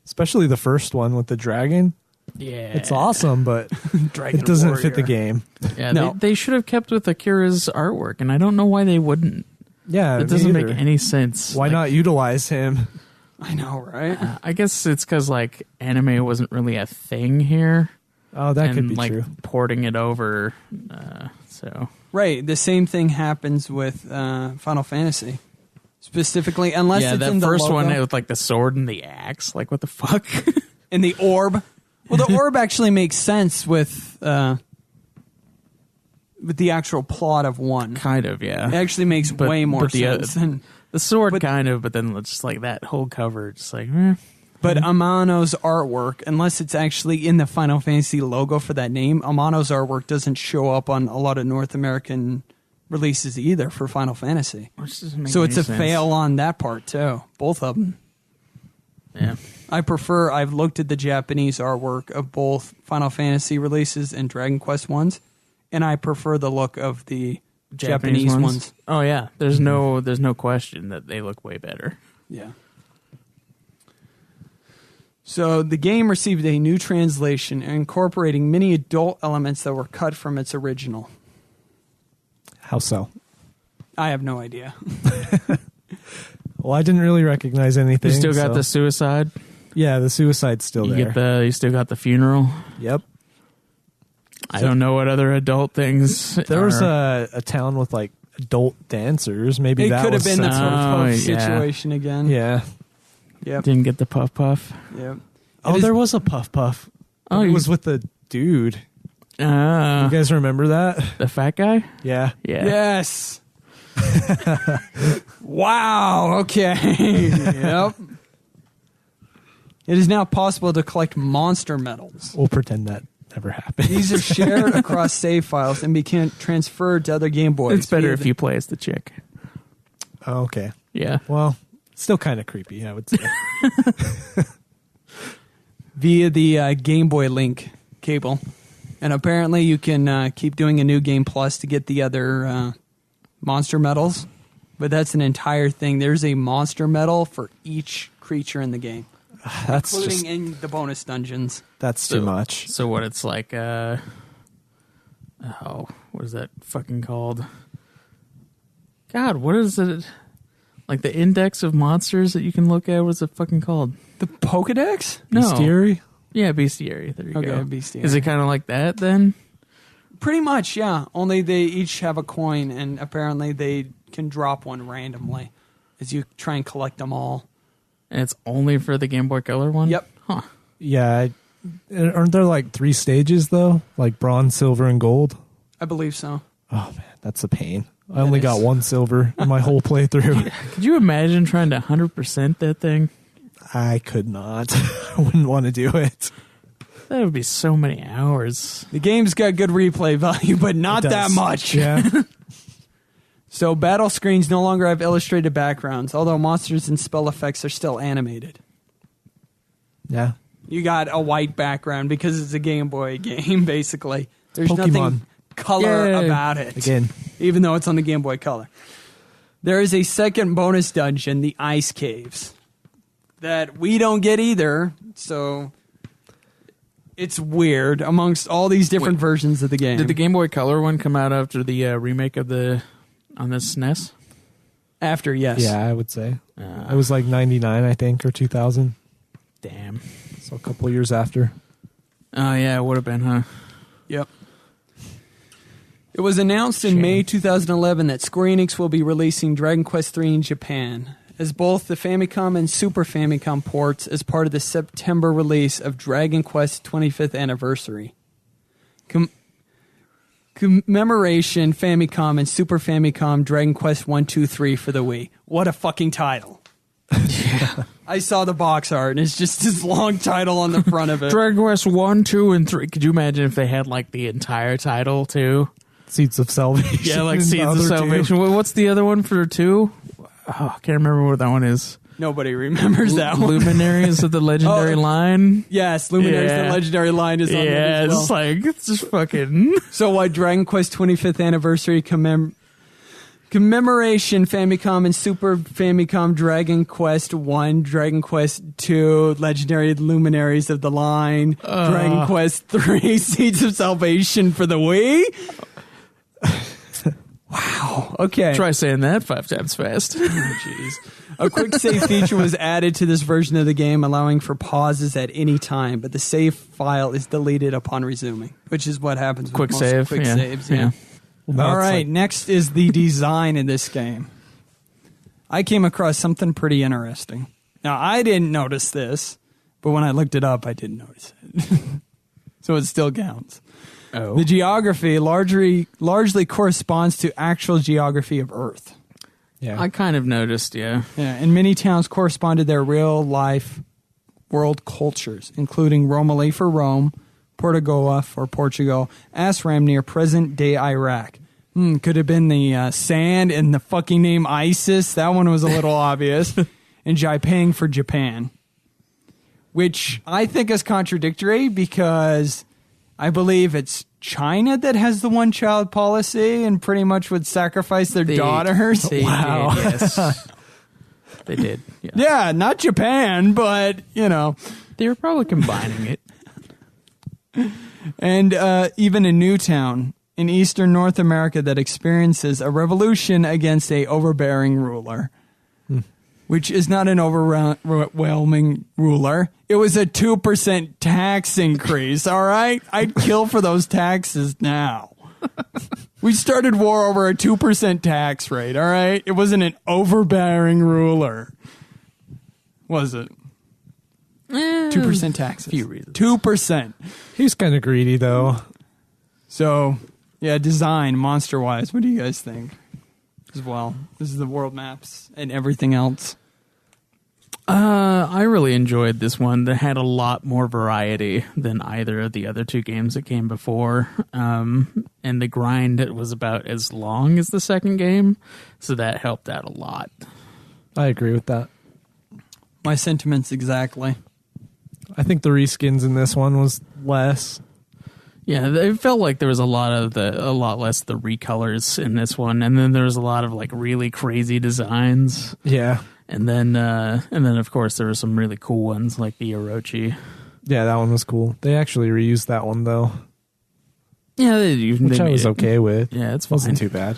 Speaker 2: Especially the first one with the dragon.
Speaker 1: Yeah.
Speaker 2: It's awesome, but
Speaker 3: Dragon
Speaker 2: it doesn't
Speaker 3: Warrior.
Speaker 2: fit the game.
Speaker 1: Yeah,
Speaker 3: No.
Speaker 1: they should have kept with Akira's artwork, and I don't know why they wouldn't.
Speaker 2: Yeah,
Speaker 1: It doesn't make any sense.
Speaker 2: Why
Speaker 1: Like,
Speaker 2: not utilize him?
Speaker 3: I know, right?
Speaker 1: I guess it's because like anime wasn't really a thing here.
Speaker 2: Oh, that
Speaker 1: and
Speaker 2: could be
Speaker 1: like
Speaker 2: true.
Speaker 1: porting it over. So
Speaker 3: Right. The same thing happens with Final Fantasy. Specifically, unless
Speaker 1: yeah,
Speaker 3: it's
Speaker 1: that
Speaker 3: in the
Speaker 1: first
Speaker 3: logo.
Speaker 1: one with like the sword and the axe. Like what the fuck?
Speaker 3: And the orb. Well, the orb actually makes sense with the actual plot of one.
Speaker 1: Kind of, yeah.
Speaker 3: It actually makes way more sense.
Speaker 1: The sword
Speaker 3: but-
Speaker 1: kind of, but then just like that whole cover, just like.
Speaker 3: But Amano's artwork, unless it's actually in the Final Fantasy logo for that name, Amano's artwork doesn't show up on a lot of North American releases either for Final Fantasy. So it's a fail on that part too. Both of them.
Speaker 1: Yeah.
Speaker 3: I've looked at the Japanese artwork of both Final Fantasy releases and Dragon Quest ones, and I prefer the look of the Japanese ones.
Speaker 1: Oh yeah, there's no question that they look way better.
Speaker 3: Yeah. So the game received a new translation incorporating many adult elements that were cut from its original.
Speaker 2: How so?
Speaker 3: I have no idea.
Speaker 2: Well, I didn't really recognize anything.
Speaker 1: You still got
Speaker 2: so-
Speaker 1: the suicide.
Speaker 2: Yeah, the suicide's still there.
Speaker 1: You still got the funeral.
Speaker 2: Yep.
Speaker 1: I don't know what other adult things.
Speaker 2: There was a town with like adult dancers. Maybe
Speaker 3: It
Speaker 2: that
Speaker 3: could have
Speaker 2: was
Speaker 3: been that sort of
Speaker 1: Oh,
Speaker 3: puff
Speaker 1: yeah.
Speaker 3: situation again.
Speaker 2: Yeah.
Speaker 3: Yep.
Speaker 1: Didn't get the puff puff.
Speaker 3: Yep.
Speaker 2: Oh, there was a puff puff.
Speaker 1: Oh,
Speaker 2: it
Speaker 1: you-
Speaker 2: was with the dude. You guys remember that?
Speaker 1: The fat guy.
Speaker 2: Yeah.
Speaker 1: Yeah.
Speaker 3: Yes. Wow. Okay. Yep. It is now possible to collect monster medals.
Speaker 2: We'll pretend that never happened.
Speaker 3: These are shared across save files and became transferred to other Game Boys.
Speaker 1: It's better
Speaker 3: via
Speaker 1: if you play as the chick.
Speaker 2: Oh, okay.
Speaker 1: Yeah.
Speaker 2: Well, still kind of creepy, I would say.
Speaker 3: via the Game Boy Link cable. And apparently you can keep doing a new game plus to get the other monster medals. But that's an entire thing. There's a monster medal for each creature in the game.
Speaker 2: That's
Speaker 3: Including
Speaker 2: just,
Speaker 3: in the bonus dungeons.
Speaker 2: that's too much.
Speaker 1: So what it's like, what is that fucking called? God, what is it? Like the index of monsters that you can look at? What's it fucking called?
Speaker 3: The Pokedex?
Speaker 1: No.
Speaker 2: Bestiary?
Speaker 1: Yeah, bestiary. There you
Speaker 3: Okay,
Speaker 1: go.
Speaker 3: bestiary.
Speaker 1: Is it kind of like that then?
Speaker 3: Pretty much, yeah. Only they each have a coin, and apparently they can drop one randomly as you try and collect them all.
Speaker 1: And it's only for the Game Boy Color one?
Speaker 3: Yep.
Speaker 1: Huh.
Speaker 2: Yeah. Aren't there like 3 stages, though? Like bronze, silver, and gold?
Speaker 3: I believe so.
Speaker 2: Oh, man, that's a pain. I only
Speaker 3: is.
Speaker 2: got 1 silver in my whole playthrough.
Speaker 1: Could you imagine trying to 100% that thing?
Speaker 2: I could not. I wouldn't want to do it.
Speaker 1: That would be so many hours.
Speaker 3: The game's got good replay value, but not
Speaker 2: It
Speaker 3: that
Speaker 2: does.
Speaker 3: much.
Speaker 2: Yeah.
Speaker 3: So battle screens no longer have illustrated backgrounds, although monsters and spell effects are still animated.
Speaker 2: Yeah.
Speaker 3: You got a white background because it's a Game Boy game, basically. There's
Speaker 2: Pokemon.
Speaker 3: nothing color
Speaker 1: Yay.
Speaker 3: about it.
Speaker 2: Again.
Speaker 3: Even though it's on the Game Boy Color. There is a second bonus dungeon, the Ice Caves, that we don't get either. So It's weird amongst all these different versions of the game.
Speaker 1: Did the Game Boy Color one come out after the remake of on the SNES?
Speaker 3: After, yes.
Speaker 2: Yeah, I would say. It was like 99, I think, or 2000.
Speaker 1: Damn.
Speaker 2: So a couple years after.
Speaker 1: Oh, yeah, it would have been, huh?
Speaker 3: Yep. It was announced in May 2011 that Square Enix will be releasing Dragon Quest III in Japan as both the Famicom and Super Famicom ports as part of the September release of Dragon Quest 25th Anniversary. Commemoration Famicom and Super Famicom Dragon Quest 1, 2, 3 for the Wii. What a fucking title.
Speaker 1: Yeah.
Speaker 3: I saw the box art and it's just this long title on the front of it.
Speaker 1: Dragon Quest 1, 2, and 3. Could you imagine if they had like the entire title too?
Speaker 2: Seeds of Salvation.
Speaker 1: Yeah, like Seeds of Salvation. What's the other one for 2? Oh, I can't remember what that one is.
Speaker 3: Nobody remembers that one.
Speaker 1: Luminaries of the Legendary Line.
Speaker 3: Yes, Luminaries of the Legendary Line is on there as well.
Speaker 1: It's like, it's just fucking...
Speaker 3: So what, Dragon Quest 25th Anniversary Commemoration Famicom and Super Famicom Dragon Quest 1, Dragon Quest 2, Legendary Luminaries of the Line, Dragon Quest 3, Seeds of Salvation for the Wii? Wow. Okay.
Speaker 1: Try saying that 5 times fast.
Speaker 3: Jeez. A quick save feature was added to this version of the game, allowing for pauses at any time, but the save file is deleted upon resuming, which is what happens with
Speaker 1: Quick
Speaker 3: most
Speaker 1: save.
Speaker 3: quick saves.
Speaker 1: Yeah.
Speaker 2: Well,
Speaker 3: All right,
Speaker 2: like,
Speaker 3: next is the design in this game. I came across something pretty interesting. Now, I didn't notice this, but when I looked it up, I did notice it. So it still counts.
Speaker 1: Oh.
Speaker 3: The geography largely corresponds to actual geography of Earth.
Speaker 2: yeah.
Speaker 1: I kind of noticed, yeah.
Speaker 3: Yeah, and many towns correspond to their real-life world cultures, including Romilly for Rome, Portugoa for Portugal, Asram near present-day Iraq. Could have been the sand and the fucking name ISIS. That one was a little obvious. And Jaipang for Japan. Which I think is contradictory because I believe it's China that has the one-child policy and pretty much would sacrifice their daughters.
Speaker 1: They did, yes. They did. Yeah.
Speaker 3: Yeah, not Japan, but, you know.
Speaker 1: They were probably combining it.
Speaker 3: And even a new town in eastern North America that experiences a revolution against a overbearing ruler, which is not an overwhelming ruler. It was a 2% tax increase, all right? I'd kill for those taxes now. We started war over a 2% tax rate, all right? It wasn't an overbearing ruler, was it? 2% taxes.
Speaker 1: Few reasons.
Speaker 3: 2%.
Speaker 2: He was kind of greedy, though.
Speaker 3: So, yeah, design, monster-wise, what do you guys think? As well, this is the world maps and everything else.
Speaker 1: I really enjoyed this one. That had a lot more variety than either of the other 2 games that came before. And the grind was about as long as the second game, so that helped out a lot.
Speaker 2: I agree with that.
Speaker 3: My sentiments exactly.
Speaker 2: I think the reskins in this one was less.
Speaker 1: Yeah, it felt like there was a lot less the recolors in this one, and then there was a lot of like really crazy designs.
Speaker 2: Yeah.
Speaker 1: And then of course there were some really cool ones like the Orochi.
Speaker 2: Yeah, that one was cool. They actually reused that one though.
Speaker 1: Yeah,
Speaker 2: which I was okay with.
Speaker 1: Yeah, it's
Speaker 2: wasn't too bad.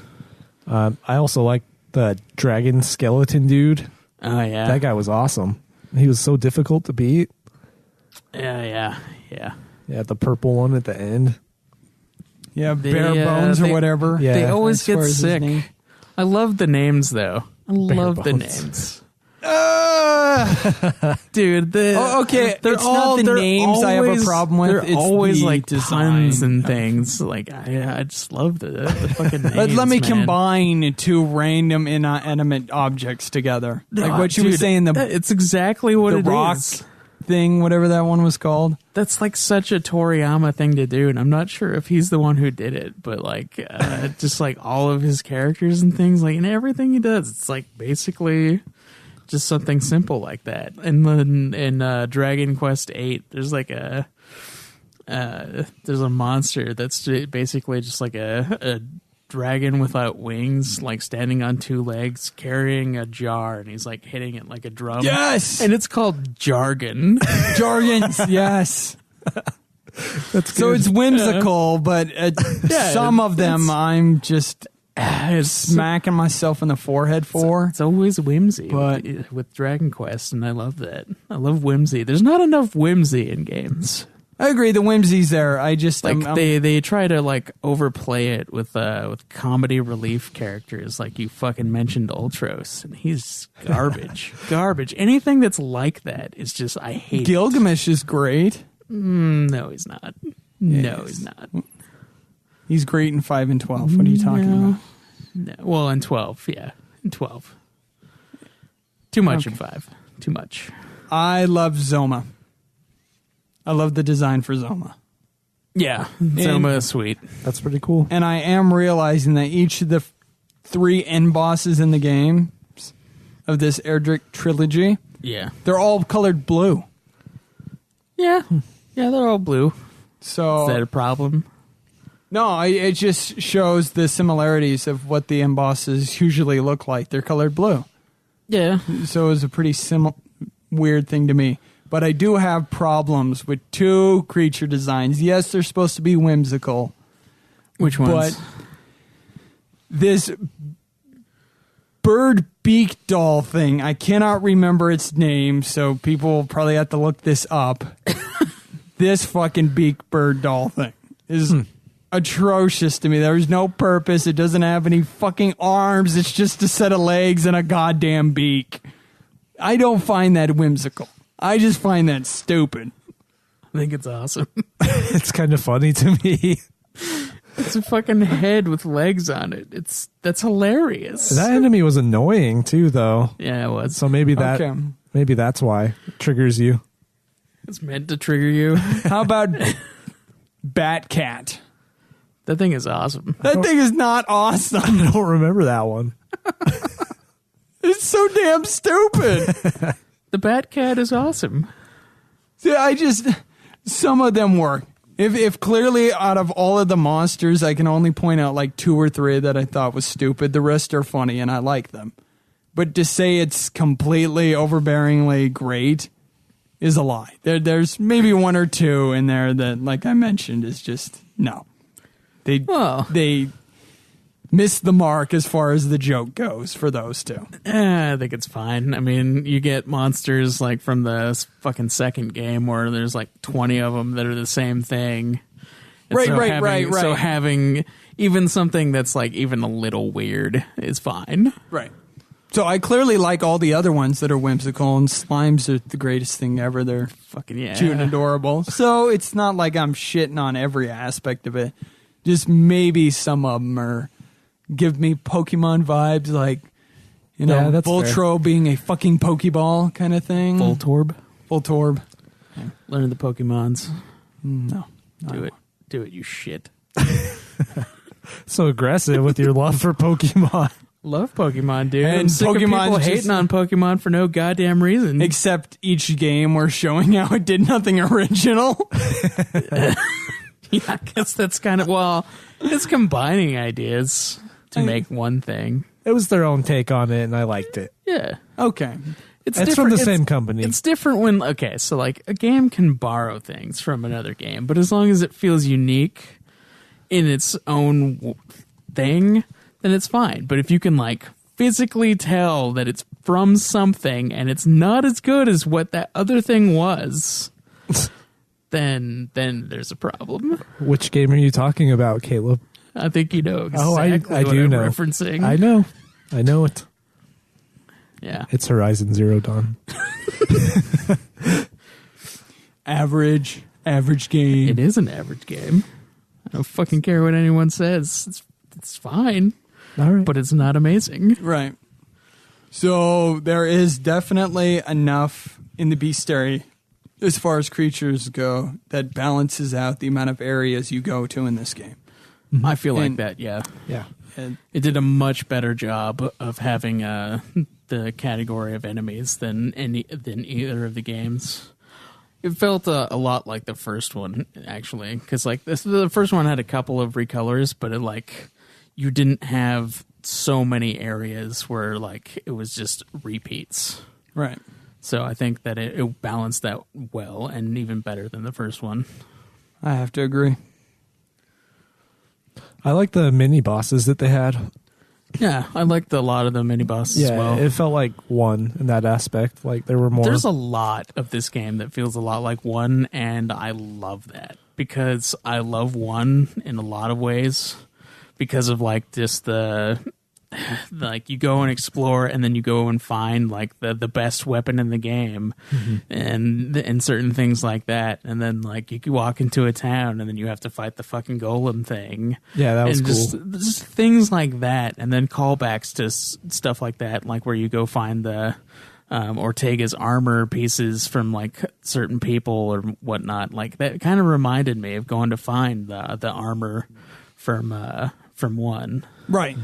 Speaker 2: I also like the dragon skeleton dude.
Speaker 1: Oh yeah,
Speaker 2: that guy was awesome. He was so difficult to beat.
Speaker 1: Yeah.
Speaker 2: Yeah, the purple one at the end.
Speaker 3: Yeah, bare bones or whatever.
Speaker 2: Yeah,
Speaker 1: they always get sick. I love the names though. I love the names. Dude,
Speaker 3: okay. It's not the names I have a problem with.
Speaker 1: They're
Speaker 3: it's
Speaker 1: always
Speaker 3: the
Speaker 1: like
Speaker 3: design
Speaker 1: puns and things. Like I just love the fucking names.
Speaker 3: Let me
Speaker 1: man.
Speaker 3: combine 2 random inanimate objects together. Like what you were saying.
Speaker 1: It's exactly what
Speaker 3: the
Speaker 1: it
Speaker 3: rock
Speaker 1: is.
Speaker 3: Thing, whatever that one was called.
Speaker 1: That's like such a Toriyama thing to do, and I'm not sure if he's the one who did it, but like just like all of his characters and things, like in everything he does, it's like basically just something simple like that. And then in Dragon Quest VIII, there's like there's a monster that's basically just like a dragon without wings, like standing on 2 legs, carrying a jar, and he's like hitting it like a drum.
Speaker 3: Yes!
Speaker 1: And it's called Jargon.
Speaker 3: Jargons, yes.
Speaker 2: That's
Speaker 3: So
Speaker 2: good.
Speaker 3: it's whimsical, but some of them I'm just smacking myself in the forehead for.
Speaker 1: It's always whimsy
Speaker 3: But-
Speaker 1: with Dragon Quest, and I love that. I love whimsy. There's not enough whimsy in games.
Speaker 3: I agree, the whimsy's there. I just
Speaker 1: Like
Speaker 3: I'm-
Speaker 1: they try to like overplay it with comedy relief characters. Like you fucking mentioned Ultros, and he's garbage. Garbage. Anything that's like that is just I hate.
Speaker 3: Gilgamesh is great.
Speaker 1: No, he's not. No,
Speaker 3: Yes.
Speaker 1: he's not.
Speaker 3: He's great in 5 and 12. What are you talking
Speaker 1: No.
Speaker 3: about?
Speaker 1: No. Well, in 12, yeah, in 12. Too much
Speaker 3: Okay.
Speaker 1: in 5. Too much.
Speaker 3: I love Zoma. I love the design for Zoma.
Speaker 1: Yeah, Zoma is sweet.
Speaker 2: That's pretty cool.
Speaker 3: And I am realizing that each of the 3 end bosses in the game of this Erdrick trilogy,
Speaker 1: Yeah.
Speaker 3: they're all colored blue.
Speaker 1: Yeah. Yeah, they're all blue.
Speaker 3: So
Speaker 1: Is that a problem?
Speaker 3: no, it just shows the similarities of what the end bosses usually look like. They're colored blue.
Speaker 1: Yeah.
Speaker 3: So it was a pretty weird thing to me. But I do have problems with 2 creature designs. Yes, they're supposed to be whimsical.
Speaker 1: Which ones?
Speaker 3: But this bird beak doll thing, I cannot remember its name, so people will probably have to look this up. This fucking beak bird doll thing is atrocious to me. There's no purpose. It doesn't have any fucking arms. It's just a set of legs and a goddamn beak. I don't find that whimsical. I just find that stupid.
Speaker 1: I think it's awesome.
Speaker 2: It's kind of funny to me.
Speaker 1: It's a fucking head with legs on it. That's hilarious.
Speaker 2: That enemy was annoying too, though.
Speaker 1: Yeah, it was.
Speaker 2: So maybe that's why it triggers you.
Speaker 1: It's meant to trigger you.
Speaker 3: How about Batcat?
Speaker 1: That thing is awesome.
Speaker 3: That thing is not awesome.
Speaker 2: I don't remember that one.
Speaker 3: It's so damn stupid.
Speaker 1: The Batcat is awesome.
Speaker 3: See, some of them work. If clearly out of all of the monsters, I can only point out like 2 or 3 that I thought was stupid. The rest are funny and I like them. But to say it's completely overbearingly great is a lie. There's maybe 1 or 2 in there that, like I mentioned, is just no. They missed the mark as far as the joke goes for those 2.
Speaker 1: I think it's fine. I mean, you get monsters like from the fucking second game where there's like 20 of them that are the same thing. And
Speaker 3: Right.
Speaker 1: So having even something that's like even a little weird is fine.
Speaker 3: Right. So I clearly like all the other ones that are whimsical, and slimes are the greatest thing ever. They're
Speaker 1: Fucking yeah.
Speaker 3: cute and adorable. So it's not like I'm shitting on every aspect of it. Just maybe some of them are give me Pokemon vibes, like, you know,
Speaker 2: Yeah, that's
Speaker 3: Voltro being a fucking Pokeball kind of thing.
Speaker 1: Voltorb.
Speaker 3: Voltorb.
Speaker 1: Learn the Pokemons.
Speaker 3: No.
Speaker 1: Do it. Do it, you shit.
Speaker 2: So aggressive with your love for Pokemon.
Speaker 1: Love Pokemon, dude.
Speaker 3: And
Speaker 1: I'm sick of people
Speaker 3: Pokemon's just-
Speaker 1: hating on Pokemon for no goddamn reason.
Speaker 3: Except each game we're showing how it did nothing original.
Speaker 1: Yeah, I guess that's kind of, well, it's combining ideas to make one thing.
Speaker 2: It was their own take on it, and I liked it.
Speaker 1: Yeah.
Speaker 3: Okay.
Speaker 2: It's from
Speaker 1: different-
Speaker 2: the same company.
Speaker 1: It's different when, okay, so like a game can borrow things from another game, but as long as it feels unique in its own thing, then it's fine. But if you can like physically tell that it's from something and it's not as good as what that other thing was, then there's a problem.
Speaker 2: Which game are you talking about, Caleb?
Speaker 1: I think you know exactly
Speaker 2: Oh, I
Speaker 1: what
Speaker 2: do
Speaker 1: I'm
Speaker 2: know.
Speaker 1: referencing.
Speaker 2: I know it.
Speaker 1: Yeah.
Speaker 2: It's Horizon Zero Dawn.
Speaker 3: Average game.
Speaker 1: It is an average game. I don't fucking care what anyone says. It's fine,
Speaker 2: All right.
Speaker 1: but it's not amazing.
Speaker 3: Right. So there is definitely enough in the bestiary as far as creatures go that balances out the amount of areas you go to in this game.
Speaker 1: I feel like
Speaker 3: And-
Speaker 1: that, yeah.
Speaker 2: yeah.
Speaker 3: And
Speaker 1: It did a much better job of having the category of enemies than either of the games. It felt a lot like the first one, actually, because like the first one had a couple of recolors, but it like you didn't have so many areas where like it was just repeats.
Speaker 3: right.
Speaker 1: So I think that it balanced that well and even better than the first one.
Speaker 3: I have to agree.
Speaker 2: I like the mini bosses that they had.
Speaker 1: Yeah, I liked a lot of the mini bosses as well.
Speaker 2: It felt like one in that aspect. Like there were more.
Speaker 1: There's a lot of this game that feels a lot like one, and I love that because I love one in a lot of ways because of like just the like you go and explore and then you go and find like the best weapon in the game and certain things like that, and then like you can walk into a town and then you have to fight the fucking golem thing.
Speaker 2: Yeah, that was
Speaker 1: and
Speaker 2: cool.
Speaker 1: just things like that, and then callbacks to stuff like that, like where you go find the Ortega's armor pieces from like certain people or whatnot. Like that kind of reminded me of going to find the armor from one.
Speaker 3: Right.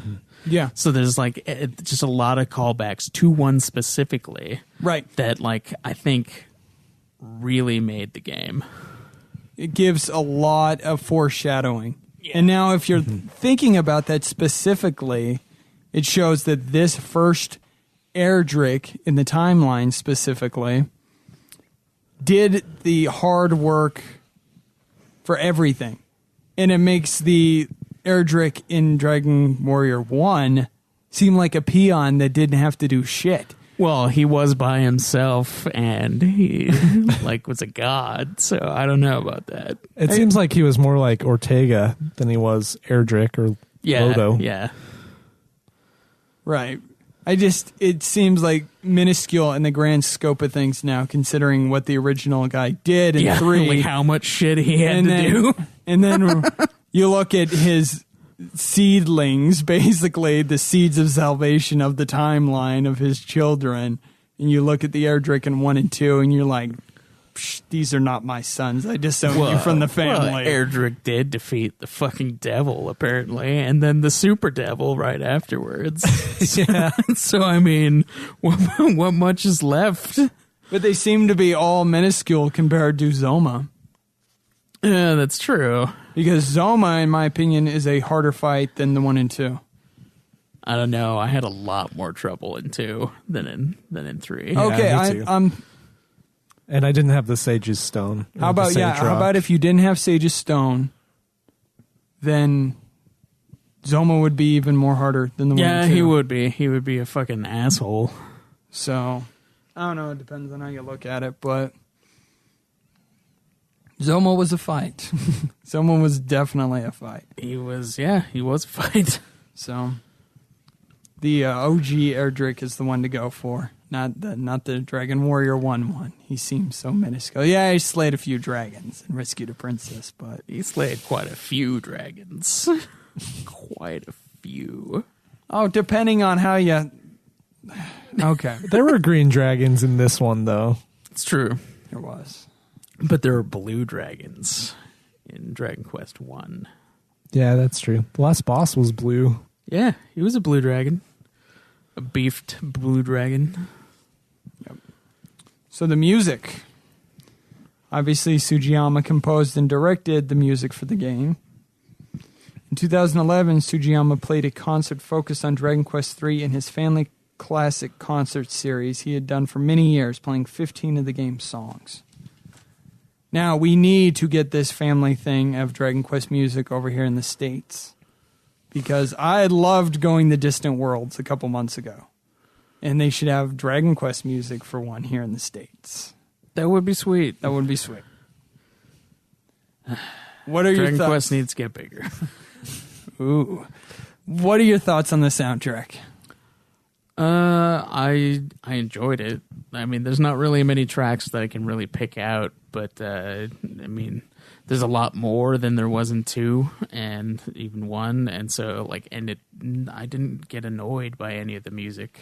Speaker 3: Yeah.
Speaker 1: So there's like just a lot of callbacks to one specifically.
Speaker 3: Right.
Speaker 1: That like I think really made the game.
Speaker 3: It gives a lot of foreshadowing. Yeah. And now if you're thinking about that specifically, it shows that this first Erdrick in the timeline specifically did the hard work for everything. And it makes the Erdrick in Dragon Warrior 1 seem like a peon that didn't have to do shit.
Speaker 1: Well, he was by himself and he like was a god, so I don't know about that.
Speaker 2: It seems like he was more like Ortega than he was Erdrick or Lodo.
Speaker 1: Yeah.
Speaker 3: Right. It seems like minuscule in the grand scope of things now, considering what the original guy did in 3.
Speaker 1: Like how much shit he had to do.
Speaker 3: And then you look at his seedlings, basically the seeds of salvation of the timeline of his children, and you look at the Erdrick in 1 and 2, and you're like, these are not my sons. I disown you from the family.
Speaker 1: Well, Erdrick did defeat the fucking devil, apparently, and then the super devil right afterwards.
Speaker 2: Yeah.
Speaker 1: So, I mean, what much is left?
Speaker 3: But they seem to be all minuscule compared to Zoma.
Speaker 1: Yeah, that's true.
Speaker 3: Because Zoma, in my opinion, is a harder fight than the 1 and 2.
Speaker 1: I don't know. I had a lot more trouble in 2 than in 3.
Speaker 2: Yeah,
Speaker 3: okay,
Speaker 2: me too. And I didn't have the Sage's Stone.
Speaker 3: How about if you didn't have Sage's Stone, then Zoma would be even more harder than the 1 and 2.
Speaker 1: Yeah, he would be. He would be a fucking asshole.
Speaker 3: So, I don't know. It depends on how you look at it, but Zoma was a fight. Zoma was definitely a fight.
Speaker 1: He was a fight.
Speaker 3: So, the OG Erdrick is the one to go for. Not the Dragon Warrior 1. He seems so minuscule. Yeah, he slayed a few dragons and rescued a princess, but
Speaker 1: He slayed quite a few dragons. Quite a few.
Speaker 3: oh, depending on how you. Okay,
Speaker 2: There were green dragons in this one, though.
Speaker 1: It's true.
Speaker 3: there was.
Speaker 1: But there were blue dragons in Dragon Quest 1.
Speaker 2: Yeah, that's true. The last boss was blue.
Speaker 1: Yeah, he was a blue dragon. A beefed blue dragon.
Speaker 3: So the music. Obviously, Sugiyama composed and directed the music for the game. In 2011, Sugiyama played a concert focused on Dragon Quest III in his Family Classic concert series he had done for many years, playing 15 of the game's songs. Now, we need to get this family thing of Dragon Quest music over here in the States, because I loved going to Distant Worlds a couple months ago, and they should have Dragon Quest music for one here in the States.
Speaker 1: That would be sweet.
Speaker 3: That would be sweet. What are your
Speaker 1: Dragon
Speaker 3: thoughts?
Speaker 1: Quest needs to get bigger.
Speaker 3: Ooh. What are your thoughts on the soundtrack?
Speaker 1: I enjoyed it. I mean, there's not really many tracks that I can really pick out, but I mean, there's a lot more than there was in 2 and even 1, and so I didn't get annoyed by any of the music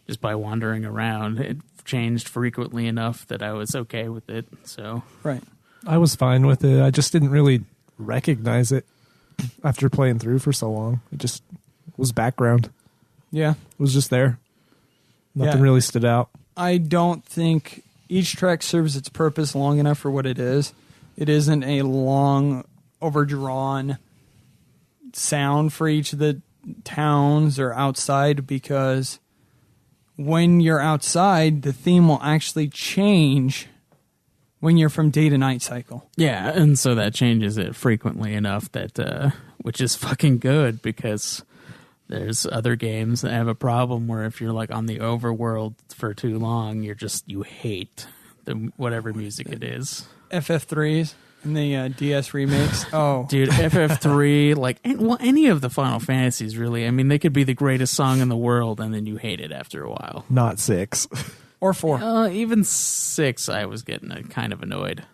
Speaker 1: just by wandering around. It changed frequently enough that I was okay with it. So
Speaker 3: Right.
Speaker 2: I was fine with it. I just didn't really recognize it after playing through for so long. It just was background.
Speaker 3: Yeah.
Speaker 2: It was just there. Nothing
Speaker 3: Yeah.
Speaker 2: really stood out.
Speaker 3: I don't think each track serves its purpose long enough for what it is. It isn't a long, overdrawn sound for each of the towns or outside, because when you're outside, the theme will actually change when you're from day to night cycle.
Speaker 1: Yeah, and so that changes it frequently enough that, which is fucking good because there's other games that have a problem where if you're like on the overworld for too long, you hate whatever music it is.
Speaker 3: FF3s and the DS remakes. Oh,
Speaker 1: dude, FF3, like, any of the Final Fantasies, really. I mean, they could be the greatest song in the world, and then you hate it after a while.
Speaker 2: Not 6.
Speaker 3: Or 4.
Speaker 1: Even 6, I was getting kind of annoyed.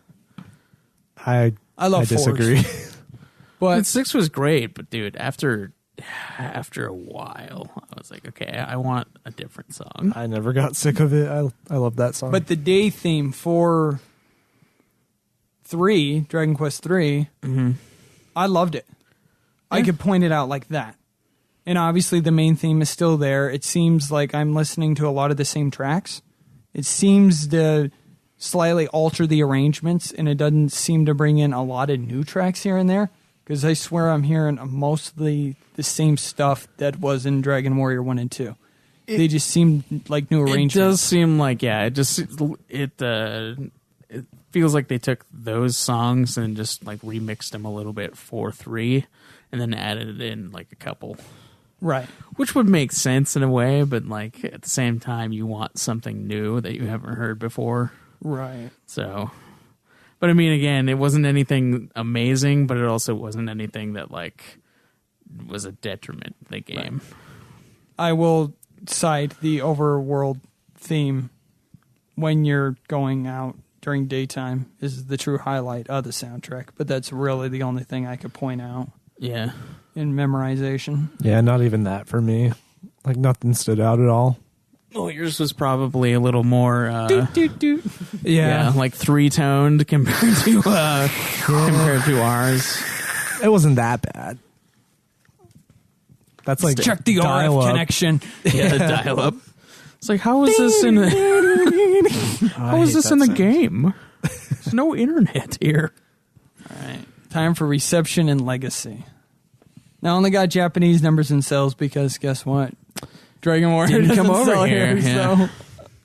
Speaker 2: I
Speaker 3: love
Speaker 2: disagree.
Speaker 3: But
Speaker 1: 6 was great, but dude, after a while, I was like, okay, I want a different song.
Speaker 2: I never got sick of it. I love that song.
Speaker 3: But the day theme for Dragon Quest 3, I loved it. Yeah. I could point it out like that. And obviously the main theme is still there. It seems like I'm listening to a lot of the same tracks. It seems to slightly alter the arrangements, and it doesn't seem to bring in a lot of new tracks here and there. Because I swear I'm hearing mostly the same stuff that was in Dragon Warrior 1 and 2. They just seem like new arrangements.
Speaker 1: It does seem like, yeah, it feels like they took those songs and just like remixed them a little bit for 3 and then added in like a couple.
Speaker 3: Right.
Speaker 1: Which would make sense in a way, but like at the same time you want something new that you haven't heard before.
Speaker 3: Right.
Speaker 1: So, but I mean, again, it wasn't anything amazing, but it also wasn't anything that like was a detriment to the game.
Speaker 3: Right. I will cite the overworld theme when you're going out during daytime is the true highlight of the soundtrack, but that's really the only thing I could point out.
Speaker 1: Yeah.
Speaker 3: In memorization.
Speaker 2: Yeah, not even that for me. Like nothing stood out at all.
Speaker 1: Well, yours was probably a little more
Speaker 2: Yeah,
Speaker 1: like 3-toned compared to ours.
Speaker 2: It wasn't that bad. That's like
Speaker 3: check the RF connection.
Speaker 1: Yeah, dial up. It's like, how is this in the game? There's no internet here.
Speaker 3: All right. Time for reception and legacy. Now, I only got Japanese numbers and sales because guess what? Dragon Warrior
Speaker 1: didn't come over
Speaker 3: sell
Speaker 1: here. Yeah.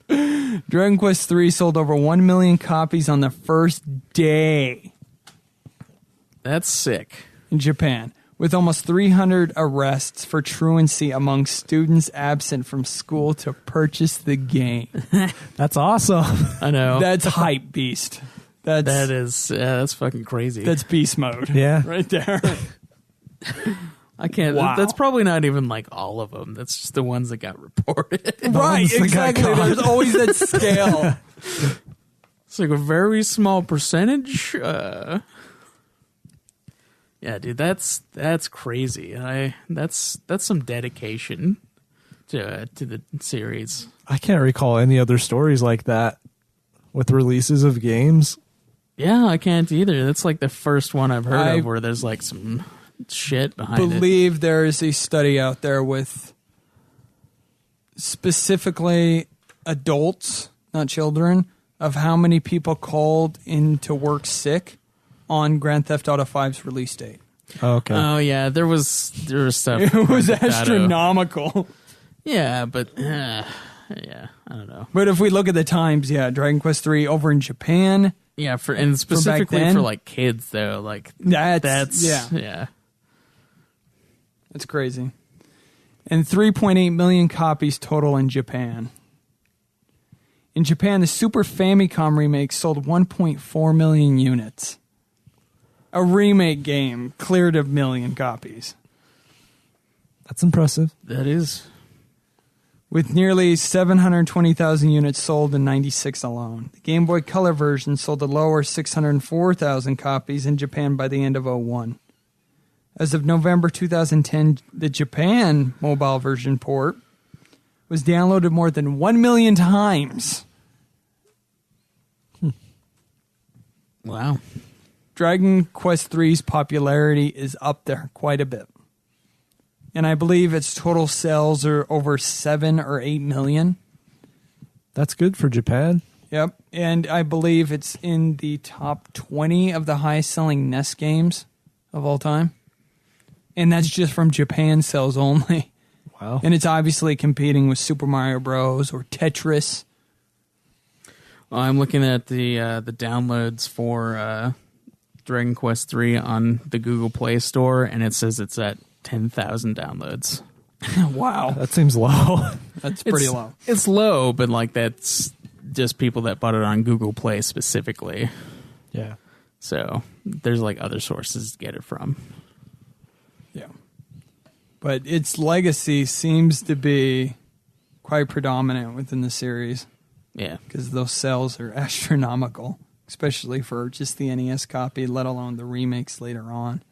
Speaker 3: So. Dragon Quest 3 sold over 1 million copies on the first day.
Speaker 1: That's sick.
Speaker 3: In Japan, with almost 300 arrests for truancy among students absent from school to purchase the game.
Speaker 2: That's awesome.
Speaker 1: I know.
Speaker 3: That's hype beast.
Speaker 1: That's fucking crazy.
Speaker 3: That's beast mode.
Speaker 2: Yeah.
Speaker 3: Right there.
Speaker 1: I can't.
Speaker 3: Wow.
Speaker 1: That's probably not even like all of them. That's just the ones that got reported.
Speaker 3: Right, exactly. There's always that scale.
Speaker 1: It's like a very small percentage. Yeah, dude, that's crazy. That's some dedication to the series.
Speaker 2: I can't recall any other stories like that with releases of games.
Speaker 1: Yeah, I can't either. That's like the first one I've heard of where there's like some shit behind it.
Speaker 3: I believe there is a study out there with specifically adults, not children, of how many people called into work sick on Grand Theft Auto 5's release date.
Speaker 2: Okay.
Speaker 1: Oh yeah, there was stuff.
Speaker 3: It was astronomical.
Speaker 1: Yeah, but yeah, I don't know.
Speaker 3: But if we look at the times, yeah, Dragon Quest 3 over in Japan.
Speaker 1: Yeah, and specifically for like kids though, like that's yeah. That's
Speaker 3: crazy. And 3.8 million copies total in Japan. In Japan, the Super Famicom remake sold 1.4 million units. A remake game cleared 1 million copies.
Speaker 2: That's impressive.
Speaker 1: That is.
Speaker 3: With nearly 720,000 units sold in 96 alone. The Game Boy Color version sold a lower 604,000 copies in Japan by the end of 2001. As of November 2010, the Japan mobile version port was downloaded more than 1 million times.
Speaker 1: Wow.
Speaker 3: Dragon Quest III's popularity is up there quite a bit. And I believe its total sales are over 7 or 8 million.
Speaker 2: That's good for Japan.
Speaker 3: Yep. And I believe it's in the top 20 of the highest selling NES games of all time. And that's just from Japan sales only.
Speaker 2: Wow.
Speaker 3: And it's obviously competing with Super Mario Bros. Or Tetris.
Speaker 1: I'm looking at the downloads for Dragon Quest III on the Google Play Store, and it says it's at 10,000 downloads.
Speaker 3: Wow.
Speaker 2: That seems low.
Speaker 3: That's pretty low.
Speaker 1: It's low, but like that's just people that bought it on Google Play specifically.
Speaker 2: Yeah.
Speaker 1: So there's like other sources to get it from.
Speaker 3: Yeah. But its legacy seems to be quite predominant within the series.
Speaker 1: Yeah.
Speaker 3: Because those sales are astronomical, especially for just the NES copy, let alone the remakes later on.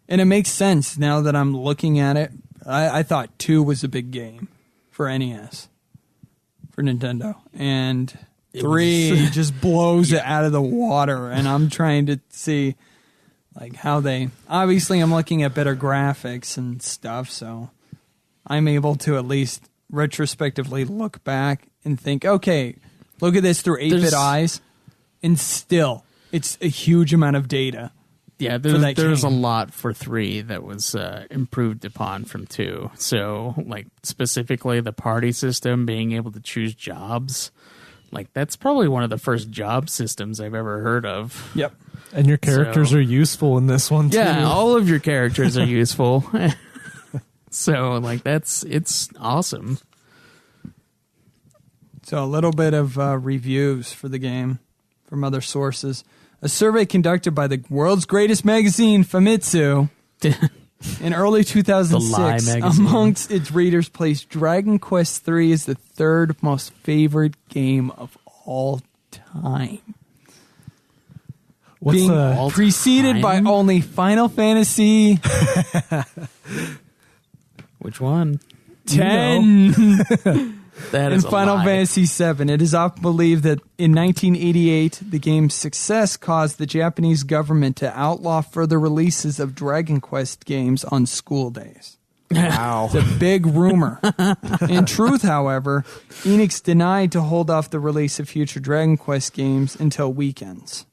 Speaker 3: And it makes sense now that I'm looking at it. I thought 2 was a big game for NES, for Nintendo. And 3 just blows it out of the water. And I'm trying to see like how they... Obviously, I'm looking at better graphics and stuff, so I'm able to at least retrospectively look back and think, okay, look at this through 8-bit eyes, and still, it's a huge amount of data.
Speaker 1: Yeah, there's a lot for 3 that was improved upon from 2. So, like, specifically the party system, being able to choose jobs, like, that's probably one of the first job systems I've ever heard of.
Speaker 3: Yep.
Speaker 2: And your characters are useful in this one, too.
Speaker 1: Yeah, all of your characters are useful. So, like, it's awesome.
Speaker 3: So, a little bit of reviews for the game from other sources. A survey conducted by the world's greatest magazine, Famitsu, in early 2006, amongst its readers, placed Dragon Quest III as the 3rd most favorite game of all time.
Speaker 2: What's
Speaker 3: being preceded by only Final Fantasy.
Speaker 1: Which one?
Speaker 3: 10.
Speaker 1: That is
Speaker 3: in Final Fantasy VII. It is often believed that in 1988, the game's success caused the Japanese government to outlaw further releases of Dragon Quest games on school days.
Speaker 2: Wow.
Speaker 3: It's a big rumor. In truth, however, Enix denied to hold off the release of future Dragon Quest games until weekends.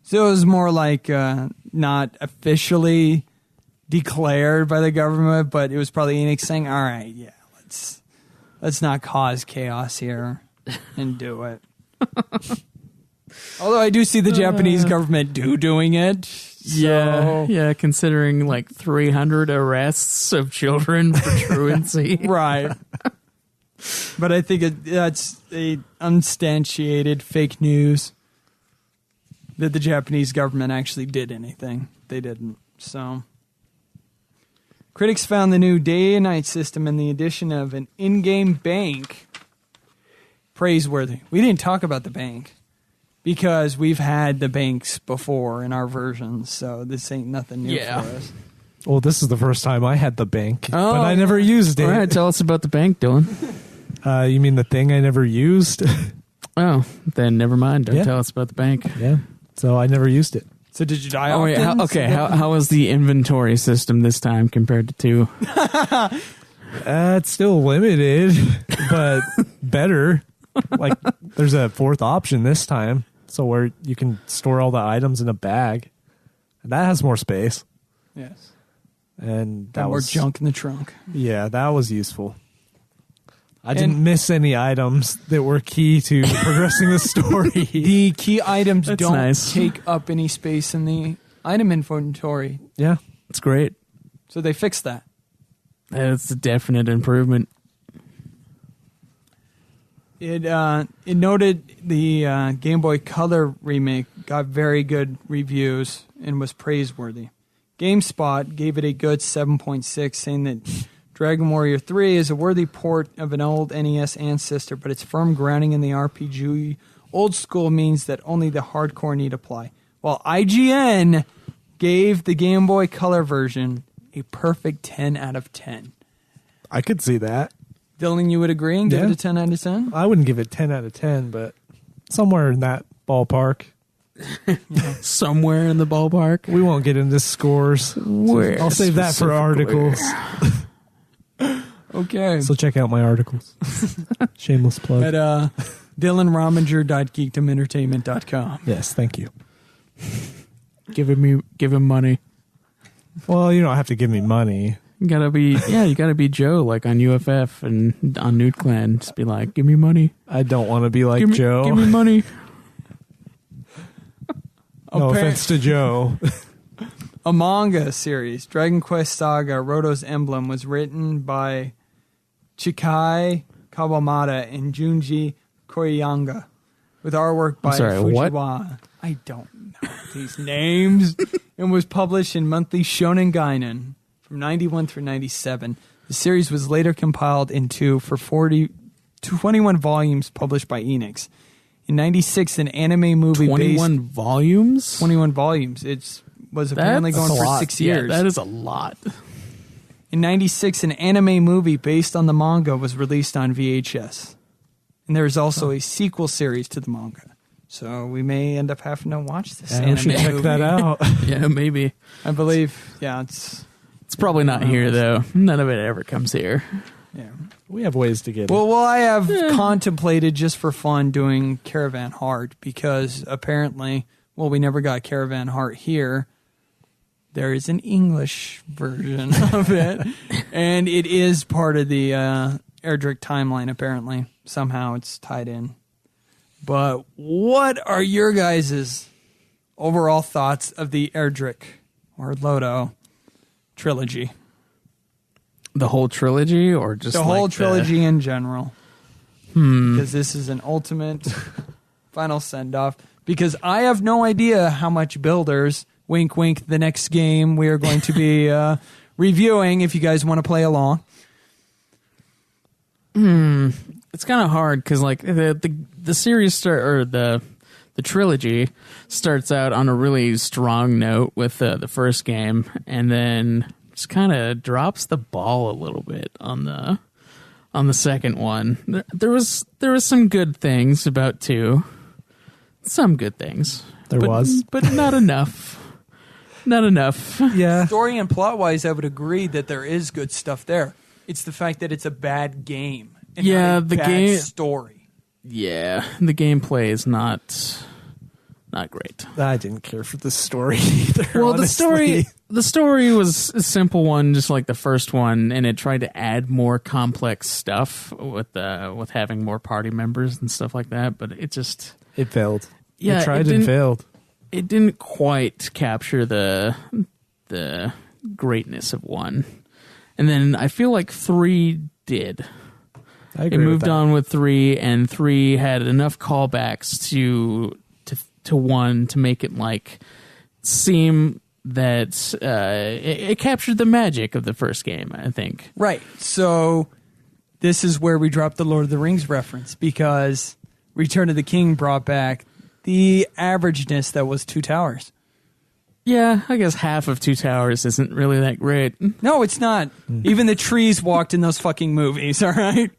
Speaker 3: So it was more like not officially declared by the government, but it was probably Enix saying, all right, yeah, let's not cause chaos here and do it. Although I do see the Japanese government doing it. So.
Speaker 1: Yeah, considering like 300 arrests of children for truancy.
Speaker 3: Right. But I think that's a unsubstantiated fake news that the Japanese government actually did anything. They didn't. So critics found the new day and night system and the addition of an in-game bank praiseworthy. We didn't talk about the bank because we've had the banks before in our versions, so this ain't nothing new for us.
Speaker 2: Well, this is the first time I had the bank, but I never used it.
Speaker 1: All right, tell us about the bank, Dylan.
Speaker 2: You mean the thing I never used?
Speaker 1: Oh, then never mind. Don't tell us about the bank.
Speaker 2: Yeah, so I never used it.
Speaker 3: So did you die
Speaker 1: often? How was the inventory system this time compared to 2?
Speaker 2: It's still limited, but better. Like, there's a 4th option this time, so where you can store all the items in a bag. And that has more space.
Speaker 3: Yes.
Speaker 2: And that
Speaker 3: more
Speaker 2: was
Speaker 3: junk in the trunk.
Speaker 2: Yeah, that was useful. I didn't miss any items that were key to progressing the story.
Speaker 3: The key items don't
Speaker 1: nice.
Speaker 3: take up any space in the item inventory.
Speaker 2: Yeah.
Speaker 1: It's great.
Speaker 3: So they fixed that.
Speaker 1: It's a definite improvement.
Speaker 3: It noted the Game Boy Color remake got very good reviews and was praiseworthy. GameSpot gave it a good 7.6, saying that Dragon Warrior 3 is a worthy port of an old NES ancestor, but its firm grounding in the RPG old school means that only the hardcore need apply. While IGN gave the Game Boy Color version a perfect 10 out of 10.
Speaker 2: I could see that.
Speaker 3: Dylan, you would agree and give it a 10 out of 10?
Speaker 2: I wouldn't give it 10 out of 10, but somewhere in that ballpark.
Speaker 1: Somewhere in the ballpark.
Speaker 2: We won't get into scores. I'll save that for articles.
Speaker 3: Okay.
Speaker 2: So check out my articles. Shameless plug.
Speaker 3: At DylanRominger.geekdomentertainment.com.
Speaker 2: Yes, thank you.
Speaker 1: Give him money.
Speaker 2: Well, you don't have to give me money.
Speaker 1: You gotta be Joe, like on UFF and on Nude Clan. Just be like, give me money.
Speaker 2: I don't want to be like Joe.
Speaker 1: Give me money.
Speaker 2: No offense to Joe.
Speaker 3: A manga series, Dragon Quest Saga: Roto's Emblem, was written by Chikai Kawamata and Junji Koryanga, with artwork by Fujiwara.
Speaker 1: What?
Speaker 3: I don't know these names. And was published in Monthly Shonen Gainen from 91 through 97. The series was later compiled into 21 volumes published by Enix. In 96, an anime movie
Speaker 1: 21 volumes?
Speaker 3: 21 volumes. It was apparently going for 6 years.
Speaker 1: Yeah, that is a lot.
Speaker 3: In 96, an anime movie based on the manga was released on VHS. And there is also a sequel series to the manga. So we may end up having to watch this anime
Speaker 2: we should check
Speaker 3: movie.
Speaker 2: that out.
Speaker 1: Yeah, maybe.
Speaker 3: I believe, yeah, it's
Speaker 1: probably not here, though. None of it ever comes here.
Speaker 3: yeah.
Speaker 2: We have ways to get
Speaker 3: Well, I have contemplated just for fun doing Caravan Heart because apparently, we never got Caravan Heart here. There is an English version of it, and it is part of the Erdrick timeline, apparently. Somehow it's tied in. But what are your guys' overall thoughts of the Erdrick or Lodo trilogy?
Speaker 1: The whole trilogy, or just
Speaker 3: The whole trilogy in general? Because this is an ultimate final send-off. Because I have no idea how much Builders, wink wink, the next game we are going to be reviewing if you guys want to play along.
Speaker 1: It's kind of hard because like the series the trilogy starts out on a really strong note with the first game, and then just kind of drops the ball a little bit on the second one. There was some good things about 2, some good things. But not enough. Not enough.
Speaker 2: Yeah.
Speaker 3: Story and plot-wise, I would agree that there is good stuff there. It's the fact that it's a bad game. And not a bad story.
Speaker 1: Yeah, the gameplay is not great.
Speaker 2: I didn't care for the story either.
Speaker 1: Well,
Speaker 2: honestly.
Speaker 1: the story was a simple one, just like the first one, and it tried to add more complex stuff with having more party members and stuff like that. But it
Speaker 2: failed.
Speaker 1: Yeah,
Speaker 2: it tried and failed.
Speaker 1: It didn't quite capture the greatness of 1, and then I feel like 3 did.
Speaker 2: I agree
Speaker 1: it moved on with 3, and 3 had enough callbacks to 1 to make it like seem that it captured the magic of the first game, I think.
Speaker 3: Right. So this is where we dropped the Lord of the Rings reference, because Return of the King brought back the averageness that was Two Towers.
Speaker 1: Yeah, I guess half of Two Towers isn't really that great.
Speaker 3: No, it's not. Even the trees walked in those fucking movies, all right?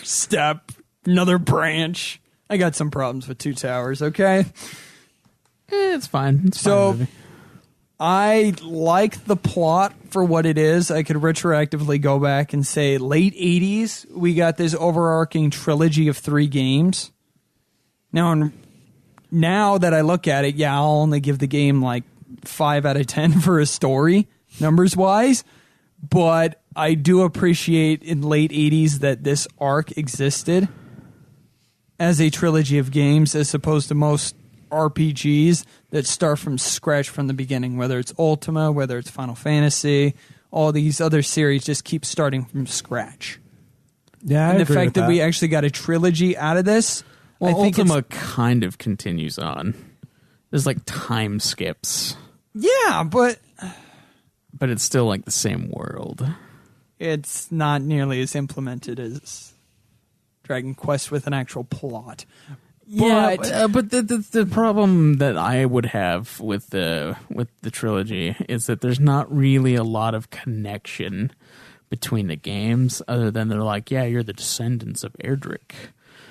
Speaker 3: Step, another branch. I got some problems with Two Towers, okay?
Speaker 1: It's fine. It's
Speaker 3: so,
Speaker 1: fine movie.
Speaker 3: I like the plot for what it is. I could retroactively go back and say late 80s, we got this overarching trilogy of 3 games. Now that I look at it, yeah, I'll only give the game like 5 out of 10 for a story, numbers-wise. But I do appreciate in late 80s that this arc existed as a trilogy of games, as opposed to most RPGs that start from scratch from the beginning, whether it's Ultima, whether it's Final Fantasy, all these other series just keep starting from scratch.
Speaker 2: Yeah,
Speaker 3: and the fact that we actually got a trilogy out of this...
Speaker 1: Well, I think Ultima kind of continues on. There's like time skips.
Speaker 3: Yeah, but
Speaker 1: it's still like the same world.
Speaker 3: It's not nearly as implemented as Dragon Quest with an actual plot.
Speaker 1: Yeah, but the problem that I would have with the trilogy is that there's not really a lot of connection between the games, other than they're like, yeah, you're the descendants of Erdrick.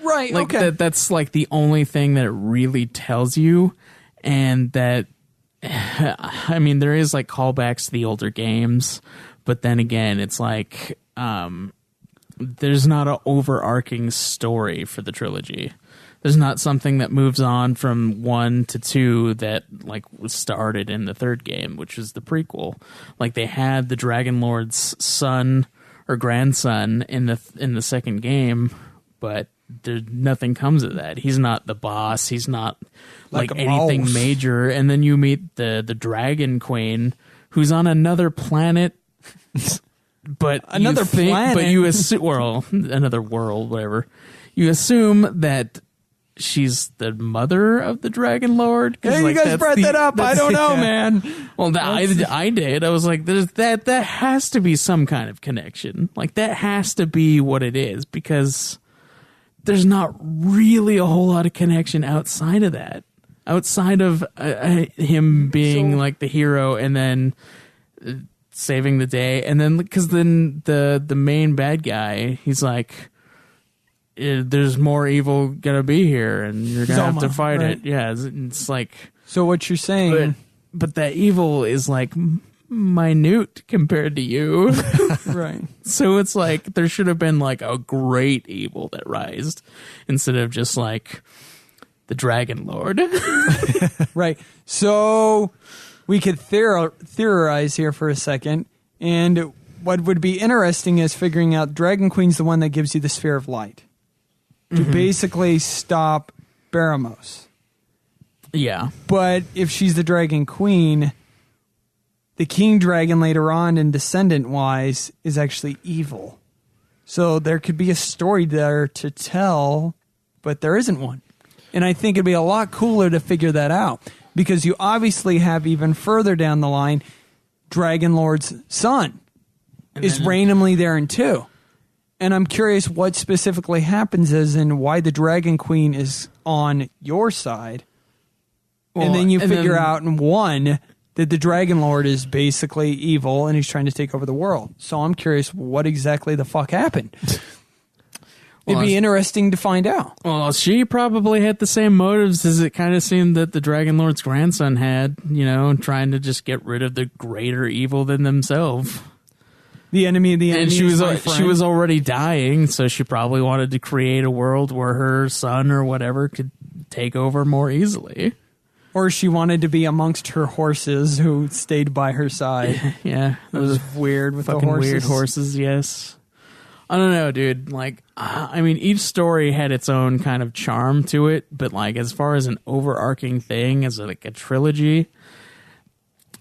Speaker 3: Right,
Speaker 1: like
Speaker 3: okay.
Speaker 1: That's like the only thing that it really tells you, and that, I mean, there is like callbacks to the older games, but then again, it's like there's not an overarching story for the trilogy. There's not something that moves on from 1 to 2 that like was started in the third game, which is the prequel. Like they had the Dragon Lord's son or grandson in the second game, but nothing comes of that. He's not the boss. He's not like anything major. And then you meet the Dragon Queen, who's on another planet, but
Speaker 3: another planet.
Speaker 1: But you assume, well, another world, whatever. You assume that she's the mother of the Dragon Lord.
Speaker 3: Hey, like, you guys brought that up. I don't know, man.
Speaker 1: Well, I did. I was like, that has to be some kind of connection. Like, that has to be what it is, because there's not really a whole lot of connection outside of that. Outside of him being like the hero and then saving the day. And then, because then the main bad guy, he's like, there's more evil gonna be here, and you're gonna have to fight it. Yeah, it's like. So
Speaker 3: what you're saying,
Speaker 1: but that evil is like minute compared to you,
Speaker 3: right?
Speaker 1: So it's like there should have been like a great evil that rised instead of just like the Dragon Lord,
Speaker 3: right? So we could theorize here for a second, and what would be interesting is figuring out Dragon Queen's the one that gives you the sphere of light. To basically stop Baramos.
Speaker 1: Yeah.
Speaker 3: But if she's the Dragon Queen, the King Dragon later on in Descendant-wise is actually evil. So there could be a story there to tell, but there isn't one. And I think it'd be a lot cooler to figure that out. Because you obviously have even further down the line, Dragon Lord's son is randomly there in 2. And I'm curious what specifically happens as in why the Dragon Queen is on your side. Well, and then you figure out in 1 that the Dragon Lord is basically evil and he's trying to take over the world. So I'm curious what exactly the fuck happened. It'd be interesting to find out.
Speaker 1: Well, she probably had the same motives as it kind of seemed that the Dragon Lord's grandson had, trying to just get rid of the greater evil than themselves.
Speaker 3: The enemy of the enemy.
Speaker 1: And she was already dying, so she probably wanted to create a world where her son or whatever could take over more easily.
Speaker 3: Or she wanted to be amongst her horses who stayed by her side.
Speaker 1: Yeah,
Speaker 3: those weird with
Speaker 1: fucking
Speaker 3: the horses.
Speaker 1: Weird horses. Yes. I don't know, dude. Like, I mean, each story had its own kind of charm to it, but like as far as an overarching thing, as like a trilogy,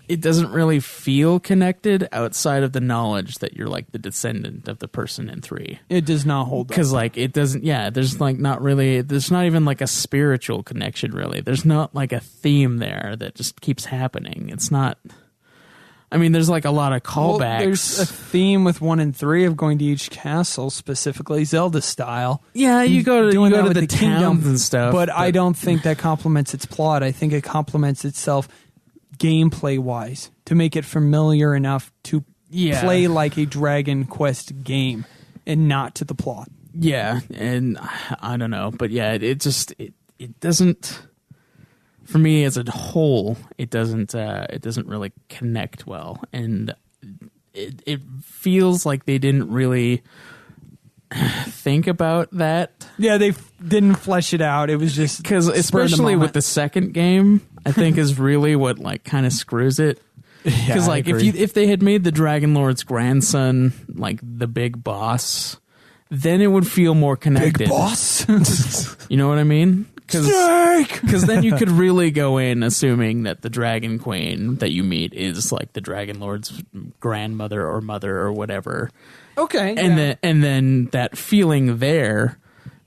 Speaker 1: it doesn't really feel connected outside of the knowledge that you're like the descendant of the person in 3.
Speaker 3: It does not hold up.
Speaker 1: Because like it doesn't, there's like there's not even like a spiritual connection really. There's not like a theme there that just keeps happening. It's not, I mean, there's like a lot of callbacks. Well,
Speaker 3: there's a theme with 1 and 3 of going to each castle, specifically Zelda style.
Speaker 1: Yeah, you go to the towns and stuff.
Speaker 3: But I don't think that complements its plot. I think it complements itself gameplay-wise to make it familiar enough to play like a Dragon Quest game and not to the plot.
Speaker 1: Yeah, and I don't know. But yeah, it doesn't... For me, as a whole, it doesn't really connect well, and it feels like they didn't really think about that.
Speaker 3: Yeah, they didn't flesh it out. It was just
Speaker 1: because, especially with the second game, I think is really what like kind of screws it. Because like if they had made the Dragon Lord's grandson like the big boss, then it would feel more connected.
Speaker 3: Big boss,
Speaker 1: you know what I mean? Because then you could really go in assuming that the Dragon Queen that you meet is like the Dragon Lord's grandmother or mother or whatever.
Speaker 3: Okay.
Speaker 1: And then that feeling there,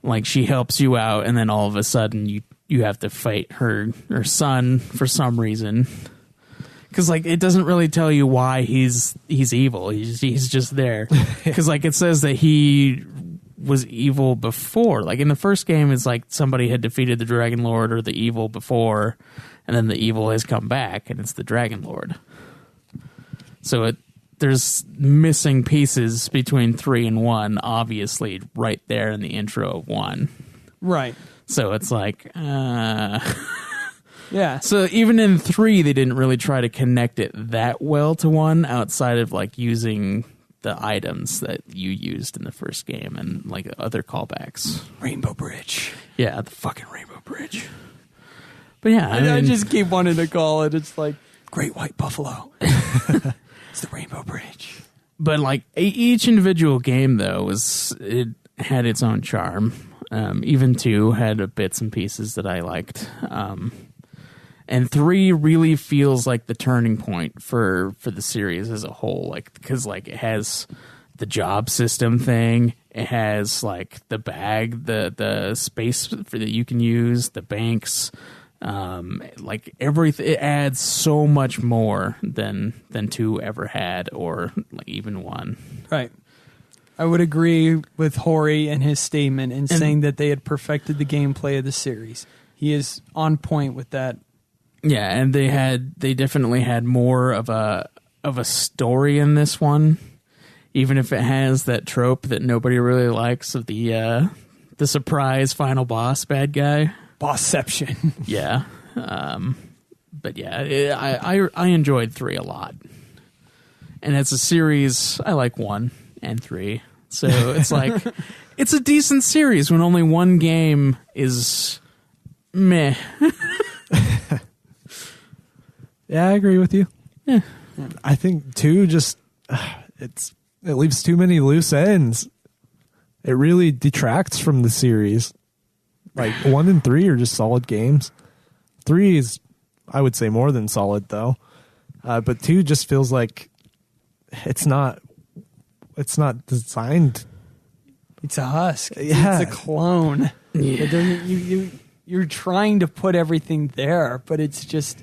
Speaker 1: like she helps you out, and then all of a sudden you have to fight her son for some reason. Because like it doesn't really tell you why he's evil. He's just there. Because like it says that he was evil before. Like in the first game, it's like somebody had defeated the Dragon Lord or the evil before, and then the evil has come back, and it's the Dragon Lord. So there's missing pieces between 3 and 1, obviously, right there in the intro of 1.
Speaker 3: Right.
Speaker 1: So it's like,
Speaker 3: yeah.
Speaker 1: So even in 3, they didn't really try to connect it that well to 1 outside of like using the items that you used in the first game and like other callbacks.
Speaker 3: Rainbow Bridge.
Speaker 1: Yeah, the fucking Rainbow Bridge. But yeah,
Speaker 3: I just keep wanting to call it. It's like Great White Buffalo. It's the Rainbow Bridge.
Speaker 1: But like each individual game though it had its own charm. Even 2 had bits and pieces that I liked. And 3 really feels like the turning point for the series as a whole, like because like it has the job system thing, it has like the bag, the space that you can use, the banks, like everything. It adds so much more than 2 ever had, or like even 1.
Speaker 3: Right. I would agree with Hori and his statement in saying that they had perfected the gameplay of the series. He is on point with that.
Speaker 1: Yeah, and they definitely had more of a story in this one, even if it has that trope that nobody really likes of the surprise final boss bad guy.
Speaker 3: Bossception.
Speaker 1: Yeah. But yeah, I enjoyed 3 a lot. And as a series, I like 1 and 3. So it's like it's a decent series when only one game is meh.
Speaker 2: Yeah, I agree with you.
Speaker 1: Yeah.
Speaker 2: I think 2 just it leaves too many loose ends. It really detracts from the series. Like 1 and 3 are just solid games. 3 is, I would say, more than solid though. But 2 just feels like it's not designed.
Speaker 3: It's a husk.
Speaker 2: Yeah.
Speaker 3: It's a clone.
Speaker 1: Yeah.
Speaker 3: You're trying to put everything there, but it's just.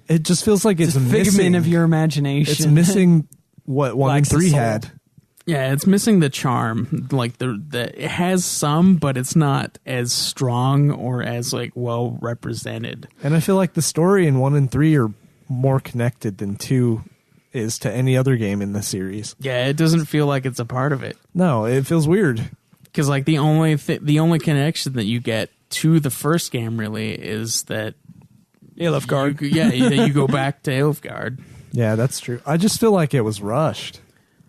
Speaker 2: It just feels like it's
Speaker 3: a figment
Speaker 2: missing,
Speaker 3: of your imagination.
Speaker 2: It's missing what 1 and 3 had.
Speaker 1: Yeah, it's missing the charm. Like it has some, but it's not as strong or as like well represented.
Speaker 2: And I feel like the story in 1 and 3 are more connected than 2 is to any other game in the series.
Speaker 1: Yeah, it doesn't feel like it's a part of it.
Speaker 2: No, it feels weird.
Speaker 1: Because like the only connection that you get to the first game really is that
Speaker 3: Eilifgard.
Speaker 1: You go back to Eilifgard.
Speaker 2: Yeah, that's true. I just feel like it was rushed.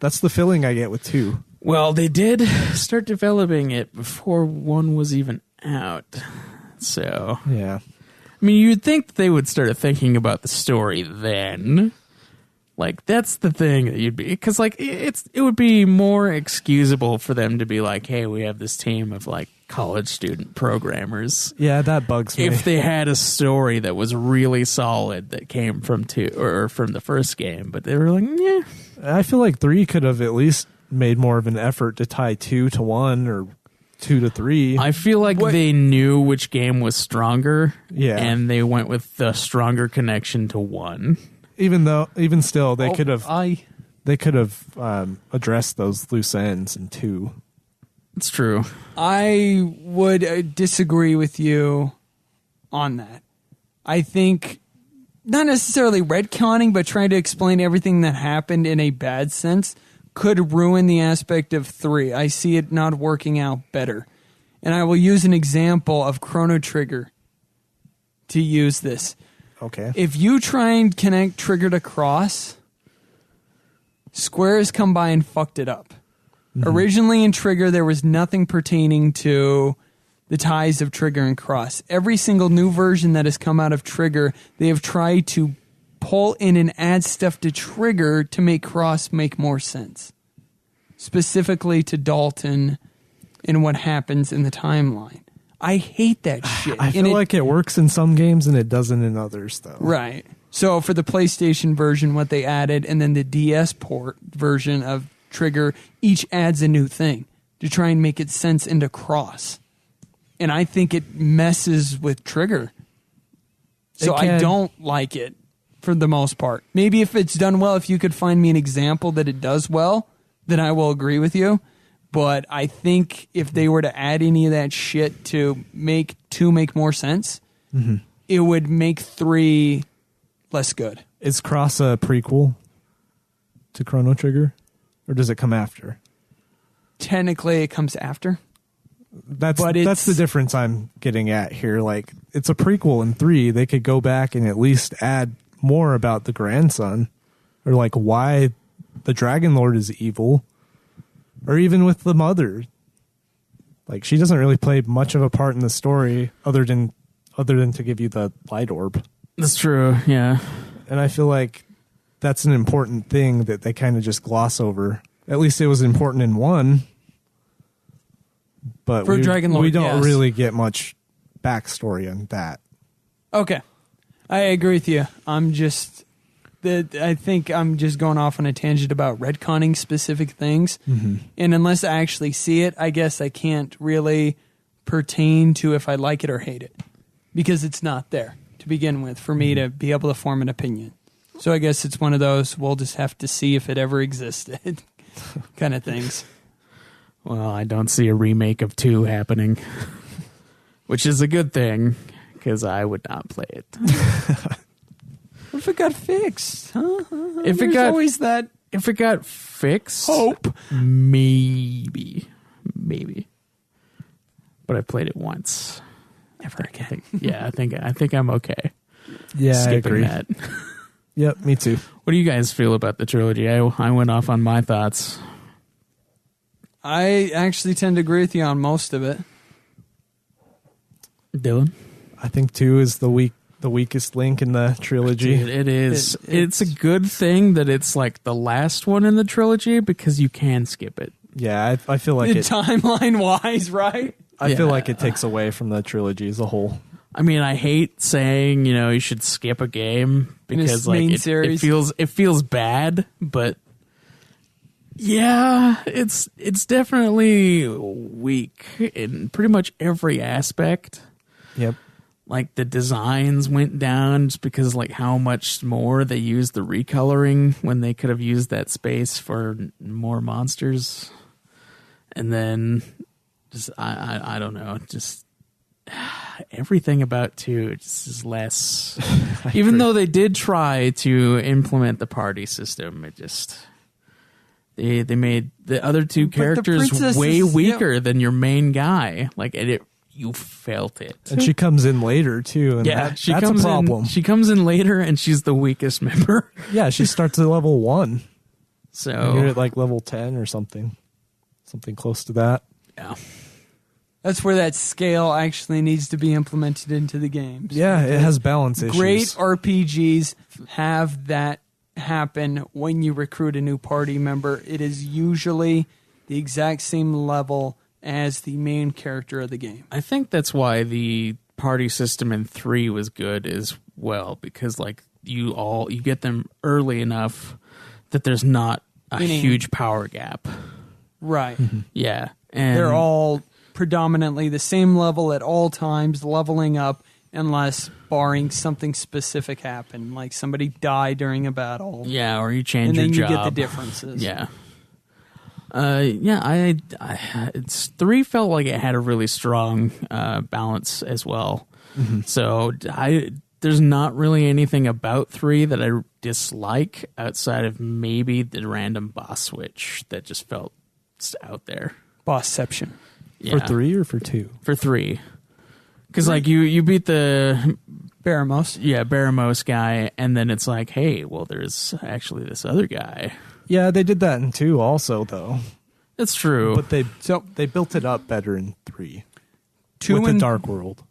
Speaker 2: That's the feeling I get with 2.
Speaker 1: Well, they did start developing it before 1 was even out. So,
Speaker 2: yeah.
Speaker 1: I mean, you'd think that they would start thinking about the story then. Like, that's the thing that you'd be... Because, like, it would be more excusable for them to be like, hey, we have this team of, like, college student programmers.
Speaker 2: Yeah, that bugs me.
Speaker 1: If they had a story that was really solid that came from 2 or from the first game, but they were like, yeah.
Speaker 2: I feel like 3 could have at least made more of an effort to tie 2 to 1 or 2 to 3.
Speaker 1: I feel like they knew which game was stronger, and they went with the stronger connection to 1.
Speaker 2: Even still, they could have addressed those loose ends in 2.
Speaker 1: It's true.
Speaker 3: I would disagree with you on that. I think not necessarily retconning, but trying to explain everything that happened in a bad sense could ruin the aspect of 3. I see it not working out better. And I will use an example of Chrono Trigger to use this.
Speaker 2: Okay.
Speaker 3: If you try and connect Trigger to Cross, Square has come by and fucked it up. Mm-hmm. Originally in Trigger, there was nothing pertaining to the ties of Trigger and Cross. Every single new version that has come out of Trigger, they have tried to pull in and add stuff to Trigger to make Cross make more sense. Specifically to Dalton and what happens in the timeline. I hate that shit.
Speaker 2: I feel like it works in some games and it doesn't in others, though.
Speaker 3: Right. So for the PlayStation version, what they added, and then the DS port version of Trigger, each adds a new thing to try and make it sense into Cross. And I think it messes with Trigger. So I don't like it for the most part. Maybe if it's done well, if you could find me an example that it does well, then I will agree with you. But I think if they were to add any of that shit to make 2 make more sense, it would make 3 less good.
Speaker 2: Is Cross a prequel to Chrono Trigger? Or does it come after?
Speaker 3: Technically, it comes after.
Speaker 2: That's the difference I'm getting at here. Like, it's a prequel in 3. They could go back and at least add more about the grandson. Or, like, why the Dragon Lord is evil. Or even with the mother. Like, she doesn't really play much of a part in the story other than to give you the light orb.
Speaker 1: That's true, yeah.
Speaker 2: And I feel like that's an important thing that they kind of just gloss over. At least it was important in 1. But
Speaker 3: For Dragon Lord,
Speaker 2: we don't
Speaker 3: yes.
Speaker 2: really get much backstory on that.
Speaker 3: Okay. I agree with you. I think I'm just going off on a tangent about retconning specific things.
Speaker 2: Mm-hmm.
Speaker 3: And unless I actually see it, I guess I can't really pertain to if I like it or hate it. Because it's not there to begin with for me to be able to form an opinion. So I guess it's one of those, we'll just have to see if it ever existed kind of things.
Speaker 1: Well, I don't see a remake of 2 happening, which is a good thing, because I would not play it.
Speaker 3: What if it got fixed? Huh?
Speaker 1: If it got fixed,
Speaker 3: hope.
Speaker 1: Maybe. But I played it once.
Speaker 3: Never again.
Speaker 1: I think I'm okay.
Speaker 2: Yeah,
Speaker 1: Skipping
Speaker 2: I agree.
Speaker 1: that.
Speaker 2: Yep, me too.
Speaker 1: What do you guys feel about the trilogy? I went off on my thoughts.
Speaker 3: I actually tend to agree with you on most of it.
Speaker 1: Dylan?
Speaker 2: I think 2 is the weakest link in the trilogy.
Speaker 1: Dude, it is. It's a good thing that it's like the last one in the trilogy because you can skip it.
Speaker 2: Yeah, I feel like it.
Speaker 3: Timeline wise, right?
Speaker 2: I feel like it takes away from the trilogy as a whole.
Speaker 1: I mean, I hate saying, you should skip a game because like it feels bad, but yeah, it's definitely weak in pretty much every aspect.
Speaker 2: Yep.
Speaker 1: Like the designs went down just because like how much more they used the recoloring when they could have used that space for more monsters. And then just I don't know, just everything about 2 just is less. Even though they did try to implement the party system, it just they made the other 2 characters way weaker than your main guy. Like you felt it.
Speaker 2: And she comes in later too, and that's a problem.
Speaker 1: She comes in later and she's the weakest member.
Speaker 2: Yeah, she starts at level 1.
Speaker 1: So
Speaker 2: and you're at like level 10 or something close to that.
Speaker 1: Yeah.
Speaker 3: That's where that scale actually needs to be implemented into the games.
Speaker 2: Yeah, it has balance issues.
Speaker 3: Great RPGs have that happen when you recruit a new party member. It is usually the exact same level as the main character of the game.
Speaker 1: I think that's why the party system in 3 was good as well, because like you get them early enough that there's not a huge power gap.
Speaker 3: Right.
Speaker 1: Yeah. And
Speaker 3: they're all predominantly the same level at all times, leveling up, unless barring something specific happen, like somebody die during a battle.
Speaker 1: Yeah, or you change
Speaker 3: your job. And then you get the differences.
Speaker 1: Yeah. It's 3 felt like it had a really strong balance as well. Mm-hmm. So there's not really anything about 3 that I dislike outside of maybe the random boss switch that just felt out there.
Speaker 3: Bossception.
Speaker 1: Yeah.
Speaker 2: For 3 or for 2?
Speaker 1: For 3. Because like you beat the
Speaker 3: Baramos.
Speaker 1: Yeah, Baramos guy, and then it's like, hey, well, there's actually this other guy.
Speaker 2: Yeah, they did that in 2 also, though.
Speaker 1: That's true.
Speaker 2: But they built it up better in 3.
Speaker 3: 2
Speaker 2: with the Dark World.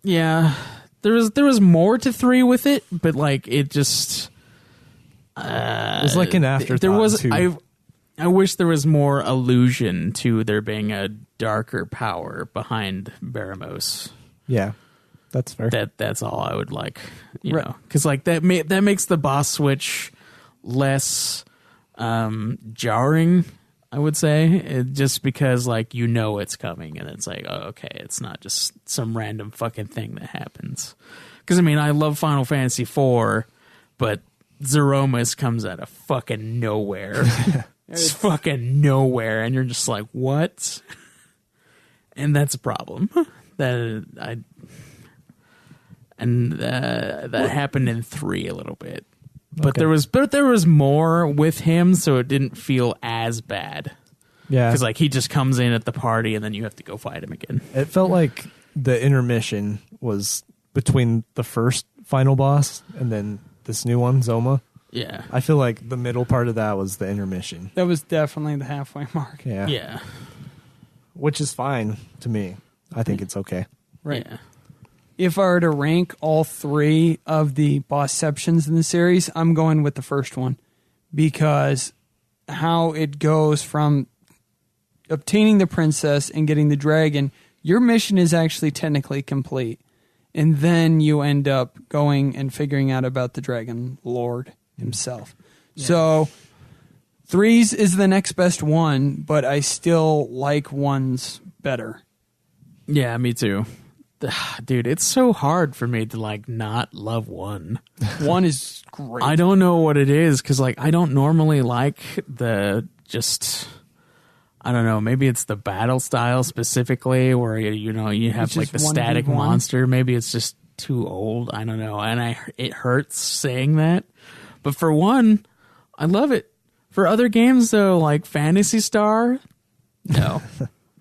Speaker 1: Yeah. There was more to 3 with it, but like it just
Speaker 2: it was like an afterthought.
Speaker 1: There was
Speaker 2: too.
Speaker 1: I wish there was more allusion to there being a darker power behind Baramos.
Speaker 2: Yeah. That's fair.
Speaker 1: That's all I would like, you know, because like that makes the boss switch less jarring. I would say just because like it's coming and it's like, oh, okay, it's not just some random fucking thing that happens. Because I mean, I love Final Fantasy IV, but Zeromus comes out of fucking nowhere. It's fucking nowhere, and you're just like, what? And that's a problem. That happened in 3 a little bit. But there was more with him, so it didn't feel as bad.
Speaker 2: Yeah,
Speaker 1: because like he just comes in at the party, and then you have to go fight him again.
Speaker 2: It felt like the intermission was between the first final boss and then this new one, Zoma.
Speaker 1: Yeah.
Speaker 2: I feel like the middle part of that was the intermission.
Speaker 3: That was definitely the halfway mark.
Speaker 2: Yeah.
Speaker 1: Yeah.
Speaker 2: Which is fine to me. I think it's okay.
Speaker 3: Right.
Speaker 1: Yeah.
Speaker 3: If I were to rank all 3 of the bossceptions in the series, I'm going with the first one because how it goes from obtaining the princess and getting the dragon, your mission is actually technically complete. And then you end up going and figuring out about the dragon lord himself. Yeah. So 3's is the next best one, but I still like 1's better.
Speaker 1: Yeah, me too. Dude, it's so hard for me to like not love 1.
Speaker 3: 1 is great.
Speaker 1: I don't know what it is because like I don't normally like the just. I don't know. Maybe it's the battle style specifically, where you have like the static monster. Maybe it's just too old. I don't know, and it hurts saying that. But for 1, I love it. For other games though, like Phantasy Star, no,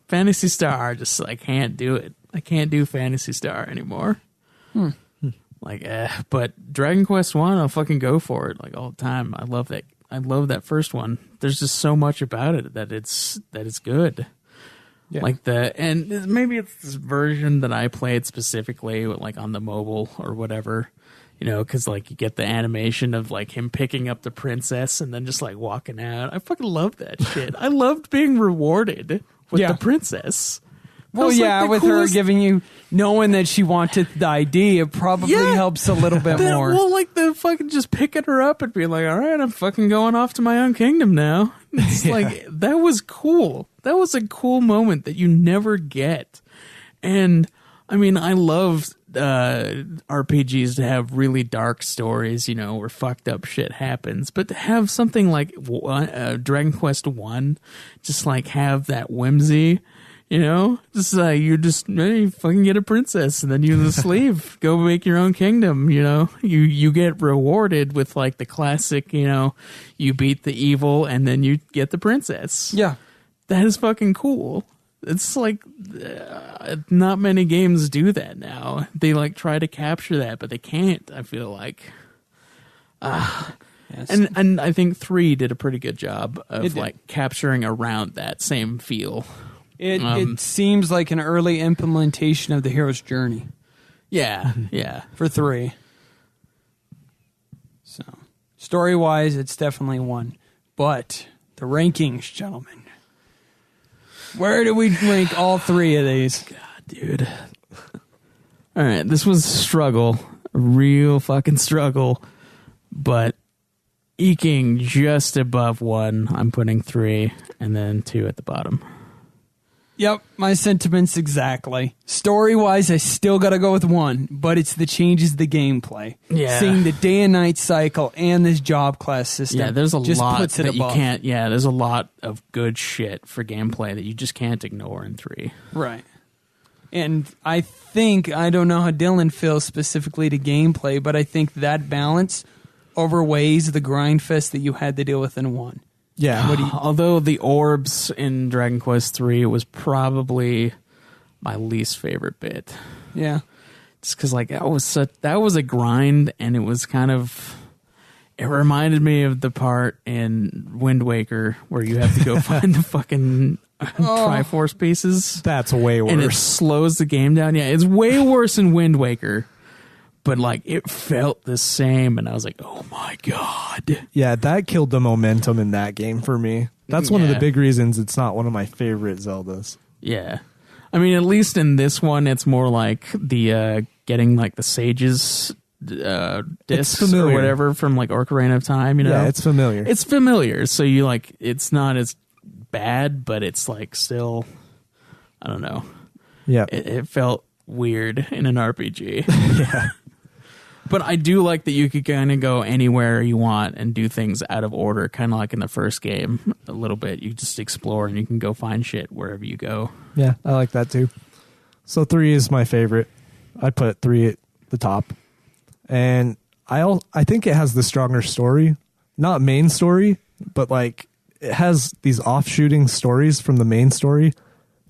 Speaker 1: Phantasy Star, just I can't do it. I can't do Phantasy Star anymore. Like, but Dragon Quest 1, I'll fucking go for it like all the time. I love that. I love that first one. There's just so much about it that it's good. Yeah. Like and maybe it's this version that I played specifically, like on the mobile or whatever, because like you get the animation of like him picking up the princess and then just like walking out. I fucking love that shit. I loved being rewarded with the princess.
Speaker 3: Well, yeah, like with coolest... her giving you, knowing that she wanted the ID, it probably helps a little bit more.
Speaker 1: Well, like the fucking just picking her up and being like, all right, I'm fucking going off to my own kingdom now. It's like, that was cool. That was a cool moment that you never get. And, I mean, I love RPGs to have really dark stories, where fucked up shit happens. But to have something like Dragon Quest 1, just like have that whimsy... just you fucking get a princess and then you just leave, go make your own kingdom. You get rewarded with like the classic, you beat the evil and then you get the princess.
Speaker 3: Yeah,
Speaker 1: that is fucking cool. It's like not many games do that now. They like try to capture that, but they can't. I feel like. Yes. And I think 3 did a pretty good job of like capturing around that same feel.
Speaker 3: It seems like an early implementation of the hero's journey.
Speaker 1: Yeah, yeah.
Speaker 3: For 3. So, story-wise, it's definitely 1. But the rankings, gentlemen. Where do we rank all 3 of these?
Speaker 1: God, dude. All right, this was a struggle. A real fucking struggle. But eking just above 1, I'm putting 3, and then 2 at the bottom.
Speaker 3: Yep, my sentiments exactly. Story-wise, I still got to go with 1, but it's the changes the gameplay.
Speaker 1: Yeah.
Speaker 3: Seeing the day and night cycle and this job class system.
Speaker 1: Yeah, there's a lot
Speaker 3: puts it
Speaker 1: that you
Speaker 3: above.
Speaker 1: can't. Yeah, there's a lot of good shit for gameplay that you just can't ignore in 3.
Speaker 3: Right. And I don't know how Dylan feels specifically to gameplay, but I think that balance overweighs the grind fest that you had to deal with in 1.
Speaker 1: Yeah, although the orbs in Dragon Quest 3 was probably my least favorite bit.
Speaker 3: Yeah,
Speaker 1: just because like that was a grind, and it was kind of. It reminded me of the part in Wind Waker where you have to go find the fucking Triforce pieces.
Speaker 2: That's way worse,
Speaker 1: and it slows the game down. Yeah, it's way worse in Wind Waker. But like it felt the same, and I was like, "Oh my god!"
Speaker 2: Yeah, that killed the momentum in that game for me. That's one of the big reasons it's not one of my favorite Zeldas.
Speaker 1: Yeah, I mean, at least in this one, it's more like the getting like the sages discs or whatever from like Ocarina of Time.
Speaker 2: Yeah, it's familiar.
Speaker 1: It's familiar, so you like it's not as bad, but it's like still, I don't know.
Speaker 2: Yeah,
Speaker 1: it felt weird in an RPG.
Speaker 2: Yeah.
Speaker 1: But I do like that you could kind of go anywhere you want and do things out of order, kind of like in the first game a little bit. You just explore and you can go find shit wherever you go.
Speaker 2: Yeah, I like that too. So 3 is my favorite. I put 3 at the top. And I think it has the stronger story. Not main story, but like it has these offshooting stories from the main story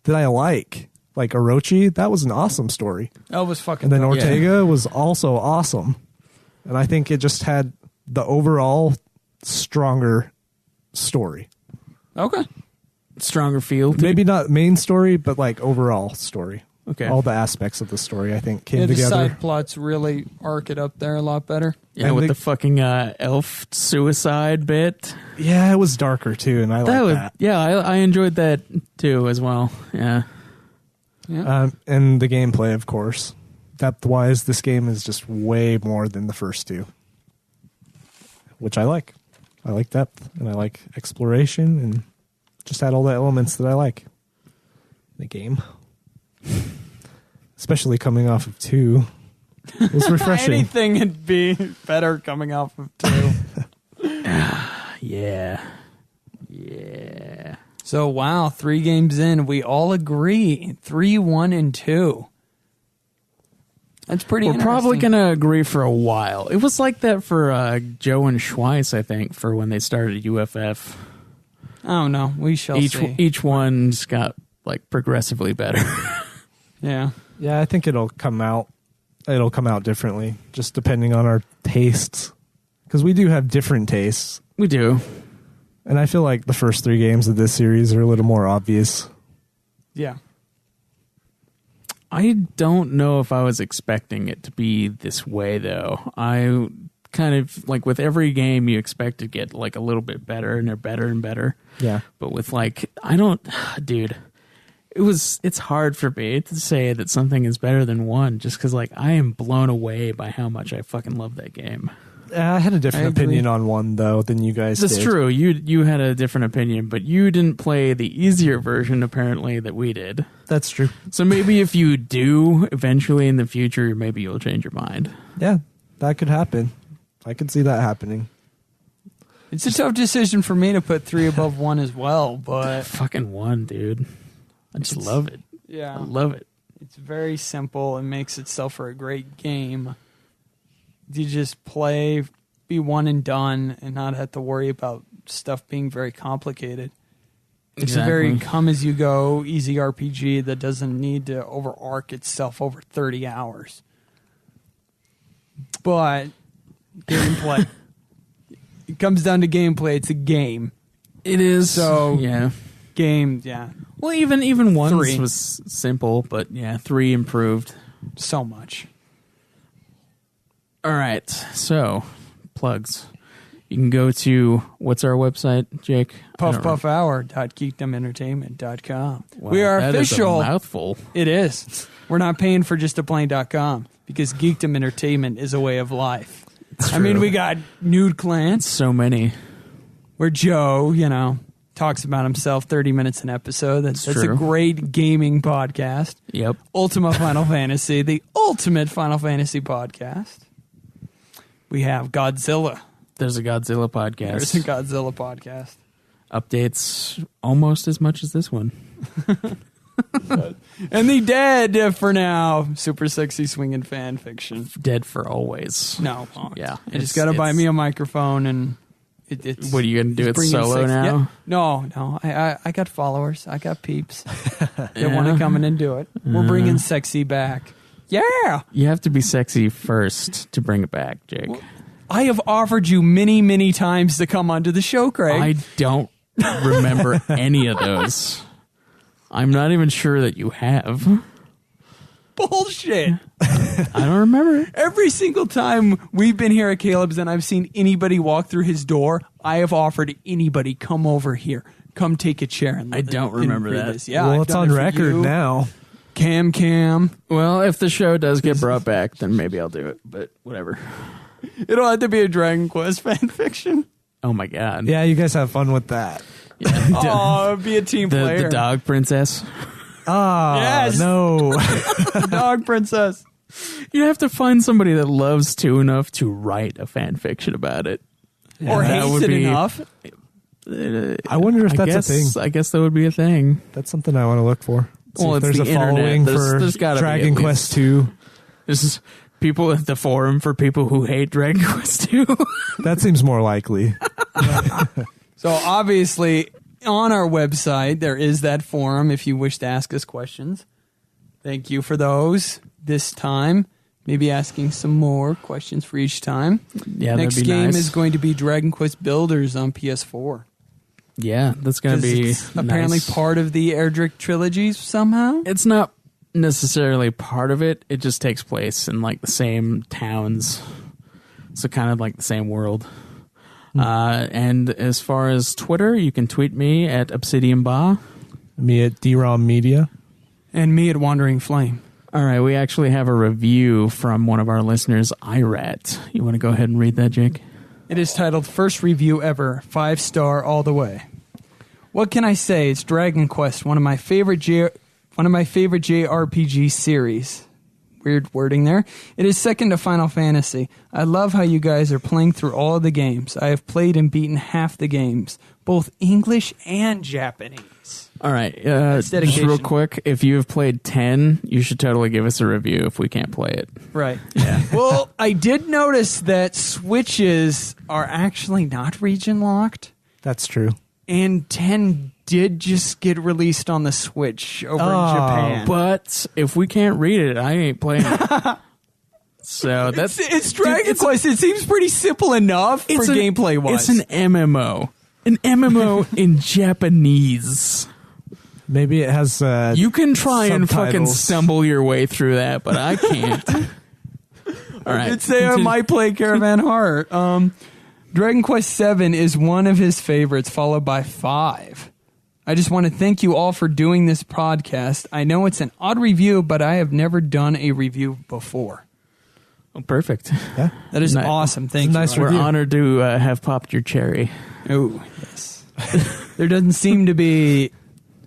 Speaker 2: that I like. Like Orochi, that was an awesome story.
Speaker 3: That was fucking.
Speaker 2: And then Ortega was also awesome. And I think it just had the overall stronger story.
Speaker 3: Okay.
Speaker 1: Stronger feel.
Speaker 2: Maybe not main story, but like overall story.
Speaker 1: Okay.
Speaker 2: All the aspects of the story, I think, came
Speaker 3: The
Speaker 2: together.
Speaker 3: side plots really arc it up there a lot better.
Speaker 1: Yeah,
Speaker 2: And
Speaker 1: with
Speaker 2: the-
Speaker 1: the fucking elf suicide bit.
Speaker 2: Yeah, it was darker too, and I like that.
Speaker 1: Yeah, I enjoyed that too as well. Yeah.
Speaker 3: Yeah.
Speaker 2: And the gameplay, of course. Depth-wise, this game is just way more than the first two, which I like. I like depth, and I like exploration, and just had all the elements that I like in the game. Especially coming off of 2. It was refreshing.
Speaker 3: Anything would be better coming off of 2.
Speaker 1: Yeah. Yeah.
Speaker 3: So, wow, 3 games in, we all agree. 3, 1, and 2. That's pretty
Speaker 1: We're probably
Speaker 3: interesting.
Speaker 1: going to agree for a while. It was like that for Joe and Schweiss, I think, for when they started UFF.
Speaker 3: Oh, no, we shall see.
Speaker 1: Each one's got like progressively better.
Speaker 3: Yeah.
Speaker 2: Yeah, I think it'll come out. It'll come out differently, just depending on our tastes. Because we do have different tastes.
Speaker 1: We do.
Speaker 2: And I feel like the first 3 games of this series are a little more obvious.
Speaker 3: Yeah.
Speaker 1: I don't know if I was expecting it to be this way, though. I kind of, like, with every game, you expect to get, like, a little bit better, and they're better and better.
Speaker 2: Yeah.
Speaker 1: But with, like, dude, it's hard for me to say that something is better than 1, just because, like, I am blown away by how much I fucking love that game.
Speaker 2: I had a different
Speaker 3: I agree.
Speaker 2: opinion on 1, though, than you guys
Speaker 1: That's
Speaker 2: did.
Speaker 1: true. You had a different opinion, but you didn't play the easier version, apparently, that we did.
Speaker 2: That's true.
Speaker 1: So maybe if you do eventually in the future, maybe you'll change your mind.
Speaker 2: Yeah, that could happen. I could see that happening.
Speaker 3: It's a tough decision for me to put 3 above 1 as well, but
Speaker 1: Fucking 1, dude. I just love it.
Speaker 3: yeah.
Speaker 1: I love it.
Speaker 3: It's very simple and makes itself for a great game. You just play, be one and done, and not have to worry about stuff being very complicated. It's a very come-as-you-go, easy RPG that doesn't need to overarch itself over 30 hours. But gameplay. It comes down to gameplay. It's a game.
Speaker 1: It is.
Speaker 3: So,
Speaker 1: yeah.
Speaker 3: Game, yeah.
Speaker 1: Well, even 1
Speaker 3: 3.
Speaker 1: was simple, but yeah, 3 improved.
Speaker 3: So much.
Speaker 1: All right. So, plugs. You can go to, what's our website, Jake?
Speaker 3: puffpuffhour.geekdomentertainment.com.
Speaker 1: Wow,
Speaker 3: We are
Speaker 1: that is a
Speaker 3: official.
Speaker 1: mouthful.
Speaker 3: It is. We're not paying for just a plain.com because Geekdom Entertainment is a way of life. I mean, we got nude clients
Speaker 1: So many.
Speaker 3: where Joe, talks about himself 30 minutes an episode. That's a
Speaker 1: true.
Speaker 3: great gaming podcast.
Speaker 1: Yep.
Speaker 3: Ultima Final Fantasy, the ultimate Final Fantasy podcast. We have Godzilla.
Speaker 1: There's a Godzilla podcast.
Speaker 3: There's a Godzilla podcast.
Speaker 1: Updates almost as much as this one.
Speaker 3: And the dead for now. Super sexy swinging fan fiction.
Speaker 1: Dead for always.
Speaker 3: No.
Speaker 1: Yeah.
Speaker 3: I just got to buy me a microphone and it's.
Speaker 1: What are you going to do? It
Speaker 3: bringing
Speaker 1: solo
Speaker 3: sex-
Speaker 1: now?
Speaker 3: Yeah. No. I got followers. I got peeps. They want to come in and do it. We're bringing sexy back. Yeah.
Speaker 1: You have to be sexy first to bring it back, Jake.
Speaker 3: I have offered you many, many times to come onto the show, Craig.
Speaker 1: I don't remember any of those. I'm not even sure that you have.
Speaker 3: Bullshit.
Speaker 1: I don't remember.
Speaker 3: Every single time we've been here at Caleb's and I've seen anybody walk through his door, I have offered anybody, come over here. Come take a chair. And
Speaker 1: I don't remember
Speaker 3: read
Speaker 1: that.
Speaker 3: this. Yeah,
Speaker 2: well,
Speaker 3: I've
Speaker 2: it's
Speaker 3: done
Speaker 2: on
Speaker 3: it for
Speaker 2: record
Speaker 3: you.
Speaker 2: now.
Speaker 3: Cam.
Speaker 1: Well, if the show does get brought back, then maybe I'll do it. But whatever.
Speaker 3: It'll have to be a Dragon Quest fan fiction.
Speaker 1: Oh my god.
Speaker 2: Yeah, you guys have fun with that.
Speaker 1: Yeah.
Speaker 3: Oh, be a team player.
Speaker 1: The dog princess.
Speaker 2: Ah,
Speaker 3: Yes.
Speaker 2: no.
Speaker 3: The dog princess.
Speaker 1: You have to find somebody that loves 2 enough to write a fan fiction about it.
Speaker 3: Or
Speaker 1: that
Speaker 3: hates
Speaker 1: would
Speaker 3: it
Speaker 1: be-
Speaker 3: enough.
Speaker 2: I wonder if that's
Speaker 1: guess,
Speaker 2: a thing.
Speaker 1: I guess that would be a thing.
Speaker 2: That's something I want to look for. See
Speaker 1: Well,
Speaker 2: if
Speaker 1: it's
Speaker 2: there's
Speaker 1: the
Speaker 2: a following
Speaker 1: internet.
Speaker 2: for
Speaker 1: There's gotta be
Speaker 2: Dragon
Speaker 1: at
Speaker 2: Quest
Speaker 1: least.
Speaker 2: 2.
Speaker 1: This is people at the forum for people who hate Dragon Quest 2.
Speaker 2: That seems more likely.
Speaker 3: So obviously, on our website, there is that forum if you wish to ask us questions. Thank you for those this time. maybe asking some more questions for each time.
Speaker 1: Yeah,
Speaker 3: Next
Speaker 1: that'd be
Speaker 3: game
Speaker 1: nice.
Speaker 3: is going to be Dragon Quest Builders on PS4.
Speaker 1: Yeah, that's going to be
Speaker 3: apparently
Speaker 1: nice.
Speaker 3: part of the Erdrick trilogy somehow.
Speaker 1: It's not necessarily part of it. It just takes place in like the same towns. So kind of like the same world. And as far as Twitter, you can tweet me at ObsidianBa.
Speaker 2: Me at DROM Media.
Speaker 3: And me at Wandering Flame.
Speaker 1: All right, we actually have a review from one of our listeners, Irat. You want to go ahead and read that, Jake?
Speaker 3: It is titled First Review Ever, 5-star all the way. What can I say? It's Dragon Quest, one of my favorite JRPG series. Weird wording there. It is second to Final Fantasy. I love how you guys are playing through all of the games. I have played and beaten half the games, both English and Japanese.
Speaker 1: All right, just real quick, if you have played 10, you should totally give us a review if we can't play it.
Speaker 3: Right. Yeah. Well, I did notice that Switches are actually not region locked.
Speaker 2: That's true.
Speaker 3: And 10 did just get released on the Switch over in Japan.
Speaker 1: But if we can't read it, I ain't playing it. So that's
Speaker 3: it's Dragon Quest. It seems pretty simple enough for gameplay wise.
Speaker 1: It's an MMO. An MMO in Japanese.
Speaker 2: Maybe it has
Speaker 1: you can try and fucking
Speaker 2: subtitles.
Speaker 1: stumble your way through that, but I can't. All right.
Speaker 3: I did say I might play Caravan Heart. Dragon Quest 7 is one of his favorites, followed by 5. I just want to thank you all for doing this podcast. I know it's an odd review, but I have never done a review before.
Speaker 1: Oh, perfect.
Speaker 2: Yeah.
Speaker 3: That is awesome. Thank you.
Speaker 2: Nice
Speaker 1: We're
Speaker 2: review.
Speaker 1: honored to have popped your cherry.
Speaker 3: Oh, yes. There doesn't seem to be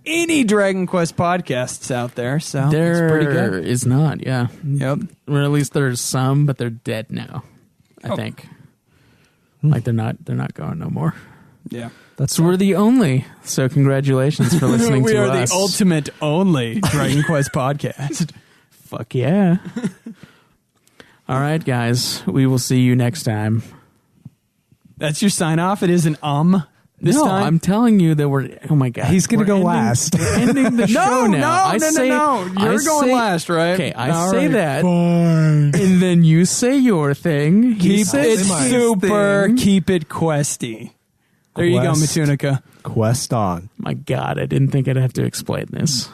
Speaker 3: any Dragon Quest podcasts out there, so it's pretty
Speaker 1: There
Speaker 3: good.
Speaker 1: is not, yeah.
Speaker 3: Yep.
Speaker 1: Or at least there's some, but they're dead now. I think. Like they're not going no more.
Speaker 3: Yeah.
Speaker 1: So we're the only. So congratulations for listening
Speaker 3: We
Speaker 1: to
Speaker 3: are
Speaker 1: us.
Speaker 3: the ultimate only Dragon Quest podcast.
Speaker 1: Fuck yeah. All right, guys. We will see you next time.
Speaker 3: That's your sign off. It is an this
Speaker 1: no,
Speaker 3: time.
Speaker 1: I'm telling you that we're. Oh my god,
Speaker 2: He's gonna
Speaker 1: We're
Speaker 2: go
Speaker 1: ending-
Speaker 2: last.
Speaker 1: We're ending the show now.
Speaker 3: No. You're going last, right?
Speaker 1: Okay, I
Speaker 3: All
Speaker 1: say
Speaker 3: right,
Speaker 1: that,
Speaker 3: fine.
Speaker 1: and then you say your thing. He
Speaker 3: Keep
Speaker 1: says
Speaker 3: it
Speaker 1: his
Speaker 3: super.
Speaker 1: thing.
Speaker 3: Keep it questy. There you go,
Speaker 2: Quest.
Speaker 3: Matunica.
Speaker 2: Quest on.
Speaker 1: My God, I didn't think I'd have to explain this.